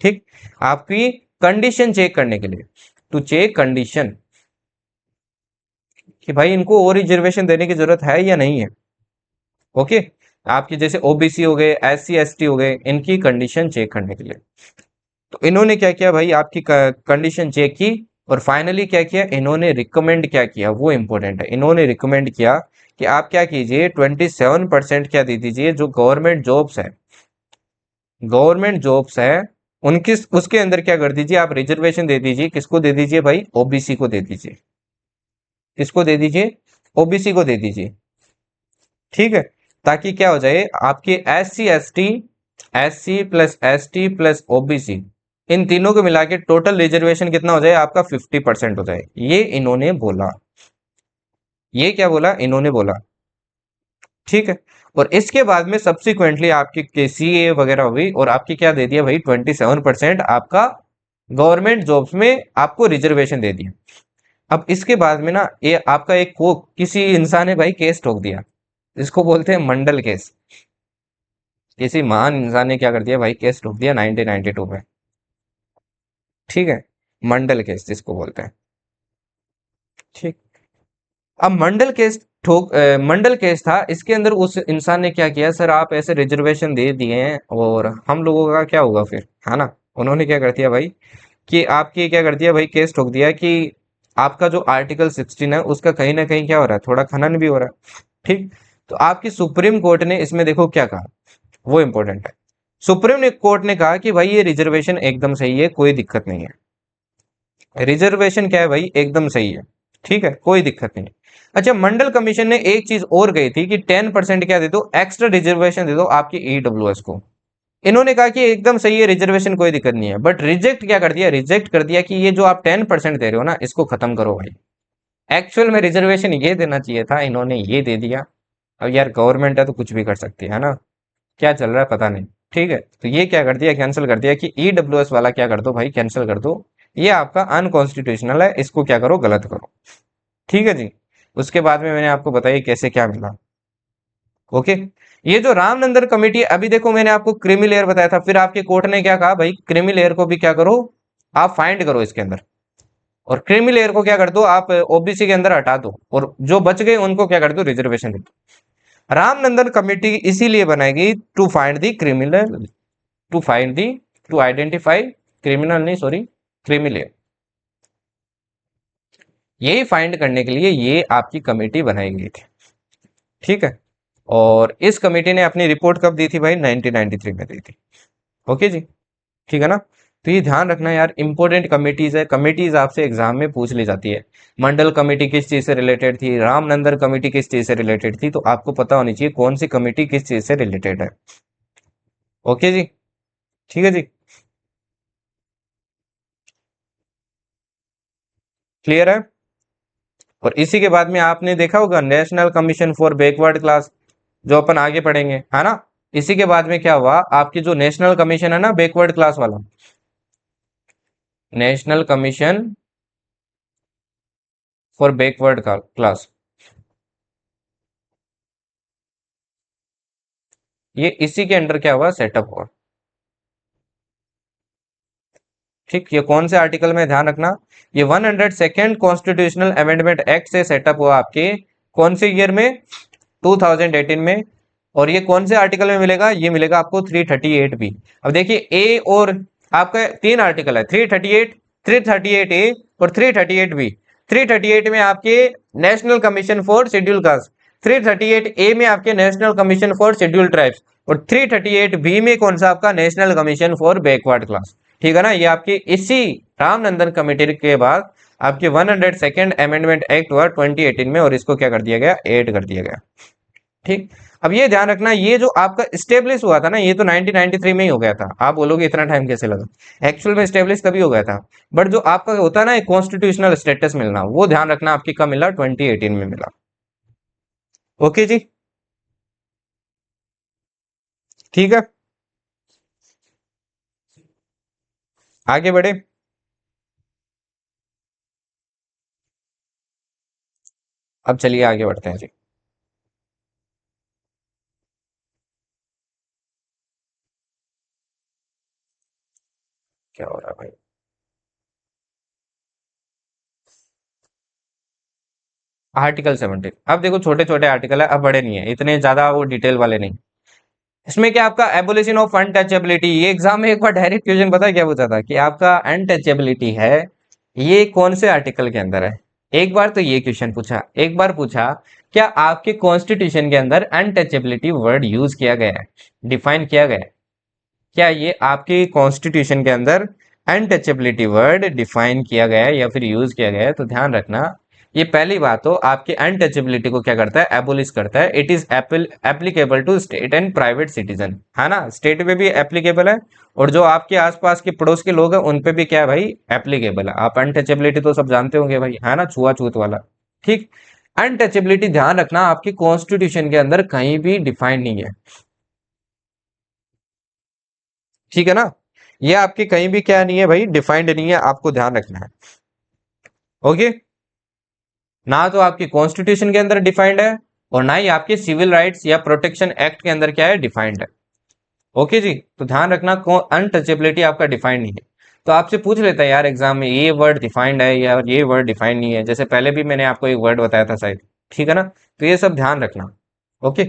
ठीक, आपकी कंडीशन चेक करने के लिए, टू चेक कंडीशन, कि भाई इनको और रिजर्वेशन देने की जरूरत है या नहीं है। ओके, आपके जैसे ओबीसी हो गए, एससी एसटी हो गए, इनकी कंडीशन चेक करने के लिए। तो इन्होंने क्या किया भाई, आपकी कंडीशन चेक की, और फाइनली क्या किया, इन्होंने रिकमेंड क्या किया, वो इंपॉर्टेंट है। इन्होंने रिकमेंड किया कि आप क्या कीजिए, 27% क्या दे दीजिए, जो गवर्नमेंट जॉब्स है, गवर्नमेंट जॉब्स है, उनकी उसके अंदर क्या कर दीजिए, आप रिजर्वेशन दे दीजिए। किसको दे दीजिए भाई, ओबीसी को दे दीजिए। किसको दे दीजिए, ओबीसी को दे दीजिए। ठीक है, ताकि क्या हो जाए, आपके S C S T, S C plus S T plus OBC, इन तीनों को मिला के टोटल रिजर्वेशन कितना हो जाए आपका, 50% हो जाए। ये इन्होंने बोला, ये क्या बोला, इन्होंने बोला। ठीक है, और इसके बाद में सब्सिक्वेंटली आपकी केसीए वगैरह हुई, और आपकी क्या दे दिया भाई, 27% आपका गवर्नमेंट जॉब्स में आपको रिजर्वेशन दे दिया। अब इसके बाद में ना, ये आपका एक को किसी इंसान ने भाई केस ठोक दिया, इसको बोलते हैं मंडल केस। किसी महान इंसान ने क्या कर दिया भाई, केस ठोक दिया 1992 में। ठीक है, मंडल केस जिसको बोलते हैं। ठीक, अब मंडल केस मंडल केस था, इसके अंदर उस इंसान ने क्या किया, सर आप ऐसे रिजर्वेशन दे दिए हैं और हम लोगों का क्या होगा फिर, है ना। उन्होंने क्या कर दिया भाई, कि आपकी क्या कर दिया भाई, केस ठोक दिया कि आपका जो आर्टिकल 16 है उसका कहीं ना कहीं क्या हो रहा है, थोड़ा खनन भी हो रहा है। ठीक, तो आपकी सुप्रीम कोर्ट ने इसमें देखो क्या कहा, वो इंपॉर्टेंट है। सुप्रीम कोर्ट ने कहा कि भाई ये रिजर्वेशन एकदम सही है, कोई दिक्कत नहीं है। रिजर्वेशन क्या है भाई, एकदम सही है। ठीक है, कोई दिक्कत नहीं। अच्छा, मंडल कमीशन ने एक चीज और गई थी कि 10% क्या दे दो, एक्स्ट्रा रिजर्वेशन दे दो आपकी ईडब्ल्यूएस को। इन्होंने कहा कि एकदम सही है रिजर्वेशन, कोई दिक्कत नहीं है, बट रिजेक्ट क्या कर दिया, रिजेक्ट कर दिया कि ये जो आप 10% दे रहे हो ना, इसको खत्म करो भाई। एक्चुअल में रिजर्वेशन ये देना चाहिए था, इन्होंने ये दे दिया। अब यार गवर्नमेंट है तो कुछ भी कर सकती है ना, क्या चल रहा है पता नहीं। ठीक है, तो ये क्या कर दिया, कैंसिल कर दिया कि ईडब्ल्यूएस वाला क्या कर दो भाई, कैंसिल कर दो। ये आपका अनकॉन्स्टिट्यूशनल है, इसको क्या करो, गलत करो। ठीक है जी। उसके बाद में मैंने आपको बताया कैसे क्या मिला। ओके। ये जो रामनंदन कमेटी, अभी देखो मैंने आपको क्रीमी लेयर बताया था, फिर आपके कोर्ट ने क्या कहा भाई, क्रीमी लेयर को भी क्या करो, आप फाइंड करो इसके अंदर, और क्रीमी लेयर को क्या कर दो आप ओबीसी के अंदर हटा दो, और जो बच गए उनको क्या कर दो, रिजर्वेशन दे दो। रामनंदन कमेटी इसीलिए बनाएगी to find the criminal, to find the, to identify criminal नहीं सॉरी, क्रीमी लेयर, यही फाइंड करने के लिए ये आपकी कमेटी बनाई गई थी। ठीक है, और इस कमेटी ने अपनी रिपोर्ट कब दी थी भाई, 1993 में दी थी। ओके जी, ठीक है ना। तो ये ध्यान रखना यार, इंपॉर्टेंट कमेटीज है, कमेटीज आपसे एग्जाम में पूछ ली जाती है। मंडल कमेटी किस चीज से रिलेटेड थी, रामनंदन कमेटी किस चीज से रिलेटेड थी, तो आपको पता होनी चाहिए कौन सी कमेटी किस चीज से रिलेटेड है। ओके जी, ठीक है जी, क्लियर है। और इसी के बाद में आपने देखा होगा national commission for backward class, जो अपन आगे पढ़ेंगे, है ना। इसी के बाद में क्या हुआ, आपकी जो नेशनल कमीशन है ना बैकवर्ड क्लास वाला, national commission for backward class, ये इसी के अंडर क्या हुआ, सेटअप हुआ। ठीक, ये कौन से आर्टिकल में, ध्यान रखना, ये 102nd कॉन्स्टिट्यूशनल अमेंडमेंट एक्ट से सेटअप हुआ आपके कौन से ईयर में, 2018 में। और ये कौन से आर्टिकल में मिलेगा, ये मिलेगा आपको 338 बी। अब देखिए ए और आपका तीन आर्टिकल है, 338, 338 ए और 338 बी। 338 में आपके national commission for schedule caste, 338 ए में आपके national commission for schedule tribes, और 338 बी में कौन सा आपका, national commission for backward class. ठीक है ना, ये आपके इसी रामनंदन कमेटी के बाद आपके 102nd अमेंडमेंट एक्ट हुआ 2018 में, और इसको क्या कर दिया गया, ऐड कर दिया गया। ठीक, अब ये ध्यान रखना, ये जो आपका स्टेब्लिश हुआ था ना, ये तो 1993 में ही हो गया था। आप बोलोगे इतना टाइम कैसे लगा, एक्चुअल में स्टेब्लिश कभी हो गया था, बट जो आपका होता है ना कॉन्स्टिट्यूशनल स्टेटस मिलना, वो ध्यान रखना आपकी कब मिला, 2018 में मिला। ओके जी, ठीक है, आगे बढ़े। अब चलिए आगे बढ़ते हैं जी। क्या हो रहा है भाई, आर्टिकल 17, अब देखो छोटे छोटे आर्टिकल है, अब बड़े नहीं है इतने ज्यादा, वो डिटेल वाले नहीं। इसमें क्या आपका एबोलिशन ऑफ अनटचेबिलिटी, ये एग्जाम में एक बार डायरेक्ट क्वेश्चन पता है क्या पूछा था, कि आपका अनटचेबिलिटी है ये कौन से आर्टिकल के अंदर है। एक बार तो ये क्वेश्चन पूछा, एक बार पूछा क्या आपके कॉन्स्टिट्यूशन के अंदर अनटचेबिलिटी वर्ड यूज किया गया है, डिफाइन किया गया है, क्या ये आपके कॉन्स्टिट्यूशन के अंदर अनटचेबिलिटी वर्ड डिफाइन किया गया है या फिर यूज किया गया है। तो ध्यान रखना, ये पहली बात तो आपके अनटचेबिलिटी को क्या करता है, एबोलिश करता है। It is applicable to state and private citizen, है ना, स्टेट पे भी एप्लीकेबल है, और जो आपके आसपास के पड़ोस के लोग हैं उन पे भी क्या है भाई, एप्लीकेबल है। आप अनटचेबिलिटी तो सब जानते होंगे भाई, है ना, छुआछूत वाला। ठीक, अनटचेबिलिटी ध्यान रखना आपके कॉन्स्टिट्यूशन के अंदर कहीं भी डिफाइन नहीं है। ठीक है ना, ये आपके कहीं भी क्या नहीं है भाई, डिफाइंड नहीं है, आपको ध्यान रखना है। ओके, ना तो आपके कॉन्स्टिट्यूशन के अंदर डिफाइंड है, और ना ही आपके सिविल राइट्स या प्रोटेक्शन एक्ट के अंदर क्या है, डिफाइंड है। ओके जी, तो ध्यान रखना अनटचेबिलिटी आपका डिफाइंड नहीं है। तो आपसे पूछ लेता है यार एग्जाम में, ये वर्ड डिफाइंड है या ये वर्ड डिफाइंड नहीं है, जैसे पहले भी मैंने आपको एक वर्ड बताया था शायद। ठीक है ना, तो ये सब ध्यान रखना। Okay,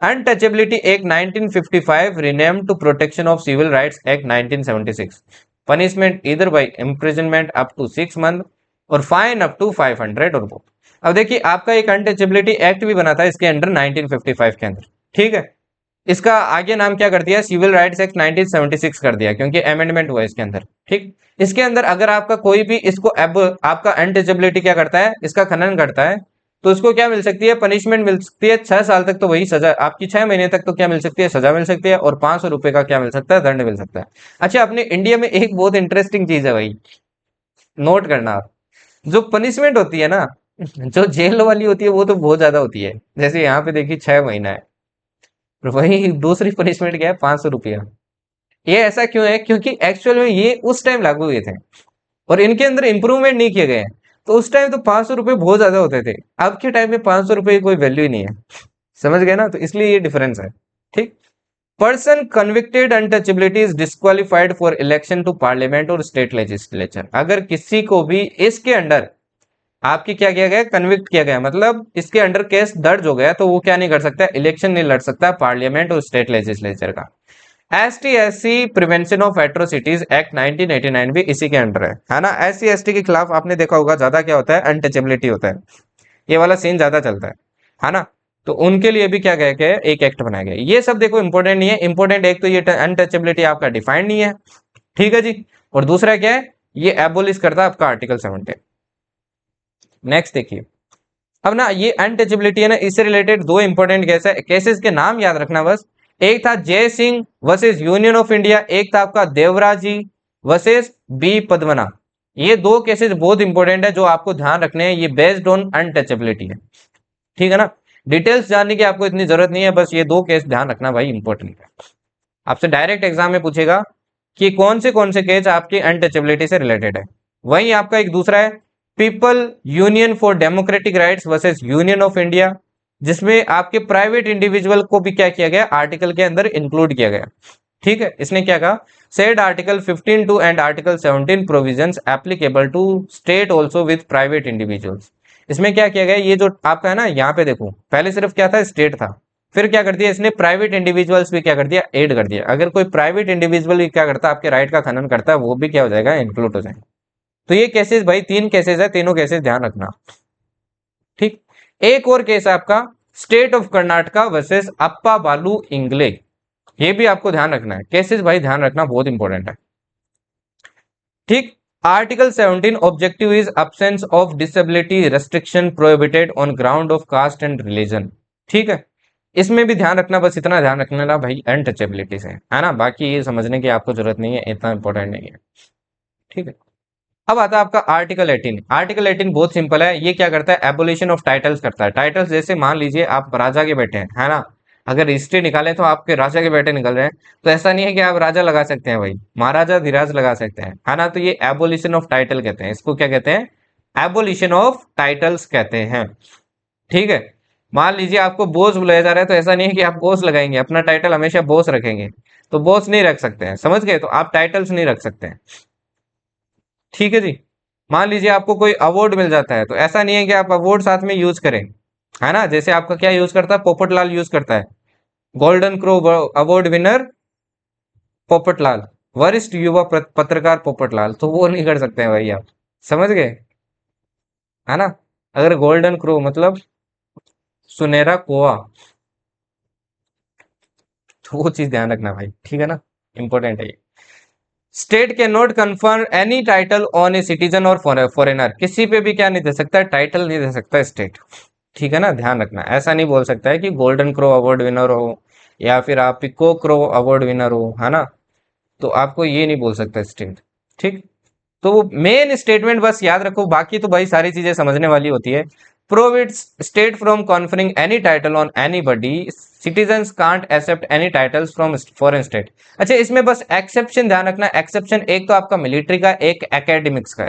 untouchability act 1955 renamed to protection of civil rights act 1976, punishment इधर by imprisonment up to 6 month और फाइन अप टू 500 और बोथ। अब देखिए आपका एक अनटचेबिलिटी एक्ट भी बना था इसके अंडर 1955 के अंदर। ठीक है, इसका आगे नाम क्या कर दिया, सिविल राइट्स एक्ट 1976 कर दिया, क्योंकि अमेंडमेंट हुआ इसके अंदर। ठीक, इसके अंदर अगर आपका कोई भी इसको अब आपका अनटचेबिलिटी क्या करता है, इसका खनन करता है, तो उसको क्या मिल सकती है, पनिशमेंट मिल सकती है 6 साल तक, तो वही सजा आपकी 6 महीने तक तो क्या मिल सकती है, सजा मिल सकती है, और 500 रुपए का क्या मिल सकता है, दंड मिल सकता है। अच्छा, अपने इंडिया में एक बहुत इंटरेस्टिंग चीज है भाई, नोट करना आप, जो पनिशमेंट होती है ना, जो जेल वाली होती है वो तो बहुत ज्यादा होती है, जैसे यहाँ पे देखिए 6 महीना है, और वही दूसरी पनिशमेंट क्या है, 500 रुपया। ये ऐसा क्यों है, क्योंकि एक्चुअल में ये उस टाइम लागू हुए थे, और इनके अंदर इंप्रूवमेंट नहीं किए गए हैं। तो उस टाइम तो 500 रुपये बहुत ज्यादा होते थे, अब के टाइम में 500 रुपये की कोई वैल्यू ही नहीं है। समझ गए ना, तो इसलिए ये डिफरेंस है। ठीक। Person convicted untouchability is disqualified for election to parliament और स्टेट लेजिस्लेचर। अगर किसी को भी इसके अंडर आपकी क्या किया गया, कन्विक्ट किया गया, मतलब इसके अंडर केस दर्ज हो गया, तो वो क्या नहीं कर सकता, इलेक्शन नहीं लड़ सकता पार्लियामेंट और स्टेट लेजिस्लेचर का। ST/SC prevention of atrocities act 1989 भी इसी के अंडर है ना। SC/ST के खिलाफ आपने देखा होगा ज्यादा क्या होता है, अनटचेबिलिटी होता है, ये वाला सीन ज्यादा चलता है ना। तो उनके लिए भी क्या गया गया एक एक्ट बनाया गया। ये सब देखो इंपॉर्टेंट नहीं है, इंपॉर्टेंट एक तो ये अनटचेबिलिटी आपका डिफाइंड नहीं है, ठीक है जी, और दूसरा क्या है, ये एबोलिश करता है आपका आर्टिकल 17। नेक्स्ट देखिए, अब ना ये अनटचेबिलिटी है ना, इससे रिलेटेड दो इंपॉर्टेंट केसेस के नाम याद रखना बस। एक था जय Singh versus union of India, एक था आपका देवराज जी वर्सेस बी पद्मना। ये दो केसेस बहुत इंपॉर्टेंट है जो आपको ध्यान रखने हैं, ये बेस्ड ऑन अनटचेबिलिटी है, ठीक है ना। डिटेल्स जानने की आपको इतनी जरूरत नहीं है, बस ये दो केस ध्यान रखना भाई, इंपॉर्टेंट है। आपसे डायरेक्ट एग्जाम में पूछेगा कि कौन से केस आपकी अनटचेबिलिटी से रिलेटेड है। वहीं आपका एक दूसरा है people union for democratic rights versus union of India, जिसमें आपके प्राइवेट इंडिविजुअल को भी क्या किया गया, आर्टिकल के अंदर इंक्लूड किया गया। ठीक है, इसने क्या कहा, said article 15(2) and article 17 provisions applicable to state also with private individuals. इसमें क्या किया गया, ये जो आपका है ना, यहाँ पे देखो पहले सिर्फ क्या था, स्टेट था, फिर क्या कर दिया इसने, प्राइवेट इंडिविजुअल्स भी क्या कर दिया, ऐड कर दिया। अगर कोई प्राइवेट इंडिविजुअल भी क्या करता है, आपके राइट का खनन करता है, वो भी क्या हो जाएगा, इंक्लूड हो जाएगा। तो ये केसेस भाई, तीन केसेस है, तीनों केसेस ध्यान रखना। ठीक। एक और केस है आपका स्टेट ऑफ कर्नाटका वर्सेस अप्पा बालू इंगले, ये भी आपको ध्यान रखना है, केसेस भाई ध्यान रखना, बहुत इंपॉर्टेंट है। ठीक। Article 17 objective is absence of disability restriction prohibited on ground of caste and religion. ठीक है, इसमें भी ध्यान रखना, बस इतना ध्यान रखना ना भाई, अनटचेबिलिटी से, है ना, बाकी ये समझने की आपको जरूरत नहीं है, इतना इंपॉर्टेंट नहीं है। ठीक है, अब आता है आपका आर्टिकल 18। आर्टिकल 18 बहुत सिंपल है, ये क्या करता है, एबोलिशन ऑफ टाइटल्स करता है। टाइटल्स जैसे मान लीजिए आप राजा के बेटे हैं, है ना, अगर हिस्ट्री निकाले तो आपके राजा के बेटे निकल रहे हैं, तो ऐसा नहीं है कि आप राजा लगा सकते हैं भाई, महाराजा धीराज लगा सकते हैं, है ना। तो ये एबोलिशन ऑफ टाइटल कहते हैं, इसको क्या कहते हैं, एबोलिशन ऑफ टाइटल्स कहते हैं। ठीक है, मान लीजिए आपको बोस बुलाया जा रहा है, तो ऐसा नहीं है कि आप बोस लगाएंगे, अपना टाइटल हमेशा बोस रखेंगे, तो बोस नहीं रख सकते हैं, समझ गए, तो आप टाइटल्स नहीं रख सकते हैं। ठीक है जी। मान लीजिए आपको कोई अवार्ड मिल जाता है, तो ऐसा नहीं है कि आप अवार्ड साथ में यूज करें, है ना, जैसे आपका क्या यूज करता है, पोपटलाल यूज करता है, golden crow award winner Popatlal, वरिष्ठ युवा पत्रकार पोपटलाल, तो वो नहीं कर सकते हैं भाई आप, समझ गए, है ना। अगर गोल्डन क्रो मतलब सुनहरा कोआ, तो वो चीज ध्यान रखना भाई, ठीक है ना, इंपॉर्टेंट है ये। State can not confirm any title on a citizen और फॉरेनर, किसी पे भी क्या नहीं दे सकता, टाइटल नहीं दे सकता स्टेट, ठीक है ना, ध्यान रखना। ऐसा नहीं बोल सकता है कि गोल्डन क्रो अवार्ड विनर हो या फिर आप पिको क्रो अवार्ड विनर हो, है ना, तो आपको ये नहीं बोल सकता स्टेट। ठीक। तो मेन स्टेटमेंट बस याद रखो, बाकी तो भाई सारी चीजें समझने वाली होती है। Prohibits state from conferring any title on anybody, citizens can't accept any titles from foreign state. अच्छा, इसमें बस एक्सेप्शन ध्यान रखना, एक्सेप्शन एक तो आपका मिलिट्री का, एक एकेडमिक्स का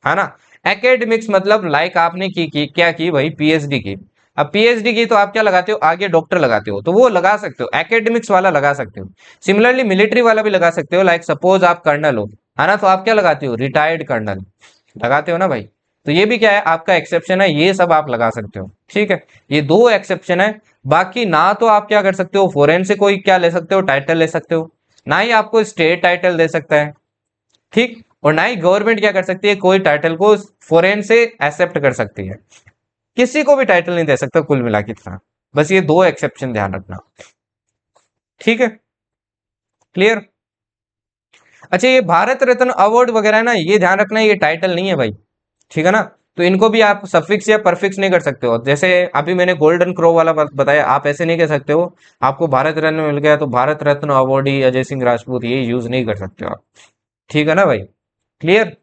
है ना। एकेडमिक्स मतलब लाइक आपने क्या की भाई, पीएचडी की। अब पीएचडी की तो आप क्या लगाते हो, आगे डॉक्टर लगाते हो, तो वो लगा सकते हो, एकेडमिक्स वाला लगा सकते हो। सिमिलरली मिलिट्री वाला भी लगा सकते हो, लाइक सपोज आप कर्नल हो, है ना, तो आप क्या लगाते हो, रिटायर्ड कर्नल लगाते हो ना भाई। तो ये भी क्या है, आपका एक्सेप्शन है, ये सब आप लगा सकते हो। ठीक है, ये दो एक्सेप्शन है, बाकी ना तो आप क्या कर सकते हो, फॉरेन से कोई क्या ले सकते हो, टाइटल ले सकते हो, ना ही आपको स्टेट टाइटल दे सकता है। ठीक, और ना ही गवर्नमेंट क्या कर सकती है, कोई टाइटल को फॉरेन से एक्सेप्ट कर सकती है, किसी को भी टाइटल नहीं दे सकता कुल मिला के इतना। बस ये दो एक्सेप्शन ध्यान रखना, ठीक है, क्लियर। अच्छा, ये भारत रत्न अवार्ड वगैरह है ना, ये ध्यान रखना, ये टाइटल नहीं है भाई, ठीक है ना। तो इनको भी आप सफिक्स या परफिक्स नहीं कर सकते हो, जैसे अभी मैंने गोल्डन क्रो वाला बताया, आप ऐसे नहीं कह सकते हो आपको भारत रत्न मिल गया तो भारत रत्न अवार्डी अजय सिंह राजपूत, ये यूज नहीं कर सकते हो आप, ठीक है ना भाई, क्लियर,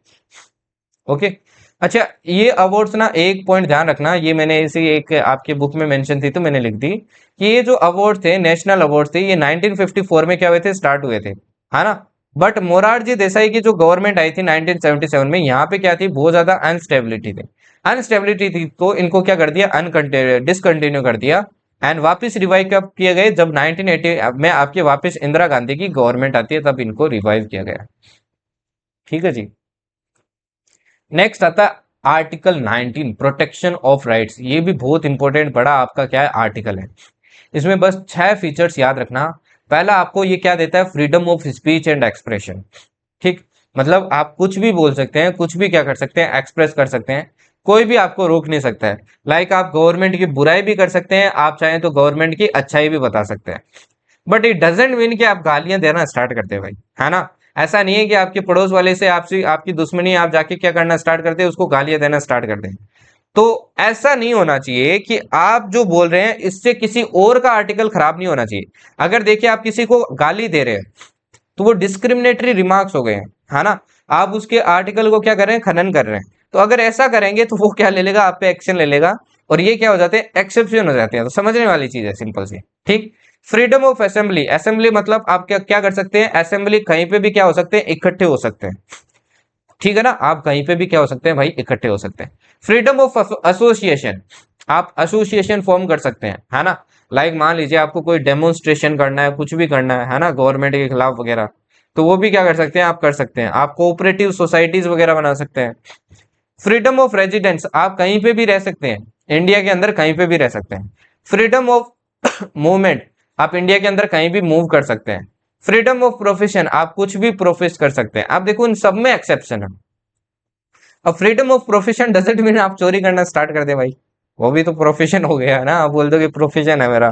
ओके। अच्छा, ये अवार्ड्स ना, एक पॉइंट ध्यान रखना, ये मैंने इसी एक आपके बुक में मेंशन थी तो मैंने लिख दी कि ये जो अवार्ड थे, नेशनल अवार्ड थे, ये 1954 में क्या हुए थे, स्टार्ट हुए थे, है ना। बट मोरारजी देसाई की जो गवर्नमेंट आई थी 1977 में, यहाँ पे क्या थी, बहुत ज्यादा अनस्टेबिलिटी थी, तो इनको क्या कर दिया, डिसकंटिन्यू कर दिया, एंड वापस रिवाइव कब किए गए, जब 1980 में आपके वापस इंदिरा गांधी की गवर्नमेंट आती है तब इनको रिवाइव किया गया। ठीक है जी। नेक्स्ट आता है आर्टिकल 19 प्रोटेक्शन ऑफ राइट्स। ये भी बहुत इंपॉर्टेंट बड़ा आपका क्या है आर्टिकल है। इसमें बस 6 फीचर्स याद रखना। पहला आपको ये क्या देता है, freedom of speech and expression. ठीक, मतलब आप कुछ भी बोल सकते हैं, कुछ भी क्या कर सकते हैं, एक्सप्रेस कर सकते हैं, कोई भी आपको रोक नहीं सकता है। लाइक आप गवर्नमेंट की बुराई भी कर सकते हैं, आप चाहें तो गवर्नमेंट की अच्छाई भी बता सकते हैं। बट इट डजेंट मीन कि आप गालियां देना स्टार्ट करते हैं भाई, है ना। ऐसा नहीं है कि आपके पड़ोस वाले से आपसे आपकी दुश्मनी, आप जाके क्या करना स्टार्ट करते हैं, उसको गालियां देना स्टार्ट करते हैं। तो ऐसा नहीं होना चाहिए कि आप जो बोल रहे हैं इससे किसी और का आर्टिकल खराब नहीं होना चाहिए। अगर देखिए आप किसी को गाली दे रहे हैं तो वो डिस्क्रिमिनेटरी रिमार्क्स हो गए हैं, है ना। आप उसके आर्टिकल को क्या कर रहे हैं, खनन कर रहे हैं। तो अगर ऐसा करेंगे तो वो क्या ले लेगा, आप पे एक्शन ले लेगा। और ये क्या हो जाते हैं, एक्सेप्शन हो जाते हैं। तो समझने वाली चीज है, सिंपल सी। ठीक। फ्रीडम ऑफ असेंबली, असेंबली मतलब आप क्या क्या कर सकते हैं, असेंबली कहीं पे भी क्या हो सकते हैं, इकट्ठे हो सकते हैं। ठीक है ना, आप कहीं पे भी क्या हो सकते हैं भाई, इकट्ठे हो सकते हैं। फ्रीडम ऑफ एसोसिएशन, आप एसोसिएशन फॉर्म कर सकते हैं, है ना। लाइक मान लीजिए आपको कोई डेमोन्स्ट्रेशन करना है, कुछ भी करना है ना, गवर्नमेंट के खिलाफ वगैरह, तो वो भी क्या कर सकते हैं, आप कर सकते हैं। आप कोऑपरेटिव सोसाइटीज वगैरह बना सकते हैं। फ्रीडम ऑफ रेजिडेंस, आप कहीं पे भी रह सकते हैं, इंडिया के अंदर कहीं पे भी रह सकते हैं। फ्रीडम ऑफ मूवमेंट, आप इंडिया के अंदर कहीं भी मूव कर सकते हैं। फ्रीडम ऑफ प्रोफेशन, आप कुछ भी प्रोफेस कर सकते हैं। आप देखो इन सब में एक्सेप्शन है। अब freedom of profession doesn't mean आप चोरी करना स्टार्ट कर दे भाई, वो भी तो प्रोफेशन हो गया है ना। आप बोल दो कि प्रोफेशन है मेरा,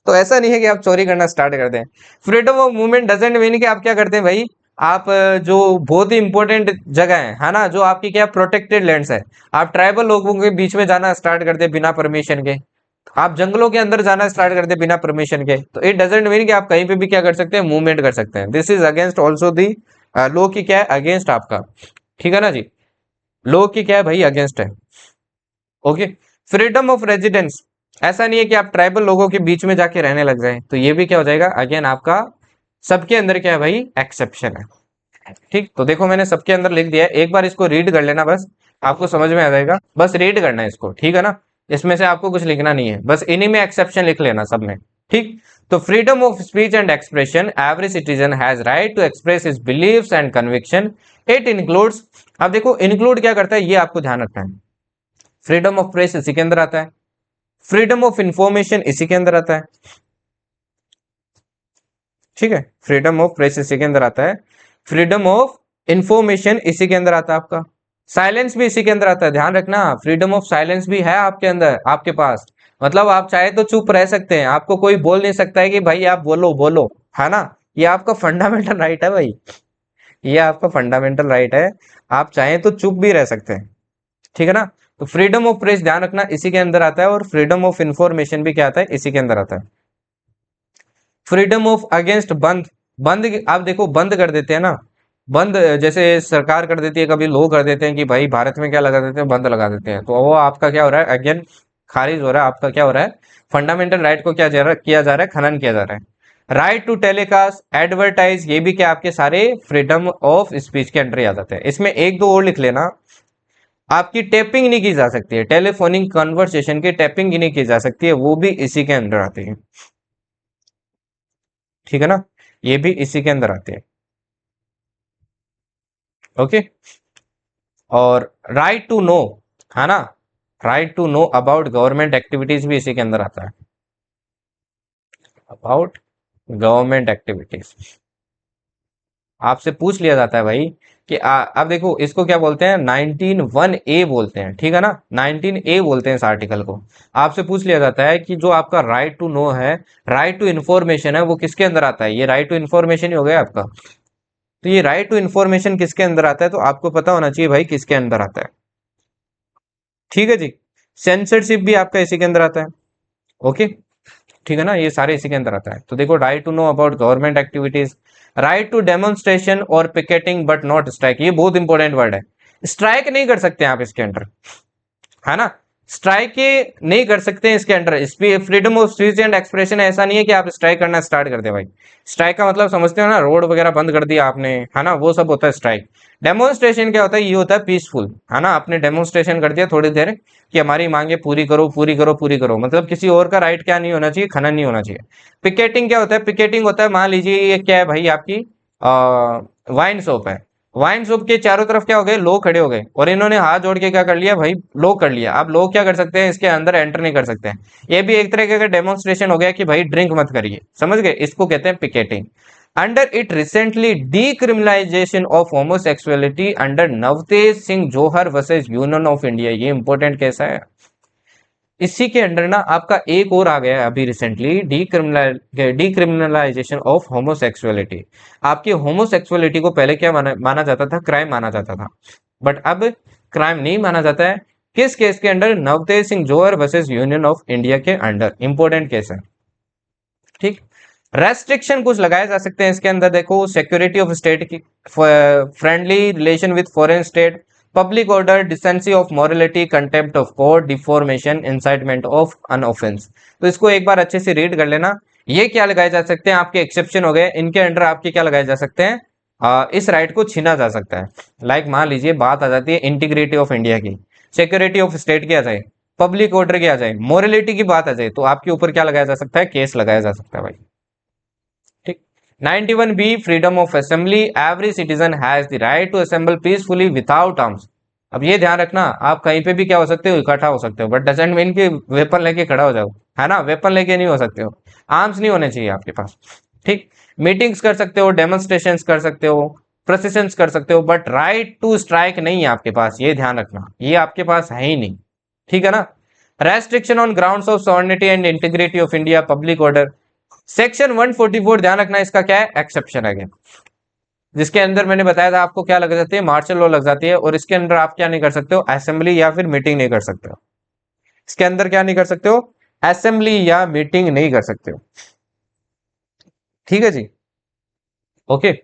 तो ऐसा नहीं है कि आप चोरी करना स्टार्ट कर दें। Freedom of movement doesn't mean कि आप क्या करते हैं भाई, आप जो बहुत ही इंपॉर्टेंट जगह है ना, जो आपकी क्या प्रोटेक्टेड लैंड्स है, आप ट्राइबल लोगों के बीच में जाना स्टार्ट कर दे बिना परमिशन के। आप जंगलों के अंदर जाना स्टार्ट कर दे बिना परमिशन के। तो इट डजेंट मीन कि आप कहीं पे भी क्या कर सकते हैं, मूवमेंट कर सकते हैं। This is against also the law की क्या है, अगेंस्ट आपका। ठीक है ना जी, लॉ की क्या है भाई, अगेंस्ट है। ओके। फ्रीडम ऑफ रेजिडेंस, ऐसा नहीं है कि आप ट्राइबल लोगों के बीच में जाके रहने लग जाए, तो ये भी क्या हो जाएगा, अगेन आपका सबके अंदर क्या है भाई, एक्सेप्शन है। ठीक, तो देखो मैंने सबके अंदर लिख दिया है, एक बार इसको रीड कर लेना, बस आपको समझ में आ जाएगा। बस रीड करना है इसको, ठीक है ना। इसमें से आपको कुछ लिखना नहीं है, बस इन्हीं में एक्सेप्शन लिख लेना सब में। ठीक। तो freedom of speech and expression, every citizen has right to express his believes and conviction. It includes, अब देखो इंक्लूड क्या करता है, ये आपको ध्यान रखना है। फ्रीडम ऑफ प्रेस इसी के अंदर आता है, फ्रीडम ऑफ इंफॉर्मेशन इसी के अंदर आता है। ठीक है, फ्रीडम ऑफ प्रेस इसी के अंदर आता है, फ्रीडम ऑफ इंफॉर्मेशन इसी के अंदर आता है आपका। साइलेंस भी इसी के अंदर आता है, ध्यान रखना, फ्रीडम ऑफ साइलेंस भी है आपके अंदर, आपके पास। मतलब आप चाहे तो चुप रह सकते हैं, आपको कोई बोल नहीं सकता है कि भाई आप बोलो बोलो, है ना। ये आपका फंडामेंटल राइट है भाई, ये आपका फंडामेंटल राइट है। आप चाहें तो चुप भी रह सकते हैं, ठीक है ना। तो फ्रीडम ऑफ प्रेस ध्यान रखना इसी के अंदर आता है, और फ्रीडम ऑफ इंफॉर्मेशन भी क्या आता है, इसी के अंदर आता है। फ्रीडम ऑफ अगेंस्ट बंद, बंद आप देखो बंद कर देते हैं ना, बंद जैसे सरकार कर देती है, कभी लोग कर देते हैं कि भाई भारत में क्या लगा देते हैं, बंद लगा देते हैं, तो वो आपका क्या हो रहा है, अगेन खारिज हो रहा है, आपका क्या हो रहा है, फंडामेंटल राइट को क्या किया जा रहा है, खनन किया जा रहा है। राइट टू टेलीकास्ट एडवर्टाइज, ये भी क्या आपके सारे फ्रीडम ऑफ स्पीच के अंडर आ जाते हैं। इसमें एक दो और लिख लेना, आपकी टैपिंग नहीं की जा सकती है, टेलीफोनिक कन्वर्सेशन की टैपिंग ही नहीं की जा सकती है, वो भी इसी के अंदर आती है। ठीक है ना, ये भी इसी के अंदर आते हैं। ओके। और राइट टू नो, है ना, right to know about government activities भी इसी के अंदर आता है, अबाउट गवर्नमेंट एक्टिविटीज। आपसे पूछ लिया जाता है भाई कि अब देखो इसको क्या बोलते हैं, 19(1)(a) बोलते हैं, ठीक है ना, 19(a) बोलते हैं इस आर्टिकल को। आपसे पूछ लिया जाता है कि जो आपका राइट टू नो है, राइट टू इन्फॉर्मेशन है, वो किसके अंदर आता है। ये राइट टू इन्फॉर्मेशन ही हो गया आपका। तो ये राइट टू इन्फॉर्मेशन किसके अंदर आता है, तो आपको पता होना चाहिए भाई किसके अंदर आता है। ठीक है जी। सेंसरशिप भी आपका इसी के अंदर आता है। ओके, ठीक है ना, ये सारे इसी के अंदर आता है। तो देखो, right to know about government activities, right to demonstration और पिकेटिंग बट नॉट स्ट्राइक, ये बहुत इंपॉर्टेंट वर्ड है। स्ट्राइक नहीं कर सकते आप इसके अंदर, है ना। स्ट्राइक नहीं कर सकते हैं इसके under. Freedom of speech and expression ऐसा नहीं है कि आप स्ट्राइक करना स्टार्ट कर दे भाई। स्ट्राइक का मतलब समझते हो ना, रोड वगैरह बंद कर दिया आपने, है ना, वो सब होता है स्ट्राइक। डेमोन्स्ट्रेशन क्या होता है, ये होता है पीसफुल, है ना, आपने डेमोन्स्ट्रेशन कर दिया थोड़ी देर कि हमारी मांगे पूरी करो पूरी करो पूरी करो, मतलब किसी और का राइट क्या नहीं होना चाहिए, खनन नहीं होना चाहिए। पिकेटिंग क्या होता है, पिकेटिंग होता है, मान लीजिए ये क्या है भाई, आपकी वाइन शॉप है। वाइन शॉप के चारों तरफ क्या हो गए, लोग खड़े हो गए और इन्होंने हाथ जोड़ के क्या कर लिया भाई, लोग कर लिया। अब लोग क्या कर सकते हैं, इसके अंदर एंटर नहीं कर सकते हैं। ये भी एक तरह का डेमोन्स्ट्रेशन हो गया कि भाई ड्रिंक मत करिए, समझ गए, इसको कहते हैं picketing. Under it recently decriminalisation of homosexuality under Navtej Singh Johar versus union of India, ये इंपॉर्टेंट केस है। इसी के अंडर ना आपका एक और आ गया है अभी रिसेंटली, डीक्रिमिनलाइजेशन ऑफ होमोसेक्सुअलिटी। आपकी होमोसेक्सुअलिटी को पहले क्या माना जाता था, क्राइम माना जाता था, बट अब क्राइम नहीं माना जाता है। किस केस के under, Navtej Singh Johar versus union of India के अंडर, इंपॉर्टेंट केस है। ठीक, रेस्ट्रिक्शन कुछ लगाए जा सकते हैं इसके अंदर, देखो, सिक्योरिटी ऑफ स्टेट की, friendly relation with foreign state, public order, decency of morality, contempt of court, deformation, incitement of an offence. तो इसको एक बार अच्छे से रीड कर लेना। ये क्या लगाए जा सकते हैं, आपके एक्सेप्शन हो गए, इनके अंडर आपके क्या लगाए जा सकते हैं, इस राइट को छीना जा सकता है। लाइक मान लीजिए बात आ जाती है इंटीग्रिटी ऑफ इंडिया की, सिक्योरिटी ऑफ स्टेट की आ जाए, पब्लिक ऑर्डर की आ जाए, मोरलिटी की बात आ जाए, तो आपके ऊपर क्या लगाया जा सकता है, केस लगाया जा सकता है भाई। ठीक, 91B freedom of assembly, every citizen has the right to assemble peacefully without arms. अब ये ध्यान रखना, आप कहीं पे भी क्या हो सकते हो, इकट्ठा हो सकते हो, बट डजंट मीन कि वेपन लेके खड़ा हो जाओ, है ना, वेपन लेके नहीं हो सकते हो, आर्म्स नहीं होने चाहिए आपके पास। ठीक, मीटिंग्स कर सकते हो, डेमोन्स्ट्रेशंस कर सकते हो, प्रोसेशंस कर सकते हो, बट राइट टू स्ट्राइक नहीं है आपके पास, ये ध्यान रखना, ये आपके पास है ही नहीं। ठीक है ना। Restriction on grounds of sovereignty and integrity of India, public order, section 144 ध्यान रखना, इसका क्या है, एक्सेप्शन है, जिसके अंदर मैंने बताया था आपको क्या लग जाती है, मार्शल लॉ लग जाती है, और इसके अंदर आप क्या नहीं कर सकते हो, असेंबली या फिर मीटिंग नहीं कर सकते हो। इसके अंदर क्या नहीं कर सकते हो, असेंबली या मीटिंग नहीं कर सकते हो। ठीक है जी, ओके।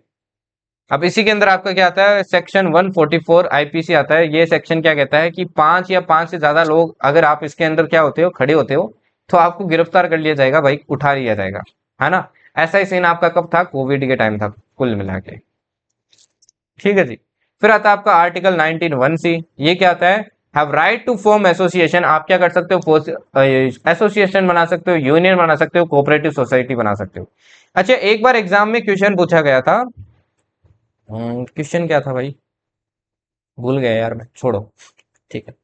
अब इसी के अंदर आपका क्या आता है, सेक्शन 144 आईपीसी आता है। ये सेक्शन क्या कहता है कि 5 से ज्यादा लोग अगर आप इसके अंदर क्या होते हो, खड़े होते हो, तो आपको गिरफ्तार कर लिया जाएगा भाई, उठा लिया जाएगा, है ना। ऐसा ही सीन आपका कब था, कोविड के टाइम था, कुल मिला के। ठीक है जी। फिर आता है आपका आर्टिकल 19(1)(c), ये क्या आता है, have right to form association, आप क्या कर सकते हो, एसोसिएशन बना सकते हो, यूनियन बना सकते हो, कोऑपरेटिव सोसाइटी बना सकते हो। अच्छा, एक बार एग्जाम में क्वेश्चन पूछा गया था, क्वेश्चन क्या था भाई, भूल गया यार मैं, छोड़ो। ठीक है,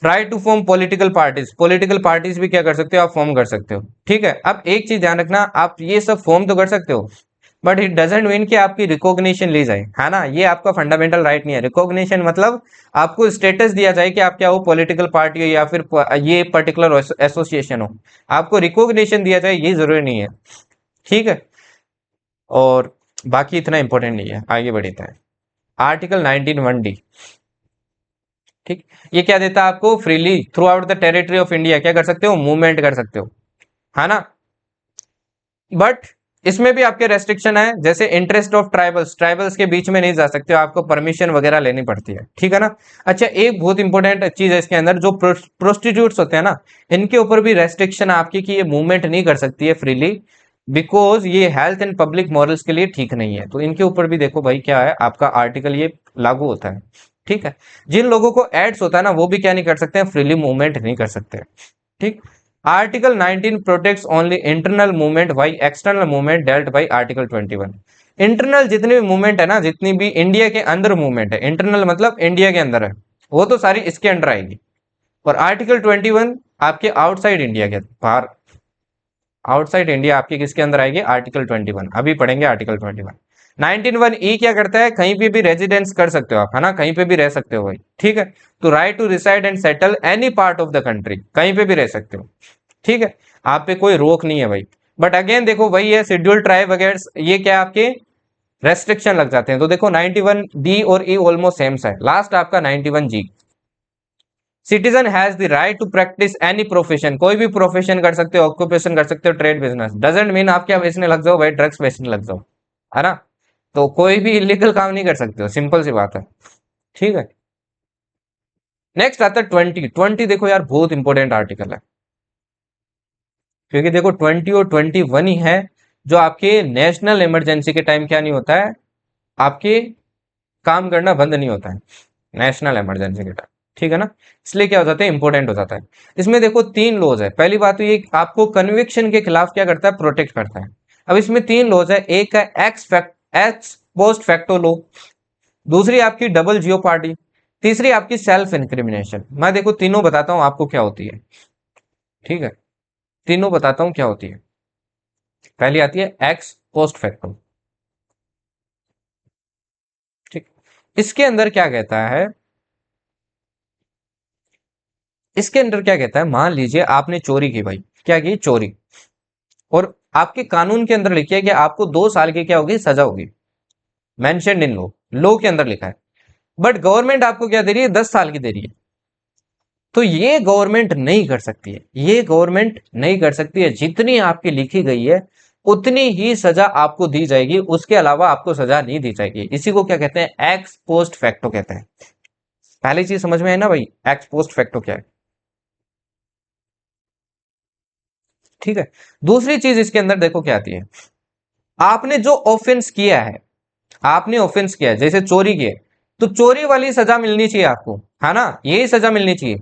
right to form political parties, political parties भी क्या कर सकते हो, आप फॉर्म कर सकते हो। ठीक है, अब एक चीज ध्यान रखना, आप ये सब फॉर्म तो कर सकते हो, बट इट डजेंट मीन कि आपकी रिकॉग्निशन ली जाए, है ना, ये आपका फंडामेंटल राइट नहीं है। रिकॉग्निशन मतलब आपको स्टेटस दिया जाए कि आप क्या हो, पॉलिटिकल पार्टी हो या फिर ये पर्टिकुलर एसोसिएशन हो, आपको रिकॉग्निशन दिया जाए, ये जरूरी नहीं है। ठीक है, और बाकी इतना इंपॉर्टेंट नहीं है, आगे बढ़ते हैं। आर्टिकल 19(1)(d), ठीक, ये क्या देता है आपको, freely through out the territory of India क्या कर सकते हो, मूवमेंट कर सकते हो, है ना। बट इसमें भी आपके रेस्ट्रिक्शन है, जैसे इंटरेस्ट ऑफ ट्राइबल्स, ट्राइबल्स के बीच में नहीं जा सकते हो, आपको परमिशन वगैरह लेनी पड़ती है। ठीक है ना। अच्छा, एक बहुत इंपॉर्टेंट चीज है इसके अंदर, जो प्रोस्टिट्यूट्स होते हैं ना, इनके ऊपर भी रेस्ट्रिक्शन है आपकी कि ये मूवमेंट नहीं कर सकती है फ्रीली, बिकॉज ये हेल्थ एंड पब्लिक मॉरल्स के लिए ठीक नहीं है। तो इनके ऊपर भी देखो भाई क्या है, आपका आर्टिकल ये लागू होता है। ठीक है, जिन लोगों को एड्स होता है ना, वो भी क्या नहीं कर सकते हैं, फ्रीली मूवमेंट नहीं कर सकते। ठीक, article 19 protects only internal movement by external movement dealt by article 21। Internal जितनी भी मूवमेंट है ना, जितनी भी इंडिया के अंदर मूवमेंट है, इंटरनल मतलब इंडिया के अंदर है, वो तो सारी इसके अंडर आएगी। और आर्टिकल 21 आपके आउटसाइड इंडिया के बाहर, आउटसाइड इंडिया आपके किसके अंदर आएगी, आर्टिकल 21, अभी पढ़ेंगे आर्टिकल 21। 19(1)(e) क्या करता है, कहीं पे भी रेजिडेंस कर सकते हो आप, है ना, कहीं पे भी रह सकते हो भाई। ठीक है, तो right to reside and settle any part of the country, कहीं पे भी रह सकते हो। ठीक है, आप पे कोई रोक नहीं है भाई। बट अगेन देखो वही है, शेड्यूल ट्राइब वगैरह ये क्या आपके रेस्ट्रिक्शन लग जाते हैं। तो देखो 91D और E ऑलमोस्ट सेम है, लास्ट आपका 91G, citizen has the right to practice any profession, कोई भी प्रोफेशन कर सकते हो, ऑक्यूपेशन कर सकते हो, ट्रेड बिजनेस, डजेंट मीन आप क्या बेचने लग जाओ भाई, ड्रग्स बेचने लग जाओ, है ना। तो कोई भी इलीगल काम नहीं कर सकते हो, सिंपल सी बात है। ठीक है, नेक्स्ट आता है 20। देखो यार बहुत इंपॉर्टेंट आर्टिकल है, क्योंकि देखो 20 और 21 ही है जो आपके नेशनल इमरजेंसी के टाइम क्या नहीं होता है, आपके काम करना बंद नहीं होता है नेशनल इमरजेंसी के टाइम, ठीक है ना। इसलिए क्या हो जाता है, इंपॉर्टेंट हो जाता है। इसमें देखो 3 लॉज है। पहली बात तो ये आपको कन्विक्शन के खिलाफ क्या करता है, प्रोटेक्ट करता है। अब इसमें 3 लॉज है, एक है एक्स पोस्ट फैक्टो लॉ, दूसरी आपकी डबल जियो पार्टी, तीसरी आपकी सेल्फ इंक्रिमिनेशन। मैं देखो तीनों बताता हूं आपको क्या होती है, ठीक है, तीनों बताता हूं क्या होती है। पहली आती है एक्स पोस्ट फैक्टो, ठीक। इसके अंदर क्या कहता है, इसके अंदर क्या कहता है, मान लीजिए आपने चोरी की, भाई क्या की, चोरी, और आपके कानून के अंदर लिखा है कि आपको 2 साल की क्या होगी, सजा होगी, मेंशन इन लॉ के अंदर लिखा है। बट गवर्नमेंट आपको क्या दे रही है, 10 साल की दे रही है। तो ये गवर्नमेंट नहीं कर सकती है, ये गवर्नमेंट नहीं कर सकती है। जितनी आपकी लिखी गई है उतनी ही सजा आपको दी जाएगी, उसके अलावा आपको सजा नहीं दी जाएगी। इसी को क्या कहते हैं, एक्स पोस्ट फैक्टो कहते हैं। पहली चीज समझ में है ना भाई, एक्स पोस्ट फैक्टो क्या है, ठीक है। दूसरी चीज इसके अंदर देखो क्या आती है, आपने जो ऑफेंस किया है, आपने ऑफेंस किया है, जैसे चोरी की है, तो चोरी वाली सजा मिलनी चाहिए आपको, है ना, यही सजा मिलनी चाहिए।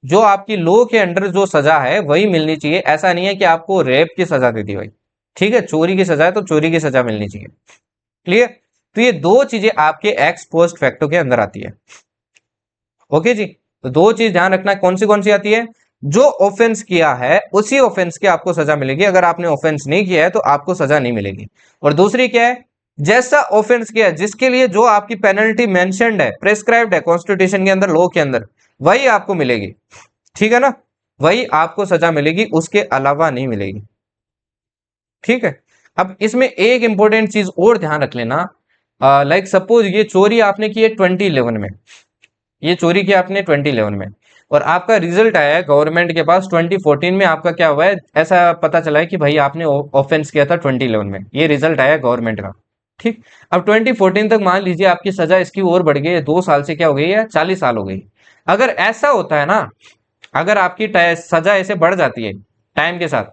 जो आपकी लॉ के अंडर जो सजा है वही मिलनी चाहिए। ऐसा नहीं है कि आपको रेप की सजा दे दी भाई, ठीक है, चोरी की सजा है तो चोरी की सजा मिलनी चाहिए, क्लियर। तो ये दो चीजें आपके एक्स पोस्ट फैक्टो के अंदर आती है, ओके जी। तो दो चीज ध्यान रखना, कौन सी आती है, जो ऑफेंस किया है उसी ऑफेंस की आपको सजा मिलेगी, अगर आपने ऑफेंस नहीं किया है तो आपको सजा नहीं मिलेगी। और दूसरी क्या है, जैसा ऑफेंस किया है, जिसके लिए जो आपकी पेनल्टी मेंशन्ड है, प्रेस्क्राइब्ड है कॉन्स्टिट्यूशन के अंदर, लॉ के अंदर, वही आपको मिलेगी, ठीक है ना, वही आपको सजा मिलेगी, उसके अलावा नहीं मिलेगी, ठीक है। अब इसमें एक इंपॉर्टेंट चीज और ध्यान रख लेना, लाइक सपोज ये चोरी आपने की है 2011 में, ये चोरी की आपने 2011 में, और आपका रिजल्ट आया है गवर्नमेंट के पास 2014 में, आपका क्या हुआ है, ऐसा पता चला है कि भाई आपने ऑफेंस किया था 2011 में, ये रिजल्ट आया गवर्नमेंट का, ठीक। अब 2014 तक मान लीजिए आपकी सजा इसकी और बढ़ गई है, 2 साल से क्या हो गई है, 40 साल हो गई। अगर ऐसा होता है ना, अगर आपकी सजा ऐसे बढ़ जाती है टाइम के साथ,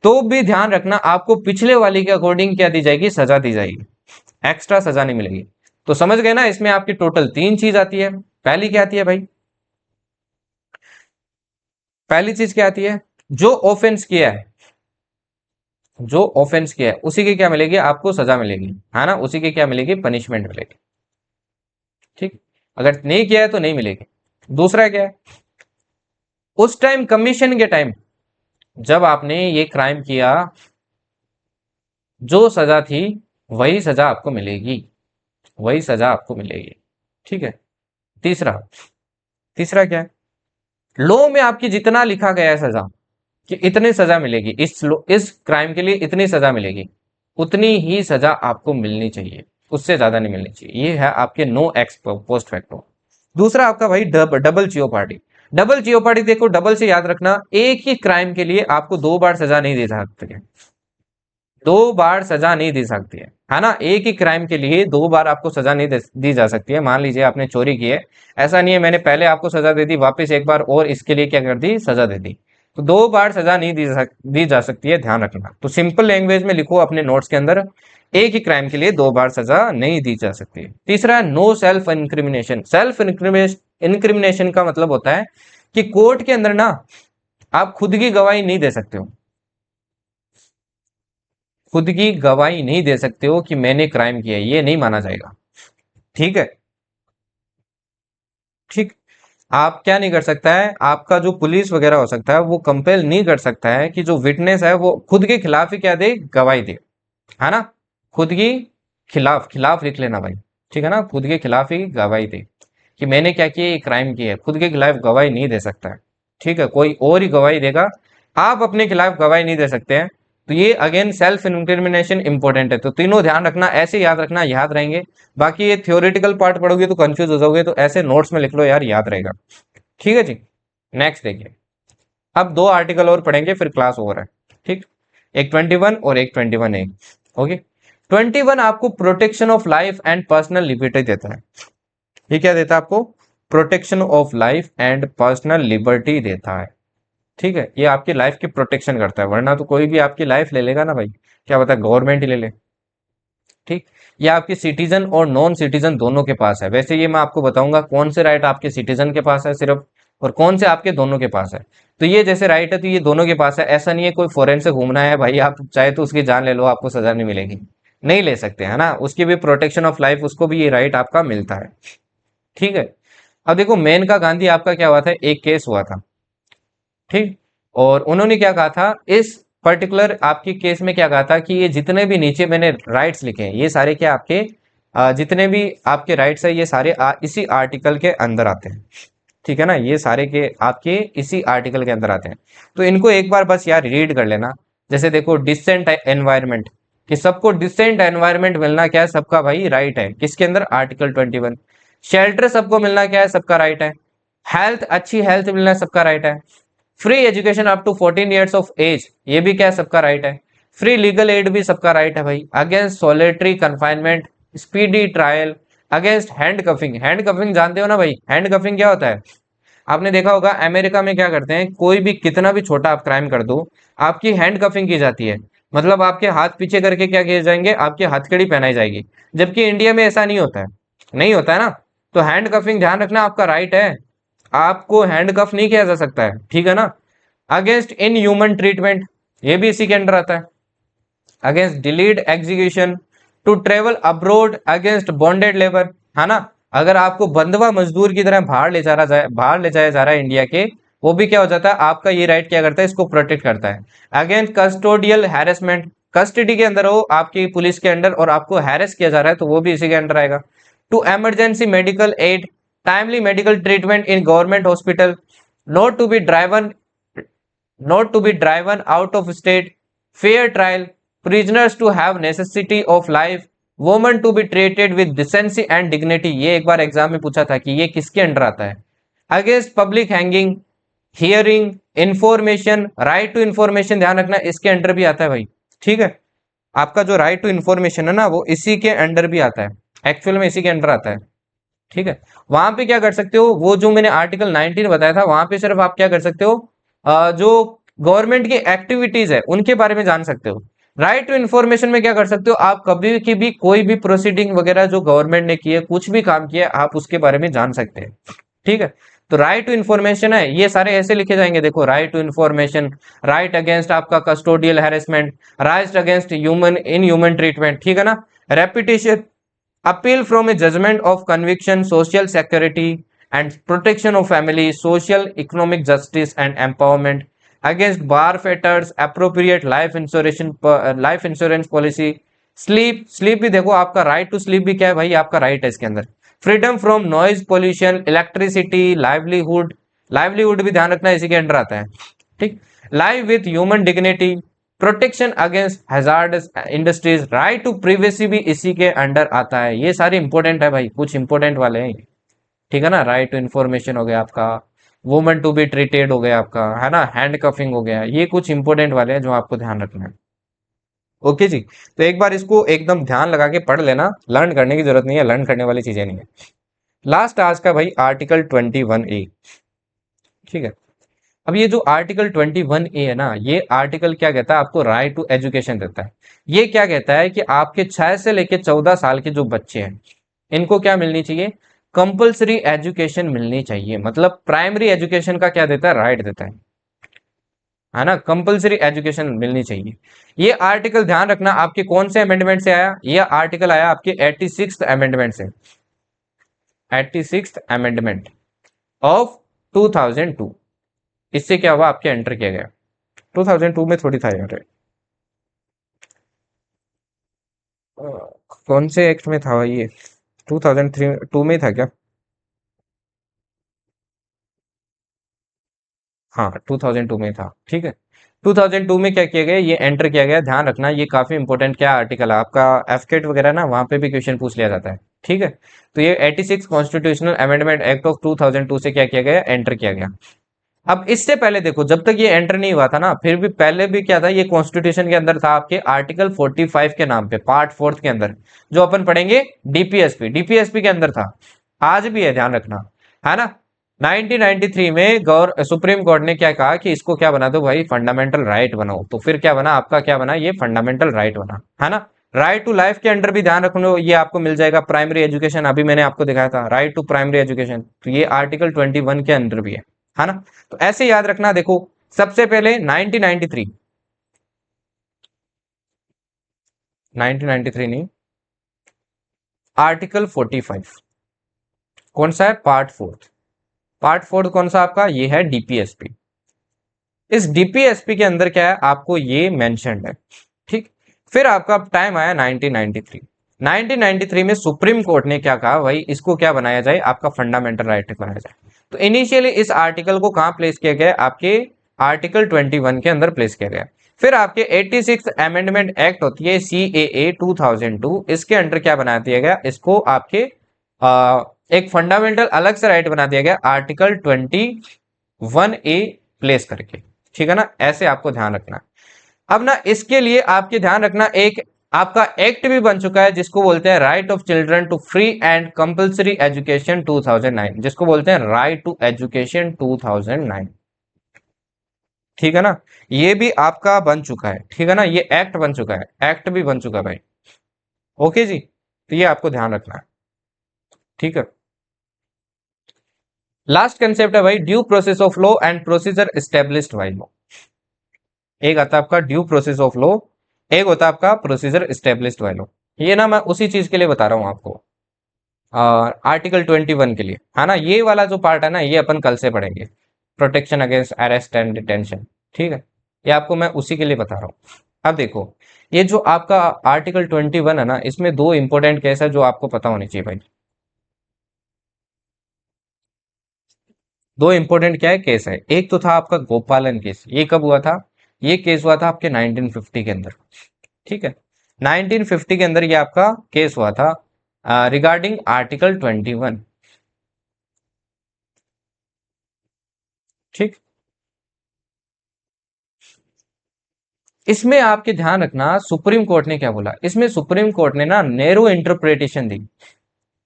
तो भी ध्यान रखना आपको पिछले वाली के अकॉर्डिंग क्या दी जाएगी, सजा दी जाएगी, एक्स्ट्रा सजा नहीं मिलेगी। तो समझ गए ना, इसमें आपकी टोटल 3 चीज आती है। पहली क्या आती है भाई, पहली चीज क्या आती है, जो ऑफेंस किया है, जो ऑफेंस किया है उसी की क्या मिलेगी, आपको सजा मिलेगी, है ना, उसी की क्या मिलेगी, पनिशमेंट मिलेगी, ठीक। अगर नहीं किया है तो नहीं मिलेगी। दूसरा क्या है, उस टाइम कमीशन के टाइम जब आपने ये क्राइम किया, जो सजा थी वही सजा आपको मिलेगी, वही सजा आपको मिलेगी, ठीक है। तीसरा, तीसरा क्या है, लॉ में आपकी जितना लिखा गया है सजा, कि इतनी सजा मिलेगी, इस क्राइम के लिए इतनी सजा मिलेगी, उतनी ही सजा आपको मिलनी चाहिए, उससे ज्यादा नहीं मिलनी चाहिए। ये है आपके नो एक्स पोस्ट फैक्टो। दूसरा आपका भाई डबल जियो पार्टी। डबल जियो पार्टी देखो, डबल से याद रखना, एक ही क्राइम के लिए आपको 2 बार सजा नहीं दे सकते, 2 बार सजा नहीं दी सकती है ना, एक ही क्राइम के लिए 2 बार आपको सजा नहीं दी जा सकती है। मान लीजिए आपने चोरी की है, ऐसा नहीं है मैंने पहले आपको सजा दे दी, वापस एक बार और इसके लिए क्या कर दी, सजा दे दी, तो 2 बार सजा नहीं दी जा सकती है, ध्यान रखना। तो सिंपल लैंग्वेज में लिखो अपने नोट्स के अंदर, एक ही क्राइम के लिए 2 बार सजा नहीं दी जा सकती है। तीसरा है no self incrimination. Self incrimination का मतलब होता है कि कोर्ट के अंदर ना आप खुद की गवाही नहीं दे सकते हो, खुद की गवाही नहीं दे सकते हो कि मैंने क्राइम किया, ये नहीं माना जाएगा, ठीक है, ठीक। आप क्या नहीं कर सकता है, आपका जो पुलिस वगैरह हो सकता है वो कंपेल नहीं कर सकता है कि जो विटनेस है वो खुद के खिलाफ ही क्या दे, गवाही दे, है ना, खुद की खिलाफ, खिलाफ लिख लेना भाई, ठीक है ना, खुद के खिलाफ ही गवाही दे कि मैंने क्या किया, ये क्राइम किया है, खुद के खिलाफ गवाही नहीं दे सकता है, ठीक है, कोई और ही गवाही देगा, आप अपने खिलाफ गवाही नहीं दे सकते हैं। तो ये अगेन सेल्फ इंक्रिमिनेशन इंपॉर्टेंट है, तो तीनों ध्यान रखना, ऐसे याद रखना, याद रहेंगे। बाकी ये थ्योरेटिकल पार्ट पढ़ोगे तो कंफ्यूज हो जाओगे, तो ऐसे नोट्स में लिख लो यार, याद रहेगा, ठीक है जी। नेक्स्ट देखिए, अब 2 आर्टिकल और पढ़ेंगे फिर क्लास ओवर है, ठीक। एक 21 और एक 21A, ओके। 21 आपको protection of life and personal liberty देता है। ये क्या देता है आपको, protection of life and personal liberty देता है। ठीक है, ये आपकी लाइफ की प्रोटेक्शन करता है, वरना तो कोई भी आपकी लाइफ ले लेगा ना भाई, क्या पता गवर्नमेंट ही ले ले। ठीक, ये आपके सिटीजन और नॉन सिटीजन दोनों के पास है। वैसे ये मैं आपको बताऊंगा कौन से राइट आपके सिटीजन के पास है सिर्फ, और कौन से आपके दोनों के पास है। तो ये जैसे राइट है तो ये दोनों के पास है, ऐसा नहीं है कोई फॉरेन से घूमना है भाई आप चाहे तो उसकी जान ले लो आपको सजा नहीं मिलेगी, नहीं ले सकते है ना, उसकी भी प्रोटेक्शन ऑफ लाइफ उसको भी ये राइट आपका मिलता है। ठीक है, अब देखो मेनका गांधी आपका क्या हुआ था, एक केस हुआ था। ठीक, और उन्होंने क्या कहा था इस पर्टिकुलर आपके केस में, क्या कहा था कि ये जितने भी नीचे मैंने राइट्स लिखे हैं ये सारे क्या आपके जितने भी आपके राइट्स है ये सारे इसी आर्टिकल के अंदर आते हैं। ठीक है ना, ये सारे के आपके इसी आर्टिकल के अंदर आते हैं। तो इनको एक बार बस यार रीड कर लेना। जैसे देखो डिसेंट एनवायरनमेंट, कि सबको डिसेंट एनवायरनमेंट मिलना क्या है, सबका भाई राइट है, किसके अंदर, आर्टिकल 21। शेल्टर सबको मिलना क्या है, सबका राइट है। हेल्थ, अच्छी हेल्थ मिलना सबका राइट है। Free education up to 14 years of age, ये भी क्या है, सबका राइट है। फ्री लीगल एड भी सबका राइट है भाई। Against solitary confinement, speedy trial, against hand coughing, hand coughing जानते हो ना भाई, हैंड कफिंग क्या होता है, आपने देखा होगा अमेरिका में क्या करते हैं, कोई भी कितना भी छोटा आप क्राइम कर दो आपकी हैंड कफिंग की जाती है, मतलब आपके हाथ पीछे करके क्या किए जाएंगे, आपकी हथकड़ी पहनाई जाएगी। जबकि इंडिया में ऐसा नहीं होता है, नहीं होता है ना। तो हैंड कफिंग ध्यान रखना आपका राइट है, आपको हैंड कफ नहीं किया जा सकता है, ठीक है ना। अगेंस्ट इन ह्यूमन ट्रीटमेंट, ये भी इसी के अंडर आता है। Against delayed execution, to travel abroad, against bonded labour, है ना, अगर आपको बंधवा मजदूर की तरह बाहर ले जाया जा रहा है इंडिया के, वो भी क्या हो जाता है, आपका ये राइट क्या करता है, इसको प्रोटेक्ट करता है। अगेंस्ट कस्टोडियल हैरेसमेंट, कस्टडी के अंदर हो आपकी पुलिस के अंडर और आपको हैरेस किया जा रहा है तो वो भी इसी के अंडर आएगा। To emergency medical aid, timely medical treatment in government hospital, not to be driven out of state, fair trial, prisoners to have necessity of life, women to be treated with decency and dignity, ये एक बार exam में पूछा था कि ये किसके under आता है। Against public hanging, hearing, information, right to information, ध्यान रखना इसके अंडर भी आता है भाई। ठीक है, आपका जो राइट टू इंफॉर्मेशन है ना वो इसी के अंडर भी आता है, एक्चुअल में इसी के अंडर आता है। ठीक है, वहां पे क्या कर सकते हो, वो जो मैंने आर्टिकल 19 बताया था वहां पे सिर्फ आप क्या कर सकते हो, जो गवर्नमेंट की एक्टिविटीज है उनके बारे में जान सकते हो। राइट टू इन्फॉर्मेशन में क्या कर सकते हो, आप कभी की भी कोई भी प्रोसीडिंग वगैरह जो गवर्नमेंट ने की है, कुछ भी काम किया है आप उसके बारे में जान सकते हैं। ठीक है, तो राइट टू इन्फॉर्मेशन है, ये सारे ऐसे लिखे जाएंगे, देखो right to information, right against आपका custodial harassment, right against human treatment, ठीक है ना। Reputation, appeal from a judgment of conviction, social security and protection of family, social economic justice and empowerment, against bar fetters, appropriate life insurance policy, sleep भी देखो आपका right to sleep भी क्या है भाई, आपका right है इसके अंदर। freedom from noise pollution, electricity, livelihood भी ध्यान रखना इसी के अंडर आता है। ठीक, live with human dignity, protection against hazardous industries, right to privacy भी इसी के अंडर आता है। ये सारे इंपॉर्टेंट है भाई, कुछ इंपॉर्टेंट वाले हैं। ठीक है ना, राइट टू इन्फॉर्मेशन हो गया आपका, वुमेन टू बी ट्रीटेड हो गया आपका, है ना, हैंड कफिंग हो गया, ये कुछ इंपॉर्टेंट वाले हैं जो आपको ध्यान रखना है। ओके जी, तो एक बार इसको एकदम ध्यान लगा के पढ़ लेना, लर्न करने की जरूरत नहीं है, लर्न करने वाली चीजें नहीं है। लास्ट आज का भाई आर्टिकल 21A। ठीक है, अब ये जो आर्टिकल 21A है ना, ये आर्टिकल क्या कहता है, आपको राइट टू एजुकेशन देता है। ये क्या कहता है कि आपके 6 से लेके 14 साल के जो बच्चे हैं इनको क्या मिलनी चाहिए, कंपलसरी एजुकेशन मिलनी चाहिए। मतलब प्राइमरी एजुकेशन का क्या देता है, राइट देता है ना, कंपलसरी एजुकेशन मिलनी चाहिए। ये आर्टिकल ध्यान रखना आपके कौन से अमेंडमेंट से आया, ये आर्टिकल आया आपके 86th अमेंडमेंट से, 86th अमेंडमेंट ऑफ 2002। इससे क्या हुआ, आपके एंटर किया गया। 2002 में थोड़ी था यार, कौन से एक्ट में था भाई ये, 2002 में था क्या, हाँ 2002 में था। ठीक है, 2002 में क्या किया गया, ये एंटर किया गया, ध्यान रखना ये काफी इंपॉर्टेंट क्या आर्टिकल है आपका, एफकेट वगैरह ना वहां पे भी क्वेश्चन पूछ लिया जाता है। ठीक है, तो ये 86 कॉन्स्टिट्यूशनल अमेंडमेंट एक्ट ऑफ 2002 से क्या किया गया, एंटर किया गया। अब इससे पहले देखो जब तक ये एंटर नहीं हुआ था ना, फिर भी पहले भी क्या था, ये कॉन्स्टिट्यूशन के अंदर था आपके आर्टिकल 45 के नाम पे, पार्ट 4 के अंदर, जो अपन पढ़ेंगे डीपीएसपी के अंदर था, आज भी है ध्यान रखना। है ना। 1993 में सुप्रीम कोर्ट ने क्या कहा कि इसको क्या बना दो भाई, फंडामेंटल राइट बनाओ। तो फिर क्या बना आपका, क्या बना, ये फंडामेंटल राइट बना, है ना। राइट टू लाइफ के अंडर भी ध्यान रखना, ये आपको मिल जाएगा प्राइमरी एजुकेशन, अभी मैंने आपको दिखाया था राइट टू प्राइमरी एजुकेशन, तो ये आर्टिकल 21 के अंडर भी है ना। तो ऐसे याद रखना। देखो सबसे पहले 1993, 1993 नहीं, आर्टिकल 45 कौन सा है, पार्ट फोर्थ। पार्ट फोर्थ कौन सा आपका, ये है डीपीएसपी। इस डीपीएसपी के अंदर क्या है आपको ये मेंशन्ड है, ठीक। फिर आपका टाइम आया 1993। 1993 में सुप्रीम कोर्ट ने क्या कहा भाई, इसको क्या बनाया जाए, आपका फंडामेंटल राइट बनाया जाए। तो इनिशियली इस आर्टिकल को कहां प्लेस किया गया, आपके आर्टिकल 21 के अंदर प्लेस किया गया। फिर आपके 86 अमेंडमेंट एक्ट होती है CAA 2002, इसके अंडर क्या बना दिया गया, इसको आपके एक फंडामेंटल अलग से राइट बना दिया गया आर्टिकल 21A प्लेस करके, ठीक है ना। ऐसे आपको ध्यान रखना। अब ना इसके लिए आपके ध्यान रखना, एक आपका एक्ट भी बन चुका है जिसको बोलते हैं right of children to free and compulsory education 2009, जिसको बोलते हैं राइट टू एजुकेशन 2009, ठीक है ना। ये भी आपका बन चुका है, ठीक है ना, ये एक्ट बन चुका है, एक्ट भी बन चुका है भाई। ओके जी, तो ये आपको ध्यान रखना है, ठीक है। लास्ट कंसेप्ट है भाई due process of law and procedure established by law. एक आता है आपका ड्यू प्रोसेस ऑफ लॉ, एक होता है आपका प्रोसीजर एस्टेब्लिश्ड बाय लॉ। ये ना मैं उसी चीज के लिए बता रहा हूं आपको, आर्टिकल 21 के लिए, है ना। ये वाला जो पार्ट है ना, ये अपन कल से पढ़ेंगे, protection against arrest and detention, ठीक है। ये आपको मैं उसी के लिए बता रहा हूँ। अब देखो ये जो आपका आर्टिकल 21 है ना, इसमें दो इंपॉर्टेंट केस है जो आपको पता होनी चाहिए भाई। दो इंपॉर्टेंट क्या है केस है, एक तो था आपका गोपालन केस, ये कब हुआ था, ये केस हुआ था आपके 1950 के अंदर, ठीक है। 1950 के अंदर ये आपका केस हुआ था रिगार्डिंग आर्टिकल 21, ठीक। इसमें आपके ध्यान रखना सुप्रीम कोर्ट ने क्या बोला, इसमें सुप्रीम कोर्ट ने ना नैरो इंटरप्रिटेशन दी।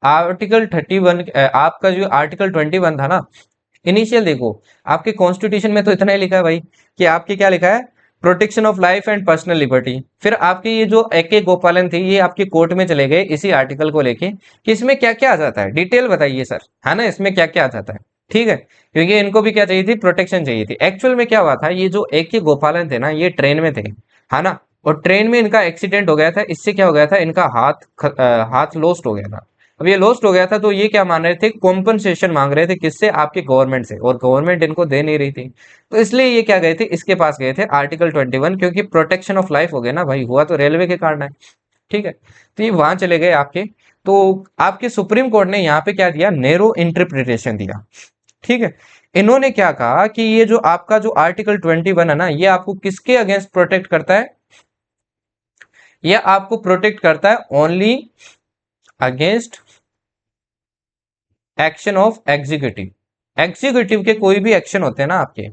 आर्टिकल 31 आपका जो आर्टिकल 21 था ना, इनिशियल देखो आपके कॉन्स्टिट्यूशन में तो इतना ही लिखा है भाई कि आपके क्या लिखा है, protection of life and personal liberty. फिर आपके ये जो AK गोपालन थे, ये आपके कोर्ट में चले गए इसी आर्टिकल को लेके कि इसमें क्या क्या आ जाता है, डिटेल बताइए सर, है ना, इसमें क्या क्या आ जाता है, ठीक है। क्योंकि इनको भी क्या चाहिए थी, प्रोटेक्शन चाहिए थी। एक्चुअल में क्या हुआ था, ये जो AK गोपालन थे ना, ये ट्रेन में थे, है ना। और ट्रेन में इनका एक्सीडेंट हो गया था, इससे क्या हो गया था, इनका हाथ लॉस्ट हो गया था। अब ये लॉस्ट हो गया था तो ये क्या मान रहे थे, कॉम्पनसेशन मांग रहे थे, किससे, आपके गवर्नमेंट से, और गवर्नमेंट इनको दे नहीं रही थी। तो इसलिए ये क्या गए थे, इसके पास गए थे आर्टिकल 21, क्योंकि प्रोटेक्शन ऑफ लाइफ हो गया ना भाई, हुआ तो रेलवे के कारण है, ठीक है। तो ये वहां चले गए आपके। तो आपके सुप्रीम कोर्ट ने यहाँ पे क्या दिया, नैरो इंटरप्रिटेशन दिया, ठीक है। इन्होंने क्या कहा कि ये जो आपका जो आर्टिकल 21 है ना, ये आपको किसके अगेंस्ट प्रोटेक्ट करता है, ये आपको प्रोटेक्ट करता है only against action of executive. Executive के कोई भी एक्शन होते हैं ना आपके,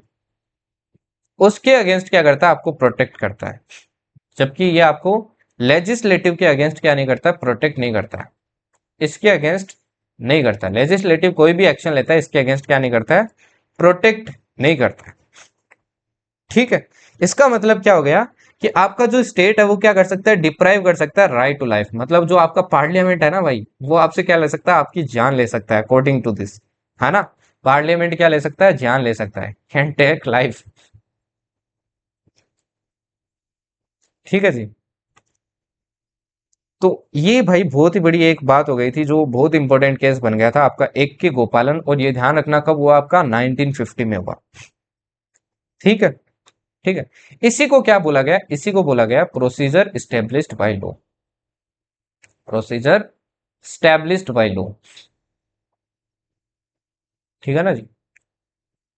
उसके अगेंस्ट क्या करता है, आपको प्रोटेक्ट करता है। जबकि ये आपको लेजिस्लेटिव के अगेंस्ट क्या नहीं करता, प्रोटेक्ट नहीं करता है, इसके अगेंस्ट नहीं करता। लेजिस्लेटिव कोई भी एक्शन लेता है, इसके अगेंस्ट क्या नहीं करता है, प्रोटेक्ट नहीं करता है, ठीक है। इसका मतलब क्या हो गया कि आपका जो स्टेट है वो क्या कर सकता है, डिप्राइव कर सकता है राइट टू लाइफ। मतलब जो आपका पार्लियामेंट है ना भाई, वो आपसे क्या ले सकता है, आपकी जान ले सकता है, अकॉर्डिंग टू दिस, है ना। पार्लियामेंट क्या ले सकता है, जान ले सकता है, कैन टेक लाइफ, ठीक है जी। तो ये भाई बहुत ही बड़ी एक बात हो गई थी, जो बहुत इंपॉर्टेंट केस बन गया था आपका एक के गोपालन। और ये ध्यान रखना कब हुआ, आपका 1950 में हुआ, ठीक है, ठीक है। इसी को क्या बोला गया, इसी को बोला गया procedure established by law, procedure established by law, ठीक है ना जी।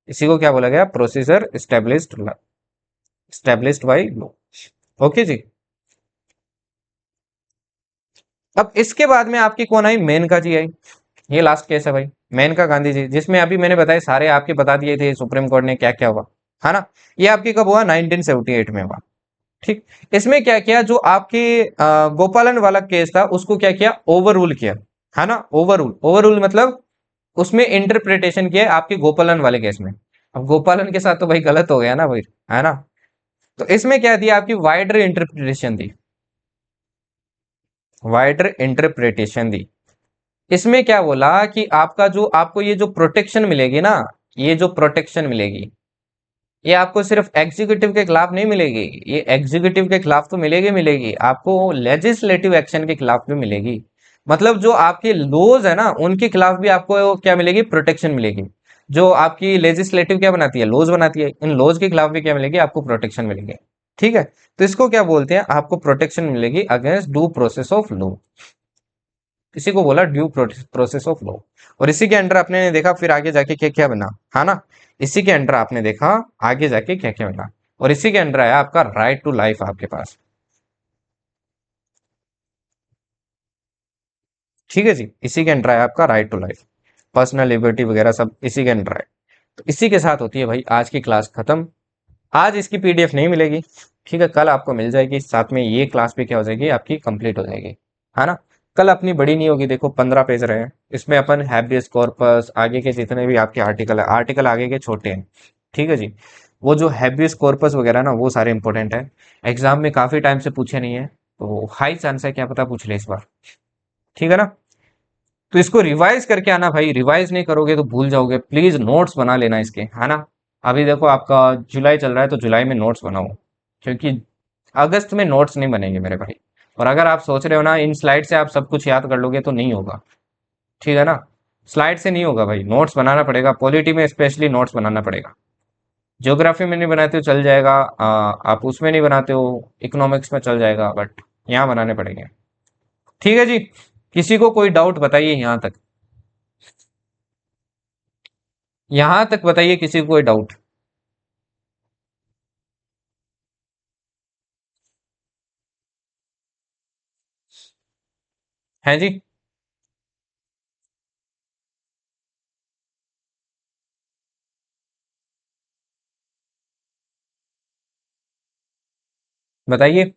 इसी को क्या बोला गया, procedure established by law, okay जी। अब इसके बाद में आपकी कौन आई, मेनका जी आई। ये लास्ट केस है भाई, मेनका गांधी जी, जिसमें अभी मैंने बताया सारे आपके बता दिए थे सुप्रीम कोर्ट ने क्या क्या हुआ, है ना। ये आपकी कब हुआ, 1978 में हुआ, ठीक। इसमें क्या किया, जो आपके गोपालन वाला केस था उसको क्या किया, ओवर रूल किया, है ना। ओवर रूल, ओवर रूल मतलब उसमें इंटरप्रिटेशन किया है आपके गोपालन वाले केस में। अब गोपालन के साथ तो भाई गलत हो गया ना भाई, है ना। तो इसमें क्या दिया, आपकी वाइडर इंटरप्रिटेशन दी, वाइडर इंटरप्रिटेशन दी। इसमें क्या बोला कि आपका जो, आपको ये जो प्रोटेक्शन मिलेगी ना, ये जो प्रोटेक्शन मिलेगी, ये आपको सिर्फ एग्जीक्यूटिव के खिलाफ नहीं मिलेगी, ये एग्जीक्यूटिव के खिलाफ तो मिलेगी मिलेगी, आपको लेजिस्लेटिव एक्शन के खिलाफ भी मिलेगी। मतलब जो आपके लॉज है ना, उनके खिलाफ भी आपको क्या मिलेगी, प्रोटेक्शन मिलेगी। जो आपकी लेजिस्लेटिव क्या बनाती है, लॉज बनाती है, इन लॉज के खिलाफ भी क्या मिलेगी, आपको प्रोटेक्शन मिलेगी। ठीक है, तो इसको क्या बोलते हैं, आपको प्रोटेक्शन मिलेगी against due process of law. इसी को बोला ड्यू प्रोसेस ऑफ लॉ। और इसी के अंडर आपने देखा फिर आगे जाके क्या क्या बना, है ना। इसी के अंडर आपने देखा आगे जाके क्या क्या बना, और इसी के अंडर आया आपका राइट टू लाइफ आपके पास। ठीक है जी, इसी के अंडर आया आपका right to life, personal liberty वगैरह सब इसी के अंडर है। तो इसी के साथ होती है भाई आज की क्लास खत्म। आज इसकी पीडीएफ नहीं मिलेगी, ठीक है, कल आपको मिल जाएगी, साथ में ये क्लास भी क्या हो जाएगी आपकी कंप्लीट हो जाएगी, है ना। कल अपनी बड़ी नहीं होगी, देखो 15 पेज रहे हैं, इसमें अपन हैबियस कॉर्पस आगे के जितने भी आपके आर्टिकल है, आर्टिकल आगे के छोटे हैं, ठीक है जी। वो जो हैबियस कॉर्पस वगैरह ना, वो सारे इंपॉर्टेंट है, एग्जाम में काफी टाइम से पूछे नहीं है, तो हाई चांस है क्या पता पूछ ले इस बार, ठीक है ना। तो इसको रिवाइज करके आना भाई, रिवाइज नहीं करोगे तो भूल जाओगे, प्लीज नोट्स बना लेना इसके, है ना। अभी देखो आपका जुलाई चल रहा है, तो जुलाई में नोट्स बनाओ, क्योंकि अगस्त में नोट्स नहीं बनेंगे मेरे भाई। और अगर आप सोच रहे हो ना इन स्लाइड से आप सब कुछ याद कर लोगे, तो नहीं होगा, ठीक है ना। स्लाइड से नहीं होगा भाई, नोट्स बनाना पड़ेगा, पॉलिटी में स्पेशली नोट्स बनाना पड़ेगा। ज्योग्राफी में नहीं बनाते हो चल जाएगा, आप उसमें नहीं बनाते हो, इकोनॉमिक्स में चल जाएगा, बट यहाँ बनाने पड़ेंगे। ठीक है जी, किसी को कोई डाउट बताइए यहाँ तक, यहाँ तक बताइए किसी को कोई डाउट है जी। बताइए।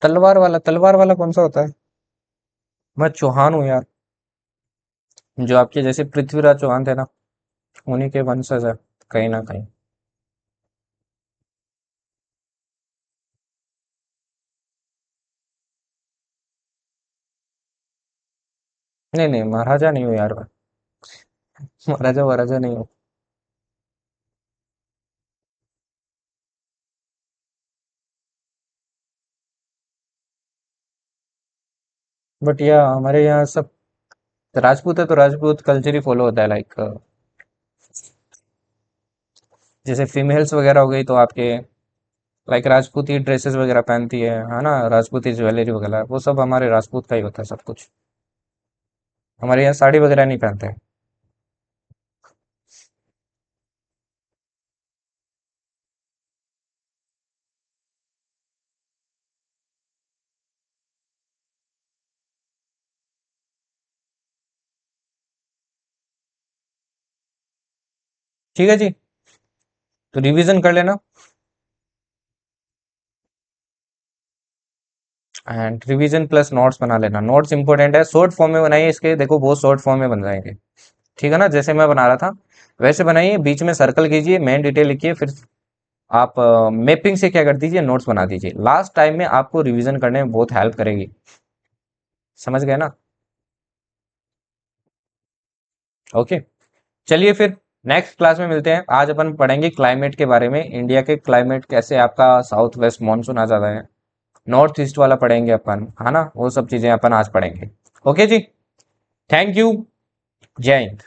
तलवार वाला कौन सा होता है। मैं चौहान हूँ यार, जो आपके जैसे पृथ्वीराज चौहान थे ना, उन्हीं के वंशज है कहीं ना कहीं। नहीं नहीं, महाराजा नहीं हूँ यार मैं, महाराजा महाराजा नहीं हूँ। बट यह हमारे यहाँ सब राजपूत है, तो राजपूत कल्चर ही फॉलो होता है, लाइक जैसे फीमेल्स वगैरह हो गई तो आपके लाइक राजपूती ड्रेसेस वगैरह पहनती है ना, राजपूती ज्वेलरी वगैरह, वो सब हमारे राजपूत का ही होता है सब कुछ। हमारे यहाँ साड़ी वगैरह नहीं पहनते हैं। ठीक है जी, तो रिवीजन कर लेना, एंड रिवीजन प्लस नोट्स बना लेना, नोट्स इंपॉर्टेंट है, शॉर्ट फॉर्म में बनाइए इसके, देखो बहुत शॉर्ट फॉर्म में बन जाएंगे, ठीक है ना, जैसे मैं बना रहा था वैसे बनाइए, बीच में सर्कल कीजिए, मेन डिटेल लिखिए, फिर आप मैपिंग से क्या कर दीजिए, नोट्स बना दीजिए, लास्ट टाइम में आपको रिवीजन करने में बहुत हेल्प करेगी। समझ गए ना। ओके, चलिए फिर नेक्स्ट क्लास में मिलते हैं। आज अपन पढ़ेंगे क्लाइमेट के बारे में, इंडिया के क्लाइमेट कैसे, आपका साउथ वेस्ट मानसून आ जाता है, नॉर्थ ईस्ट वाला पढ़ेंगे अपन, है ना, वो सब चीजें अपन आज पढ़ेंगे। ओके जी, थैंक यू, जय हिंद।